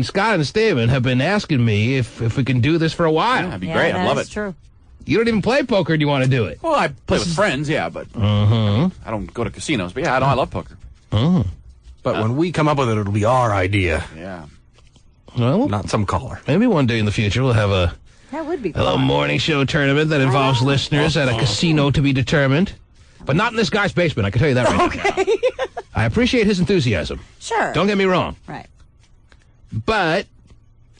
Scott and Steven have been asking me if we can do this for a while. Yeah, that'd be great. I love it. True. You don't even play poker and you want to do it. Well, I play with friends, yeah, but I don't go to casinos. But yeah, I love poker. But when we come up with it, it'll be our idea. Yeah. Well, not some caller. Maybe one day in the future we'll have a That would be little fun. morning show tournament that involves listeners at a casino to be determined. But not in this guy's basement, I can tell you that right now. I appreciate his enthusiasm. Sure. Don't get me wrong. Right. But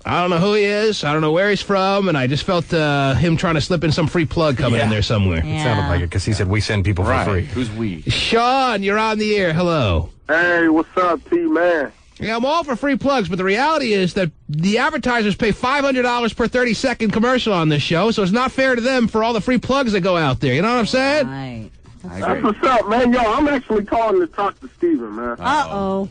I don't know who he is. I don't know where he's from. And I just felt him trying to slip in some free plug coming in there somewhere. It sounded like it because he said we send people for free. Who's we? Sean, you're on the air. Hello. Hey, what's up, T-Man? Yeah, I'm all for free plugs, but the reality is that the advertisers pay $500 per 30-second commercial on this show, so it's not fair to them for all the free plugs that go out there. You know what I'm saying? Right. That's what's up, man. Yo, I'm actually calling to talk to Steven, man. Uh-oh.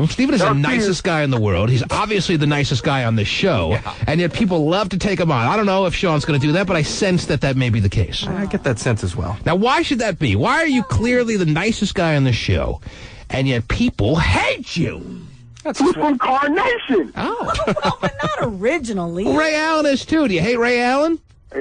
Steven is the nicest guy in the world. He's obviously the nicest guy on this show, and yet people love to take him on. I don't know if Sean's going to do that, but I sense that may be the case. I get that sense as well. Now, why should that be? Why are you clearly the nicest guy on the show, and yet people hate you? He's from Carnation. Oh. Well, but not originally. Well, Ray Allen is, too. Do you hate Ray Allen?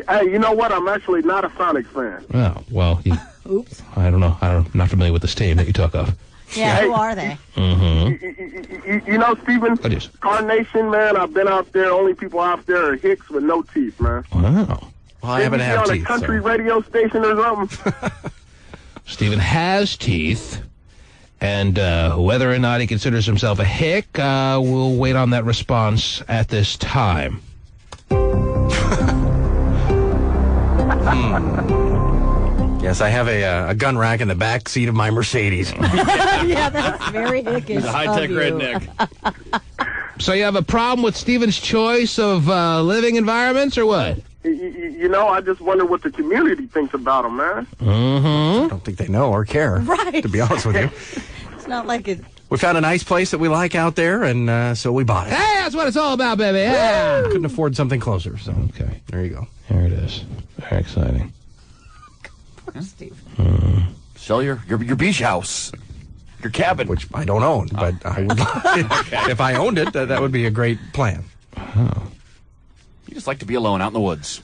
Hey, you know what? I'm actually not a Sonic fan. Oh, well, Oops. I don't know. I'm not familiar with this team that you talk of. Yeah, who are they? Mm-hmm. You know, Stephen, What is? Carnation, man, I've been out there. Only people out there are hicks with no teeth, man. Wow. Well, I haven't had on teeth. a country So. radio station or something. Stephen has teeth, and whether or not he considers himself a hick, we'll wait on that response at this time. Yes, I have a gun rack in the back seat of my Mercedes. Yeah, that's very hickish. He's a high-tech of you. redneck. So you have a problem with Stephen's choice of living environments, or what? You know, I just wonder what the community thinks about him, man. Mm-hmm. I don't think they know or care, Right. to be honest with you. It's not like it. We found a nice place that we like out there, and so we bought it. Hey, that's what it's all about, baby. Yeah. Couldn't afford something closer, so Okay. there you go. Here it is. Very exciting. Steve. Sell your beach house. Your cabin. Which I don't own, but I would if I owned it, that would be a great plan. Oh. You just like to be alone out in the woods.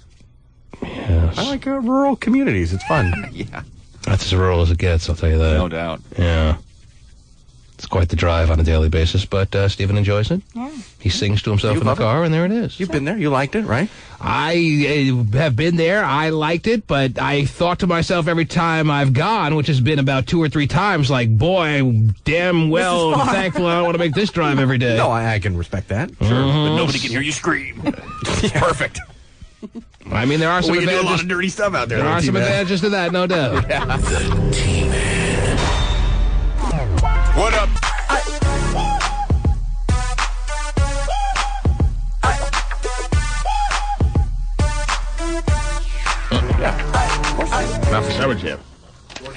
Yes. I like rural communities. It's fun. Yeah. That's as rural as it gets, I'll tell you that. No doubt. Yeah. It's quite the drive on a daily basis, but Stephen enjoys it. Yeah. He sings to himself in the car, and there it is. You've been there. You liked it, right? I have been there. I liked it, but I thought to myself every time I've gone, which has been about 2 or 3 times, like, boy, damn well thankful I don't want to make this drive every day. No, I can respect that. Sure, but nobody can hear you scream. It's perfect. I mean, there are some We can do a advantages. lot of dirty stuff out there. There are some advantages to that, no doubt. The T-Man. What up? Not for Summer Jam.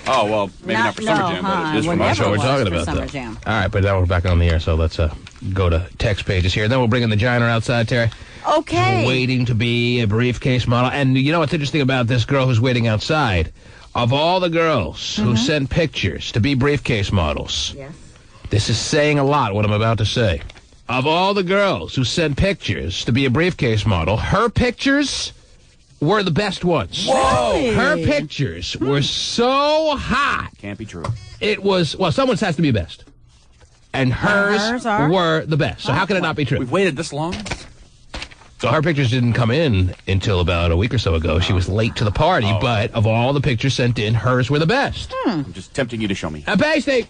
Oh, well, maybe not for Summer Jam, but it is for my That's what show. we're talking about, Summer though. Jam. All right, but now we're back on the air, so let's go to text pages here. Then we'll bring in the Giner outside, Terry. Okay. Waiting to be a briefcase model. And you know what's interesting about this girl who's waiting outside? Of all the girls who sent pictures to be briefcase models, Yes. this is saying a lot, what I'm about to say. Of all the girls who sent pictures to be a briefcase model, her pictures were the best ones. Whoa! Her pictures were so hot. Can't be true. It was, well, someone's has to be best. And hers are? were the best. So how can it not be true? We've waited this long? So her pictures didn't come in until about a week or so ago. She was late to the party, but of all the pictures sent in, hers were the best. I'm just tempting you to show me. Pasty,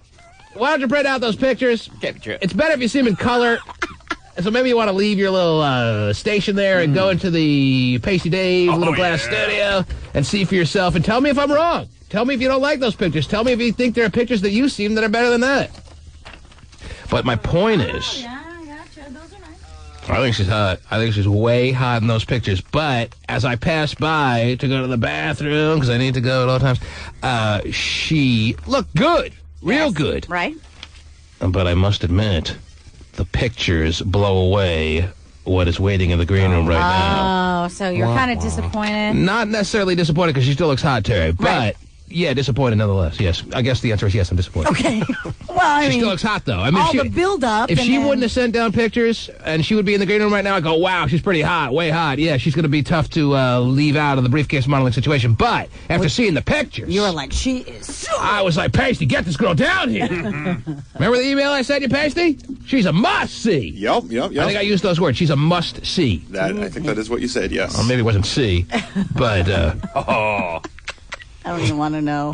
why don't you print out those pictures? Can't be true. It's better if you see them in color. So maybe you want to leave your little station there and go into the Pasty Dave little glass studio and see for yourself and tell me if I'm wrong. Tell me if you don't like those pictures. Tell me if you think there are pictures that you see that are better than that. But my point is, I think she's hot. I think she's way hot in those pictures. But as I pass by to go to the bathroom, because I need to go at all times, she looked good. Real good. Right. But I must admit, the pictures blow away what is waiting in the green room right now. Oh, so you're kind of disappointed. Not necessarily disappointed because she still looks hot, Terry. But, Right. yeah, disappointed nonetheless. Yes. I guess the answer is yes, I'm disappointed. Okay. Well, I She mean, still looks hot, though. I mean, all the build-up. if and she then- wouldn't have sent down pictures and she would be in the green room right now, I'd go, wow, she's pretty hot, way hot. Yeah, she's going to be tough to leave out of the briefcase modeling situation. But after seeing the pictures, You were like, she is so... I was like, Pasty, get this girl down here. Remember the email I sent you, Pasty? She's a must-see. Yep. I think I used those words. She's a must-see. I think that is what you said, yes. Or maybe it wasn't C, but... I don't even want to know.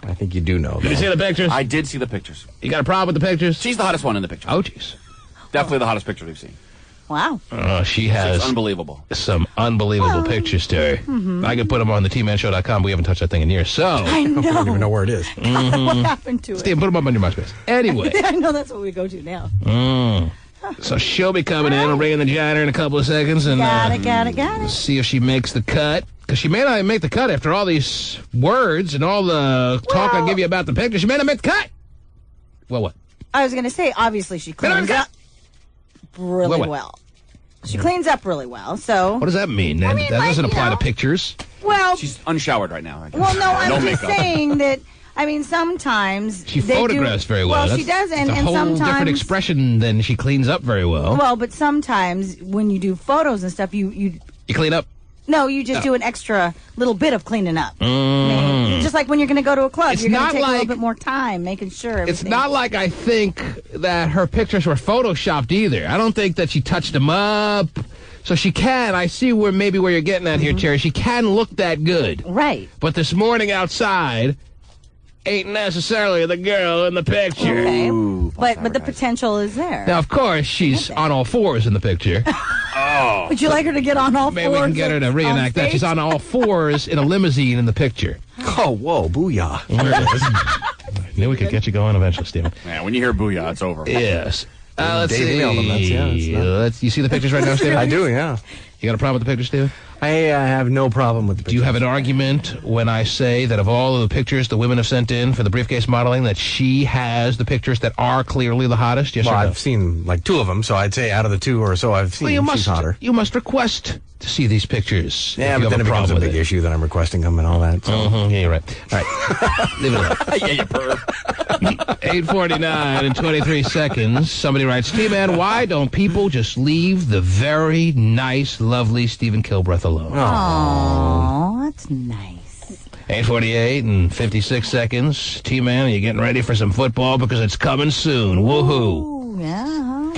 I think you do know. Did you see the pictures? I did see the pictures. You got a problem with the pictures? She's the hottest one in the picture. Oh, jeez. Definitely the hottest picture we've seen. Wow. She has It's unbelievable. some unbelievable pictures, Terry. I could put them on the tmanshow.com. We haven't touched that thing in years, so... I know. I don't even know where it is. What happened to it? Steve, put them up on your MySpace. Anyway. I know that's what we go to now. So she'll be coming in. We'll bring in the Giner in a couple of seconds and Got it. see if she makes the cut. Because she may not make the cut after all these words and all the talk I give you about the picture. She may not make the cut. Well, what? I was going to say, obviously, she cleans up really well. She cleans up really well, so... What does that mean? That doesn't apply to pictures. Well... She's unshowered right now. Well, no, I'm No just makeup. saying that I mean, sometimes she photographs very well. Well, she does, and a whole sometimes different expression than she cleans up very well. Well, but sometimes when you do photos and stuff, you clean up. No, you just do an extra little bit of cleaning up. I mean, just like when you're going to go to a club, you're going to take a little bit more time making sure. It's not like I think that her pictures were photoshopped either. I don't think that she touched them up. So she can. I see where you're getting at here, Terry. She can look that good. Right. But this morning outside ain't necessarily the girl in the picture. Okay. But the potential is there. Now, of course, she's on all fours in the picture. Oh. Would you like her to get on all fours? Maybe we can get her to reenact that. She's on all fours in a limousine in the picture. Oh, whoa, booyah. There it is. I knew we could get you going eventually, Stephen. Man, when you hear booyah, it's over. Yes. Let's Dave see. Emailed them. You see the pictures right now, Stephen? I do, yeah. You got a problem with the pictures, Stephen? I have no problem with the pictures. Do you have an argument when I say that of all of the pictures the women have sent in for the briefcase modeling, that she has the pictures that are clearly the hottest? Yes or no? I've seen like 2 of them, so I'd say out of the 2 or so I've seen, she's hotter. You must request to see these pictures. Yeah, but then it becomes a big issue that I'm requesting them and all that. So. Yeah, you're right. All right. Leave it alone. Yeah, you perv. 8:49 and 23 seconds. Somebody writes, T-Man, why don't people just leave the very nice, lovely Stephen Kilbreth alone? Aww, that's nice. 8:48 and 56 seconds. T-Man, are you getting ready for some football? Because it's coming soon. Woohoo. Yeah.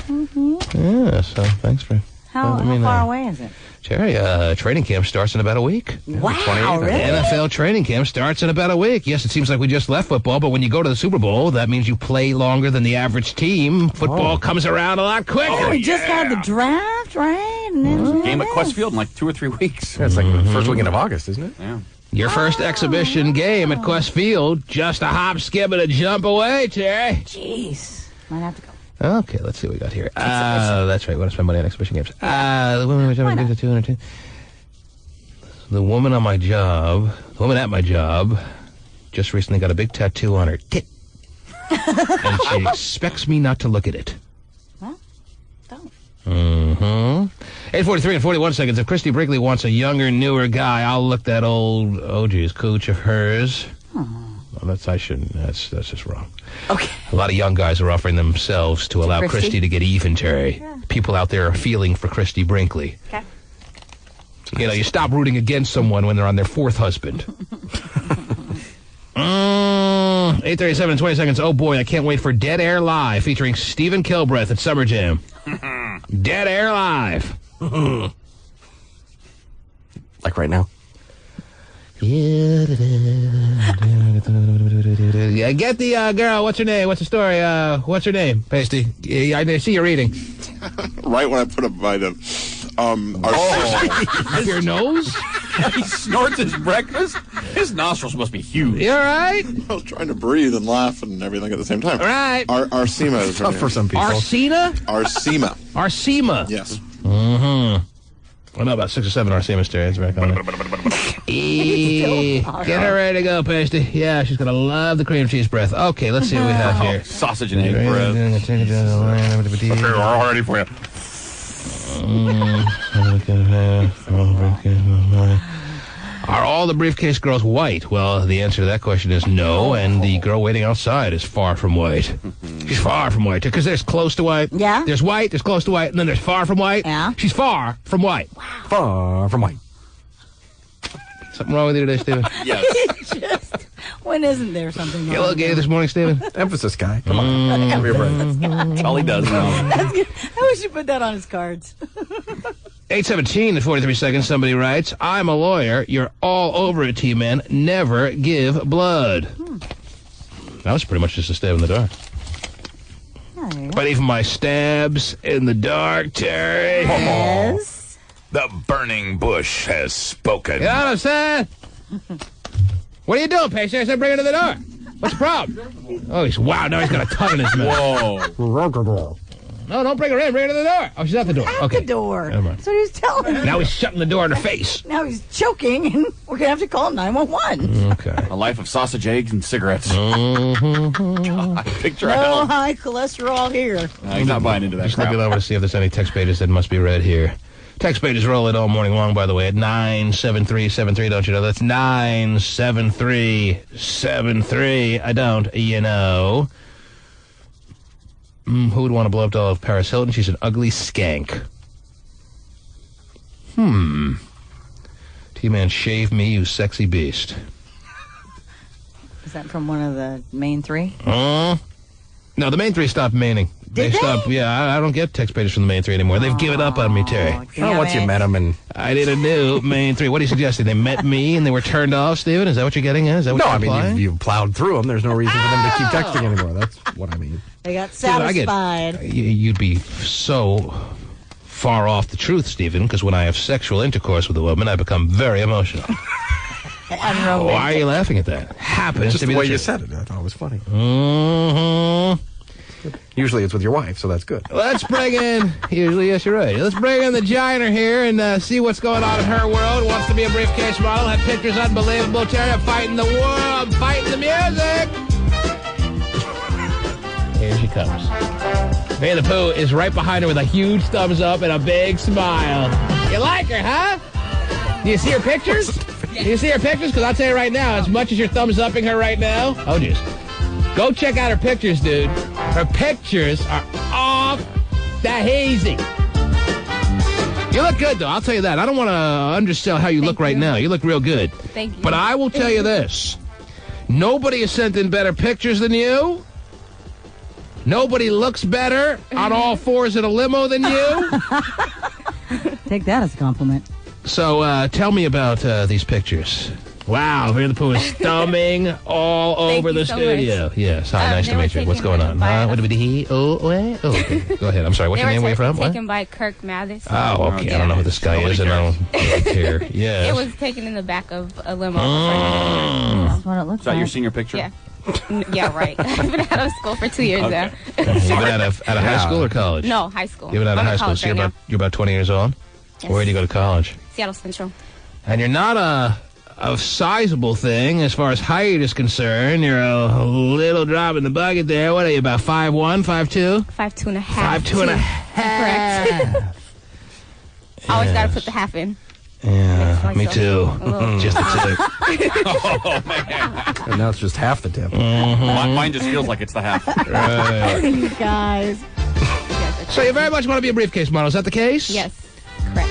Yeah, so thanks for... How far away is it? Terry, training camp starts in about a week. Wow, really? NFL training camp starts in about a week. Yes, it seems like we just left football, but when you go to the Super Bowl, that means you play longer than the average team. Football comes around a lot quicker. Oh, we just had the draft, right? And then Game at Questfield in like 2 or 3 weeks. Yeah, it's like the first weekend of August, isn't it? Yeah. Your first exhibition game at Questfield, just a hop, skip, and a jump away, Terry. Jeez. Might have to go. Okay, let's see what we got here. That's right. We want to spend money on exhibition games. The woman at my job just recently got a big tattoo on her tit. And she expects me not to look at it. Well, don't. 8:43 and 41 seconds. If Christy Brinkley wants a younger, newer guy, I'll look that old, cooch of hers. Well, that's just wrong. Okay. A lot of young guys are offering themselves to allow Christy to get even, Terry. Yeah. People out there are feeling for Christy Brinkley. Okay. You know, you stop rooting against someone when they're on their 4th husband. 8:37 and 20 seconds. Oh, boy, I can't wait for Dead Air Live featuring Stephen Kilbreth at Summer Jam. Dead Air Live. Like right now. Yeah, get the girl. What's her name? What's the story? What's her name? Pasty. Yeah, I see you're reading. Right when I put a bite of, your nose? He snorts his breakfast? His nostrils must be huge. You all right? I was trying to breathe and laugh and everything at the same time. All right. Arsema is her name. For some people. Arsena? Arsema. Arsema. Yes. I know about 6 or 7 Arsema steroids back on there. Get her ready to go, Pasty. Yeah, she's going to love the cream cheese breath. Okay, let's see what we have here. Sausage and egg breath. Okay, we're all ready for you. Are all the briefcase girls white? Well, the answer to that question is no, and the girl waiting outside is far from white. She's far from white, because there's close to white. Yeah. There's white, there's close to white, and then there's far from white. Yeah. She's far from white. Wow. Far from white. Something wrong with you today, Stephen? Yes. When isn't there something wrong? You look gay this morning, Stephen? Emphasis guy. Come on. Have your breath. That's all he does now. That's good. I wish you put that on his cards. 8:17 and 43 seconds, somebody writes, I'm a lawyer. You're all over it, T-Man. Never give blood. That was pretty much just a stab in the dark. But even my stabs in the dark, Terry. Yes. The burning bush has spoken. You know what I'm saying? What are you doing, patient? I said bring her to the door. What's the problem? Oh, wow, now he's got a tongue in his mouth. Whoa. No, don't bring her in. Bring her to the door. Oh, she's at the door. At the door. That's what he was telling me. Now he's shutting the door in her face. Now he's choking, and we're going to have to call 911. Okay. A life of sausage, eggs, and cigarettes. God, picture No hell. high cholesterol here. No, he's not buying into that Just crap. looking over to see if there's any text pages that must be read here. Text page is rolling all morning long, by the way, at 97373. Don't you know? That's 97373. I don't, you know. Who would want to blow up doll of Paris Hilton? She's an ugly skank. T-Man, shave me, you sexy beast. Is that from one of the main three? No, the main three stopped maining. They stopped. Yeah, I don't get text pages from the main three anymore. They've given up on me, Terry. Once you met them and I need a new main three. What are you suggesting? They met me and they were turned off, Steven? Is that what you're getting at? Is that what you're implying? You plowed through them. There's no reason for them to keep texting anymore. That's what I mean. They got satisfied. You'd be so far off the truth, Stephen, because when I have sexual intercourse with a woman, I become very emotional. Why are you laughing at that? Happens just to be the way the you truth. said it. I thought it was funny. Mm-hmm. Usually it's with your wife, so that's good. Let's bring in, usually, yes, you're right. Let's bring in the Giner here and see what's going on in her world. Wants to be a briefcase model, had pictures unbelievable. Terry, I'm fighting the world, I'm fighting the music. Here she comes. Winnie the Pooh is right behind her with a huge thumbs up and a big smile. You like her, huh? Do you see her pictures? Do you see her pictures? Because I'll tell you right now, as much as you're thumbs-upping her right now, oh, jeez. Go check out her pictures, dude. Her pictures are off the hazy. You look good, though. I'll tell you that. I don't want to undersell how you look right now. You look real good. Thank you. But I will tell you this. Nobody has sent in better pictures than you. Nobody looks better on all fours in a limo than you. Take that as a compliment. So tell me about these pictures. Wow, Winnie the Pooh is thumbing all over the studio. Much. Yes, hi, nice to meet you. What's going on? What did he? Okay. Go ahead. I'm sorry. What's your name? Where you from? Taken by Kirk Mathis. Oh, okay. I don't know who this guy is, and I don't care. Yeah. It was taken in the back of a limo. That's what it looks Is that like. your senior picture? Yeah. Yeah, right. I've been out of school for 2 years now. You've been out of high school or college? No, high school. You've been out of I'm high in school, college so right now. you're about 20 years old? Yes. Where do you go to college? Seattle Central. And you're not a sizable thing as far as height is concerned. You're a little drop in the bucket there. What are you, about 5'1", 5'2"? 5'2 and a half. 5'2 and a half. Correct. Always got to put the half in. Yeah, me too. Just the tip. Oh, man. And now it's just half the tip. Mine just feels like it's the half. Right. You guys. So you very much want to be a briefcase model. Is that the case? Yes, correct.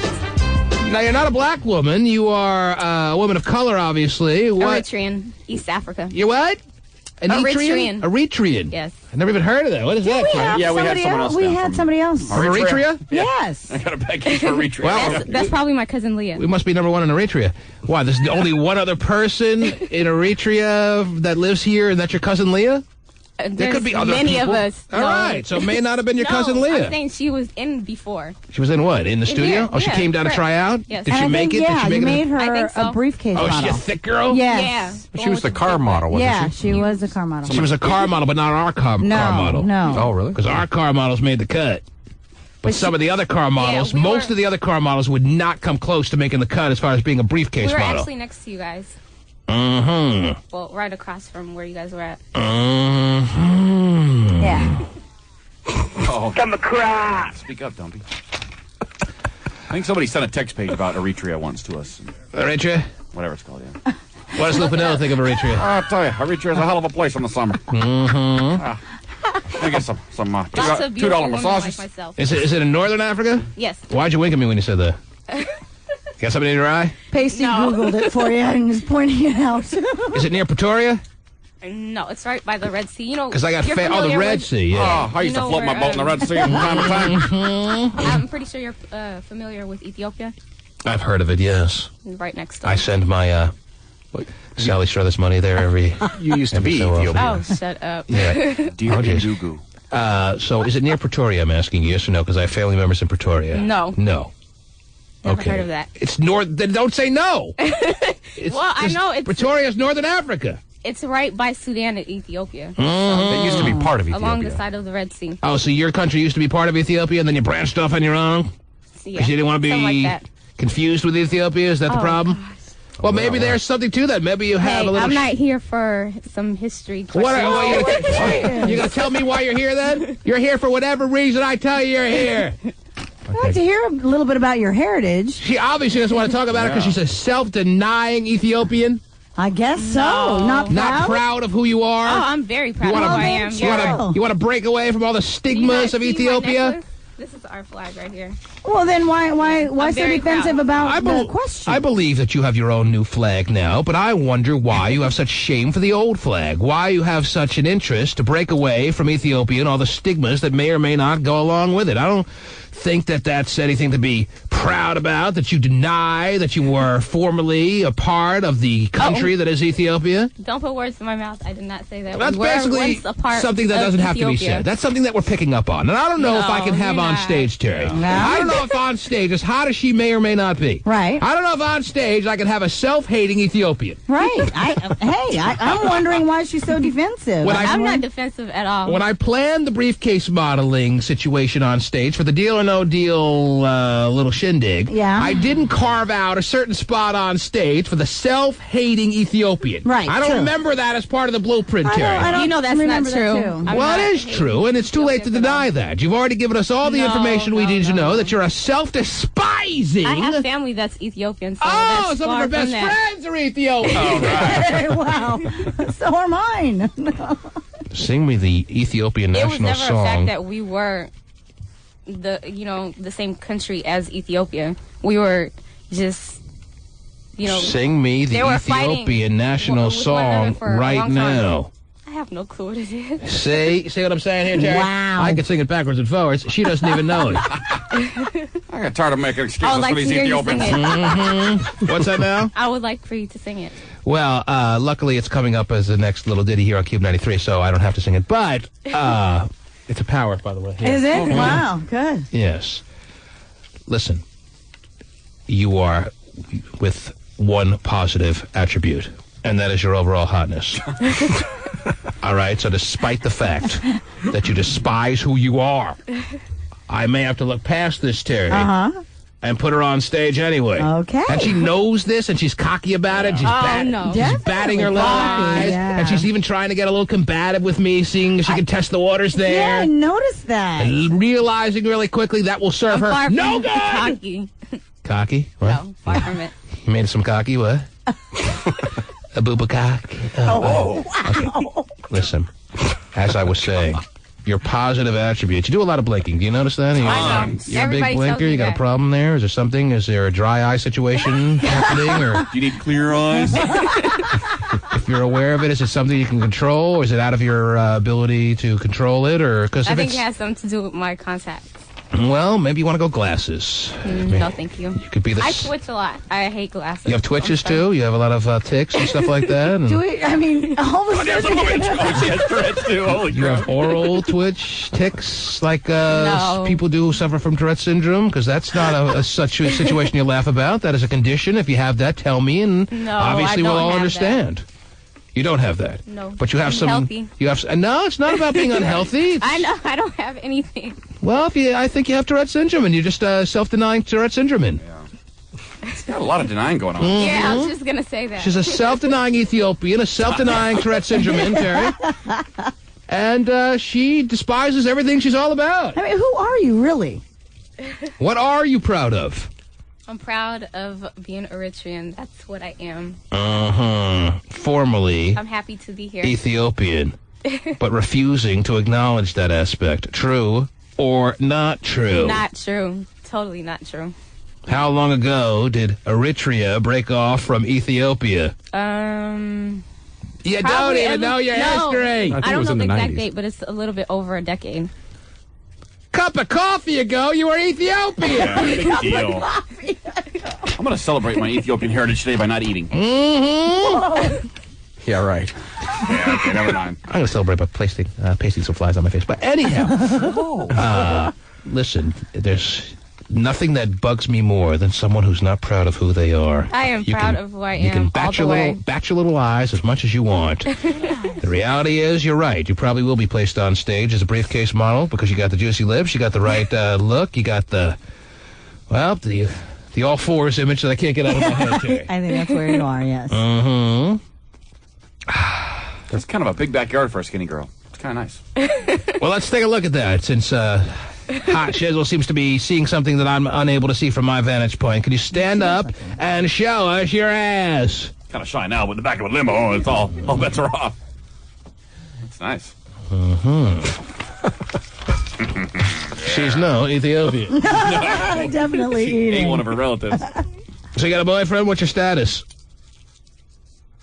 Now, you're not a black woman. You are a woman of color, obviously. What? Eritrean, East Africa. You what? An Eritrean. Eritrean. Yes. I've never even heard of that. What is that? Yeah, we had someone else. We had somebody else. From Eritrea? Yes. I got a package for Eritrea. Well, That's probably my cousin Leah. we must be number one in Eritrea. Why, there's only one other person in Eritrea that lives here, and that's your cousin Leah? There could be other many people. of us. All right, so it may not have been your cousin I'm Leah. saying she was in before. She was in what? In the studio? here, Oh, she yeah, came down correct. to try out? Yes. Did she make it? Yeah, Did she you make made it? I her think so. a briefcase Oh, is model. she a thick girl? Yes. She was the car model, wasn't Yeah, she? she was a car model. She was a car model, but not our car model. No. Oh, really? Because our car models made the cut. But some of the other car models, most of the other car models would not come close to making the cut as far as being a briefcase We were model. actually next to you guys. Mm-hmm. Well, right across from where you guys were at. Mm-hmm. Yeah. Oh, Come across. speak up, Dumpy. I think somebody sent a text page about Eritrea once to us. Eritrea? Whatever it's called, yeah. What does Lupinello think of Eritrea? I'll tell you, Eritrea is a hell of a place in the summer. Mm-hmm. I get some Lots of beautiful $2 women massages. like myself. Is it in Northern Africa? Yes. Why'd you wink at me when you said that? Got something in your eye? Pasty Googled it for you and is pointing it out. Is it near Pretoria? No, it's right by the Red Sea. You know, Because I got you're the familiar Red with- Sea, yeah. Oh, I used to float my boat in the Red Sea from time to time. I'm pretty sure you're familiar with Ethiopia. I've heard of it, yes. Right next door. I send my Sally Struthers money there every... You used to be so often. Ethiopia. Oh, shut up. Yeah. Dear geez. Dugu. So is it near Pretoria, I'm asking you, yes or no? Because I have family members in Pretoria. No. No. Never Okay. heard of that. It's north... Then don't say no! Well, I know it's Pretoria's Northern Africa. it's right by Sudan and Ethiopia. It used to be part of Ethiopia. Along the side of the Red Sea. Oh, so your country used to be part of Ethiopia, and then you branched off on your own? So, yeah, Because you didn't want to something be like that. confused with Ethiopia? Is that the Oh, problem? Well, maybe there's something to that. Maybe you have Hey, a little... I'm not here for some history questions. What are you going to tell me why you're here, then? You're here for whatever reason I tell you you're here. I'd like to hear a little bit about your heritage. She obviously doesn't want to talk about it because she's a self-denying Ethiopian. I guess so. Not proud? Not proud of who you are? Oh, I'm very proud of who I am. You want to break away from all the stigmas of Ethiopia? This is our flag right here. Well, then why so defensive about the question? I believe that you have your own new flag now, but I wonder why you have such shame for the old flag. Why you have such an interest to break away from Ethiopia and all the stigmas that may or may not go along with it. I don't think that that's anything to be proud about, that you deny that you were formerly a part of the country that is Ethiopia. Don't put words in my mouth. I did not say that. That's basically something that doesn't have to be said. That's something that we're picking up on. And I don't know if I can have on stage, Terry. No. I don't know if on stage, as hot as she may or may not be. Right. I don't know if on stage I can have a self-hating Ethiopian. Right. I'm wondering why she's so defensive. I'm not defensive at all. When I planned the briefcase modeling situation on stage for the Deal or No Deal little shindig, I didn't carve out a certain spot on stage for the self-hating Ethiopian. Right. I don't remember that as part of the blueprint, Terry. You know that's not true. Well, it is true, and it's too late to deny that. You've already given us all the information we need to know that you're a self-despising... I have family that's Ethiopian, so that's some of her best friends are Ethiopian. Oh, right. Wow. So are mine. Sing me the Ethiopian national song. It was never a fact that we were the same country as Ethiopia. We were just, Sing me the Ethiopian national song right now. I have no clue what it is. See what I'm saying here, Terry? Wow. I can sing it backwards and forwards. She doesn't even know it. I got tired of making excuses for these Ethiopians. What's that now? I would like for you to sing it. Well, luckily it's coming up as the next little ditty here on Cube 93, so I don't have to sing it. But it's a power, by the way. Yeah. Is it? Wow, good. Yes. Listen, you are with one positive attribute, and that is your overall hotness. All right, so despite the fact that you despise who you are, I may have to look past this, Terry, and put her on stage anyway. Okay. And she knows this, and she's cocky about it. She's, she's batting her little eyes, and she's even trying to get a little combative with me, seeing if she can test the waters there. Yeah, I noticed that. And realizing really quickly that will serve her no good. Cocky. Cocky? What? No, far from it. You made some cocky, what? A booba cock. Wow. Okay. Listen, as I was saying, your positive attributes. You do a lot of blinking. Do you notice that? I know. You're a big blinker. You got a problem there? Is there something? Is there a dry eye situation happening? Or do you need clear eyes? If you're aware of it, is it something you can control? Or is it out of your ability to control it? Or I think it has something to do with my contacts. Well, maybe you want to go glasses. No, thank you. You could be I twitch a lot. I hate glasses. You have twitches too? You have a lot of tics and stuff like that? And Do we? I mean, all of a sudden. You have oral twitch tics like people do who suffer from Tourette syndrome? Because that's not such a situation you laugh about. That is a condition. If you have that, tell me, and obviously we'll all understand. That. You don't have that. No. But you have some. Healthy. You have. No, it's not about being unhealthy. I know. I don't have anything. Well, I think you have Tourette syndrome, and you're just self-denying Tourette syndrome. Yeah. It's got a lot of denying going on. Mm-hmm. Yeah, I was just gonna say that. She's a self-denying Ethiopian, a self-denying Tourette syndrome, Terry. And she despises everything she's all about. I mean, who are you really? What are you proud of? I'm proud of being Eritrean. That's what I am. Formerly. I'm happy to be here. Ethiopian, but refusing to acknowledge that aspect. True or not true? Not true. Totally not true. How long ago did Eritrea break off from Ethiopia? You don't even know your history. I don't know the exact date, but it's a little bit over a decade. Cup of coffee ago, you were Ethiopian. Yeah, big deal. I'm going to celebrate my Ethiopian heritage today by not eating. Yeah, right. Yeah, okay, never mind. I'm going to celebrate by pasting some flies on my face. But anyhow, listen, there's nothing that bugs me more than someone who's not proud of who they are. I am proud of who I am. You can bat your little eyes as much as you want. The reality is, you're right. You probably will be placed on stage as a briefcase model because you got the juicy lips, you got the right look, you got the all fours image that I can't get out of my head today. I think that's where you are, yes. That's kind of a big backyard for a skinny girl. It's kind of nice. Well, let's take a look at that since Hot Shizzle seems to be seeing something that I'm unable to see from my vantage point. Could you stand up and show us your ass? Kind of shy now with the back of a limo. It's all bets are off. That's nice. She's no Ethiopian. Definitely eating. Ain't one of her relatives. So you got a boyfriend? What's your status?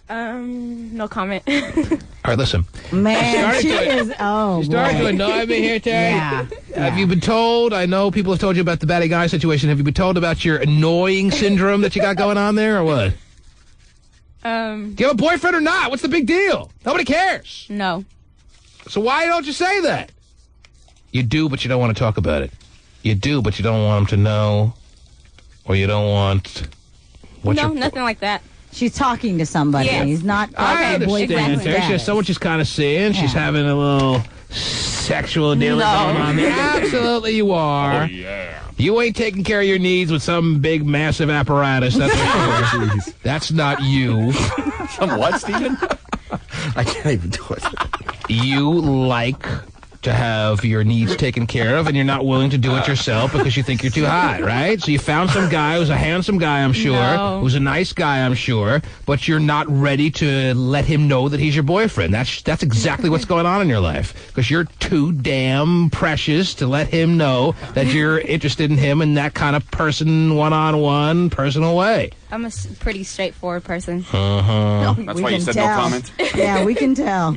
No comment. All right, listen. Man, she is. Oh, you started boy. to annoy me here, Terry. Yeah. Have you been told? I know people have told you about the batty guy situation. Have you been told about your annoying syndrome that you got going on there, or what? Do you have a boyfriend or not? What's the big deal? Nobody cares. No. So why don't you say that? You do, but you don't want to talk about it. You do, but you don't want them to know, or you don't want. Nothing like that. She's talking to somebody. Yes. He's not. I understand. There's just someone she's kind of seeing. She's having a little sexual deal going on there. Absolutely, you are. Oh, yeah. You ain't taking care of your needs with some big, massive apparatus. That's for sure. That's not you. Some what, Steven? I can't even do it. You like to have your needs taken care of, and you're not willing to do it yourself because you think you're too hot, right? So you found some guy who's a handsome guy, I'm sure, who's a nice guy, I'm sure, but you're not ready to let him know that he's your boyfriend. That's exactly what's going on in your life, because you're too damn precious to let him know that you're interested in him in that kind of person, one-on-one, personal way. I'm a pretty straightforward person. That's why you said no comment. Yeah, we can tell.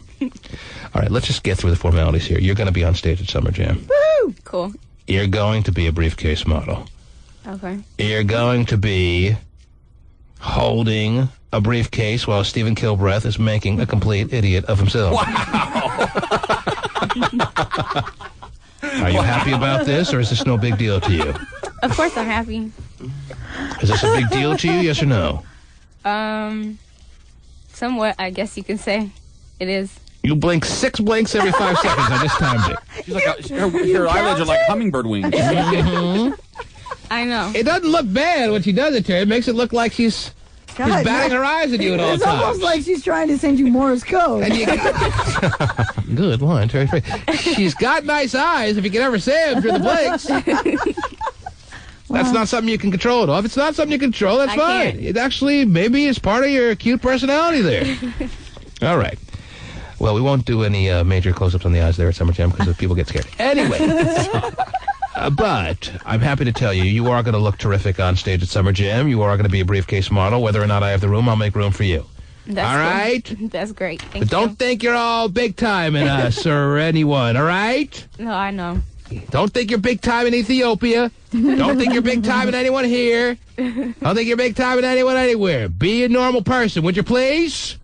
All right, let's just get through the formalities here. You're going to be on stage at Summer Jam. Woo! Cool. You're going to be a briefcase model. Okay. You're going to be holding a briefcase while Stephen Kilbreth is making a complete idiot of himself. Wow! Are you happy about this, or is this no big deal to you? Of course I'm happy. Is this a big deal to you, yes or no? Somewhat, I guess you can say. It is. You blink 6 blinks every 5 seconds. I just timed it. She's like her eyelids are like hummingbird wings. I know. It doesn't look bad when she does it to her. It makes it look like she's batting her eyes at you at all times. It's almost like she's trying to send you Morse code. And you good line, Terry. She's got nice eyes, if you can ever say them through the blinks. That's not something you can control at all. If it's not something you control, that's fine. It actually maybe is part of your cute personality there. All right. Well, we won't do any major close-ups on the eyes there at Summer Jam because people get scared. Anyway, but I'm happy to tell you, you are going to look terrific on stage at Summer Jam. You are going to be a briefcase model. Whether or not I have the room, I'll make room for you. That's all right? Cool. That's great. Thank but don't think you're all big time in us or anyone, all right? No, I know. Don't think you're big time in Ethiopia. Don't think you're big time in anyone here. Don't think you're big time in anyone anywhere. Be a normal person, would you please?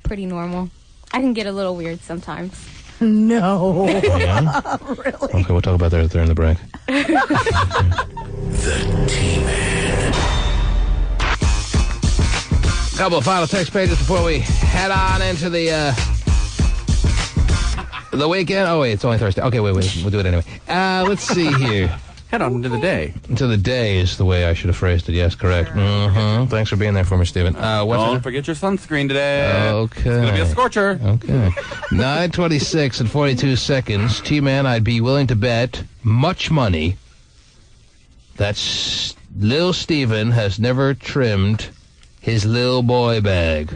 Pretty normal. I can get a little weird sometimes. No. Yeah? Really? Okay, we'll talk about that during the break. The T-Man. Couple of final text pages before we head on into the weekend. Oh, wait, it's only Thursday. Okay, wait, we'll do it anyway. Let's see here. Head on into the day. Into the day is the way I should have phrased it. Yes, correct. Thanks for being there for me, Stephen. Don't forget your sunscreen today. Okay. It's going to be a scorcher. Okay. 9:26 and 42 seconds. T-Man, I'd be willing to bet much money that Lil Steven has never trimmed his little boy bag.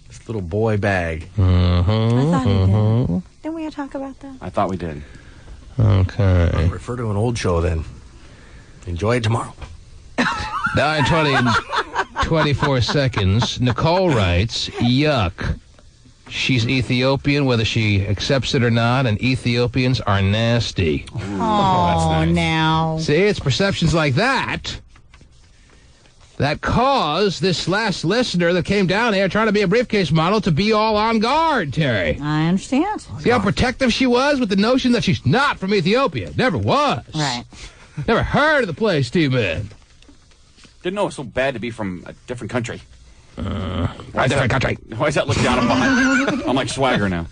His little boy bag. I thought he did. Didn't we talk about that? I thought we did. Okay. I'll refer to an old show then. Enjoy it tomorrow. 9:20 and 24 seconds. Nicole writes, yuck. She's Ethiopian, whether she accepts it or not, and Ethiopians are nasty. Oh, nice. Now. See, it's perceptions like that that caused this last listener that came down here trying to be a briefcase model to be all on guard, Terry. I understand. See how protective she was with the notion that she's not from Ethiopia. Never was. Right. Never heard of the place, T-Man. Didn't know it was so bad to be from a different country. A different country. Why does that look down upon? I'm like Swagger now.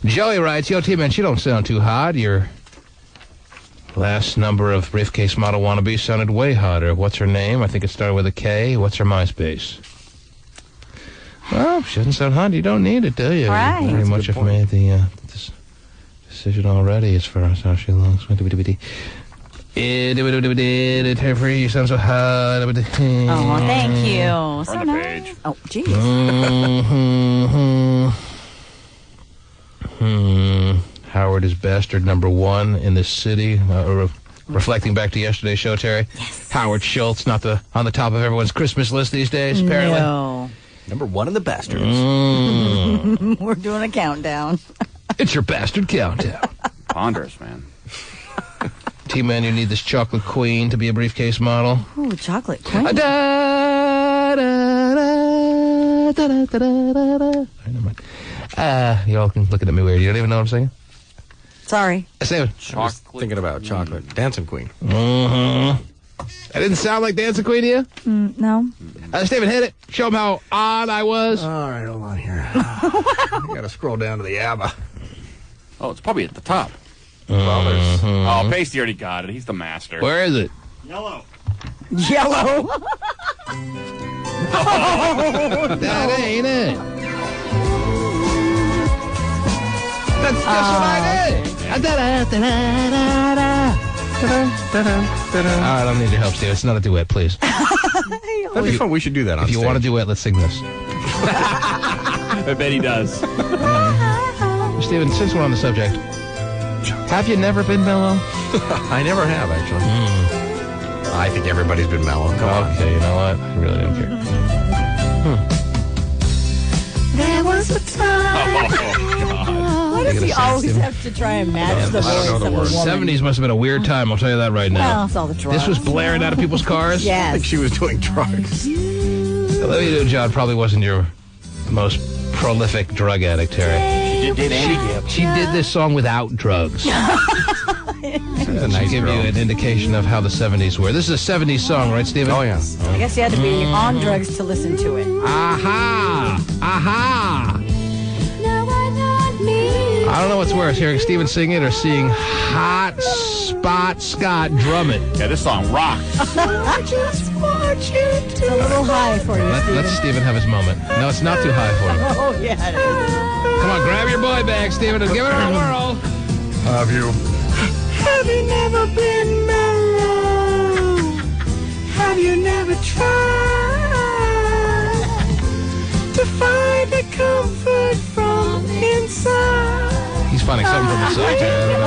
Joey writes, yo, T-Man, she don't sound too hot. Your last number of briefcase model wannabe sounded way hotter. What's her name? I think it started with a K. What's her MySpace? Well, if she doesn't sound hot, you don't need it, do you? Right. You very much have made the decision already as far as how she looks. You sound so hot. Oh, thank you. So Turn the page. Oh, jeez. Howard is bastard number one in this city. Reflecting back to yesterday's show, Terry. Yes. Howard Schultz, not on the top of everyone's Christmas list these days, apparently. No. Number one in the bastards. We're doing a countdown. It's your bastard countdown. Ponderous, man. T-Man, you need this chocolate queen to be a briefcase model. Ooh, chocolate queen. Y'all can looking at me weird. You don't even know what I'm saying? Sorry. Chocolate. Thinking about chocolate. Dancing Queen. Mm-hmm. That didn't sound like Dancing Queen to you? No. Stephen, hit it. Show him how odd I was. All right, hold on here. I got to scroll down to the ABBA. Oh, it's probably at the top. Well, there's... Oh, Pasty already got it. He's the master. Where is it? Yellow. Yellow. That ain't it. That's what I did. All right, I don't need your help, Steve. It's not a duet, please. That'd be fun. We should do that on If you stage. want a duet, let's sing this. I bet he does. Steven, since we're on the subject, have you never been mellow? I never have, actually. I think everybody's been mellow. Come on. Okay, you know what? I really don't care. There was a time. Why does he always have to try and match the voice of a woman? 70s must have been a weird time, I'll tell you that right now. Well, it's all the drugs. This was blaring out of people's cars? Yes. I think she was doing drugs. Olivia Newton-John probably wasn't your most prolific drug addict, Terry. She did this song without drugs. That should give you an indication of how the 70s were. This is a 70s song, right, Stephen? Oh, yeah. I guess you had to be on drugs to listen to it. Aha! Aha! I don't know what's worse, hearing Steven sing it or seeing Hot Spot Scott drum it. Yeah, this song rocks. I just want you to. It's a little high for you, Let Steven have his moment. No, it's not too high for him. Oh, yeah, it is. Come on, grab your boy bag, Steven, and give it a whirl. Have you? Have you never been mellow? Have you never tried to find a comfort from inside? He's finding something from inside, Terry. I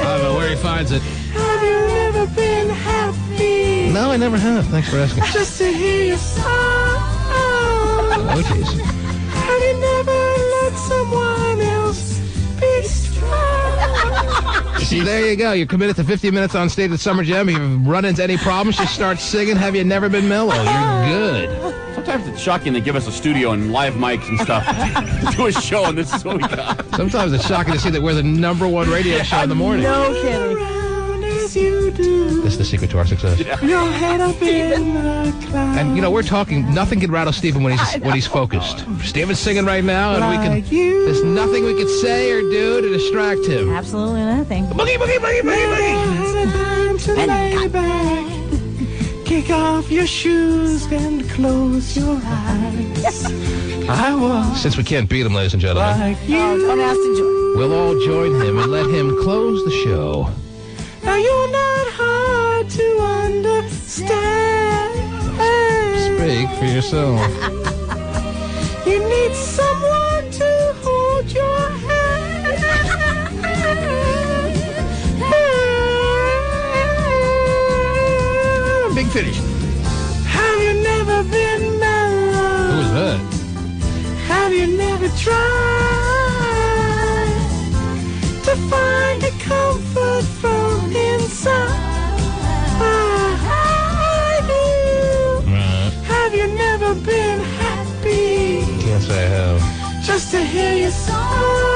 don't know where he finds it. Have you never been happy? No, I never have. Thanks for asking. Just to hear your song. Oh, jeez. Have you never let someone else be strong? See, there you go. You're committed to 50 minutes on stage at Summer Jam. If you run into any problems, just start singing. Have you never been mellow? You're good. Sometimes it's shocking they give us a studio and live mics and stuff to do a show, and this is what we got. Sometimes it's shocking to see that we're the #1 radio show in the morning. No kidding. As you do. This is the secret to our success. Your head up in the clouds. And, you know, we're talking, nothing can rattle Stephen when he's focused. Steven's singing right now, and there's nothing we could say or do to distract him. Absolutely nothing. Boogie, boogie, boogie, boogie, boogie. It's time to lay back. Kick off your shoes and close your eyes. I was Since we can't beat him, ladies and gentlemen, like you. Don't ask to join. we'll all join him and let him close the show. Now you're not hard to understand. Speak for yourself. You need someone to hold your hand. Big finish. Have you never been mellow? Who was that? Have you never tried to find a comfort from inside? Have you never been happy? Can't say I have. Just to hear your song.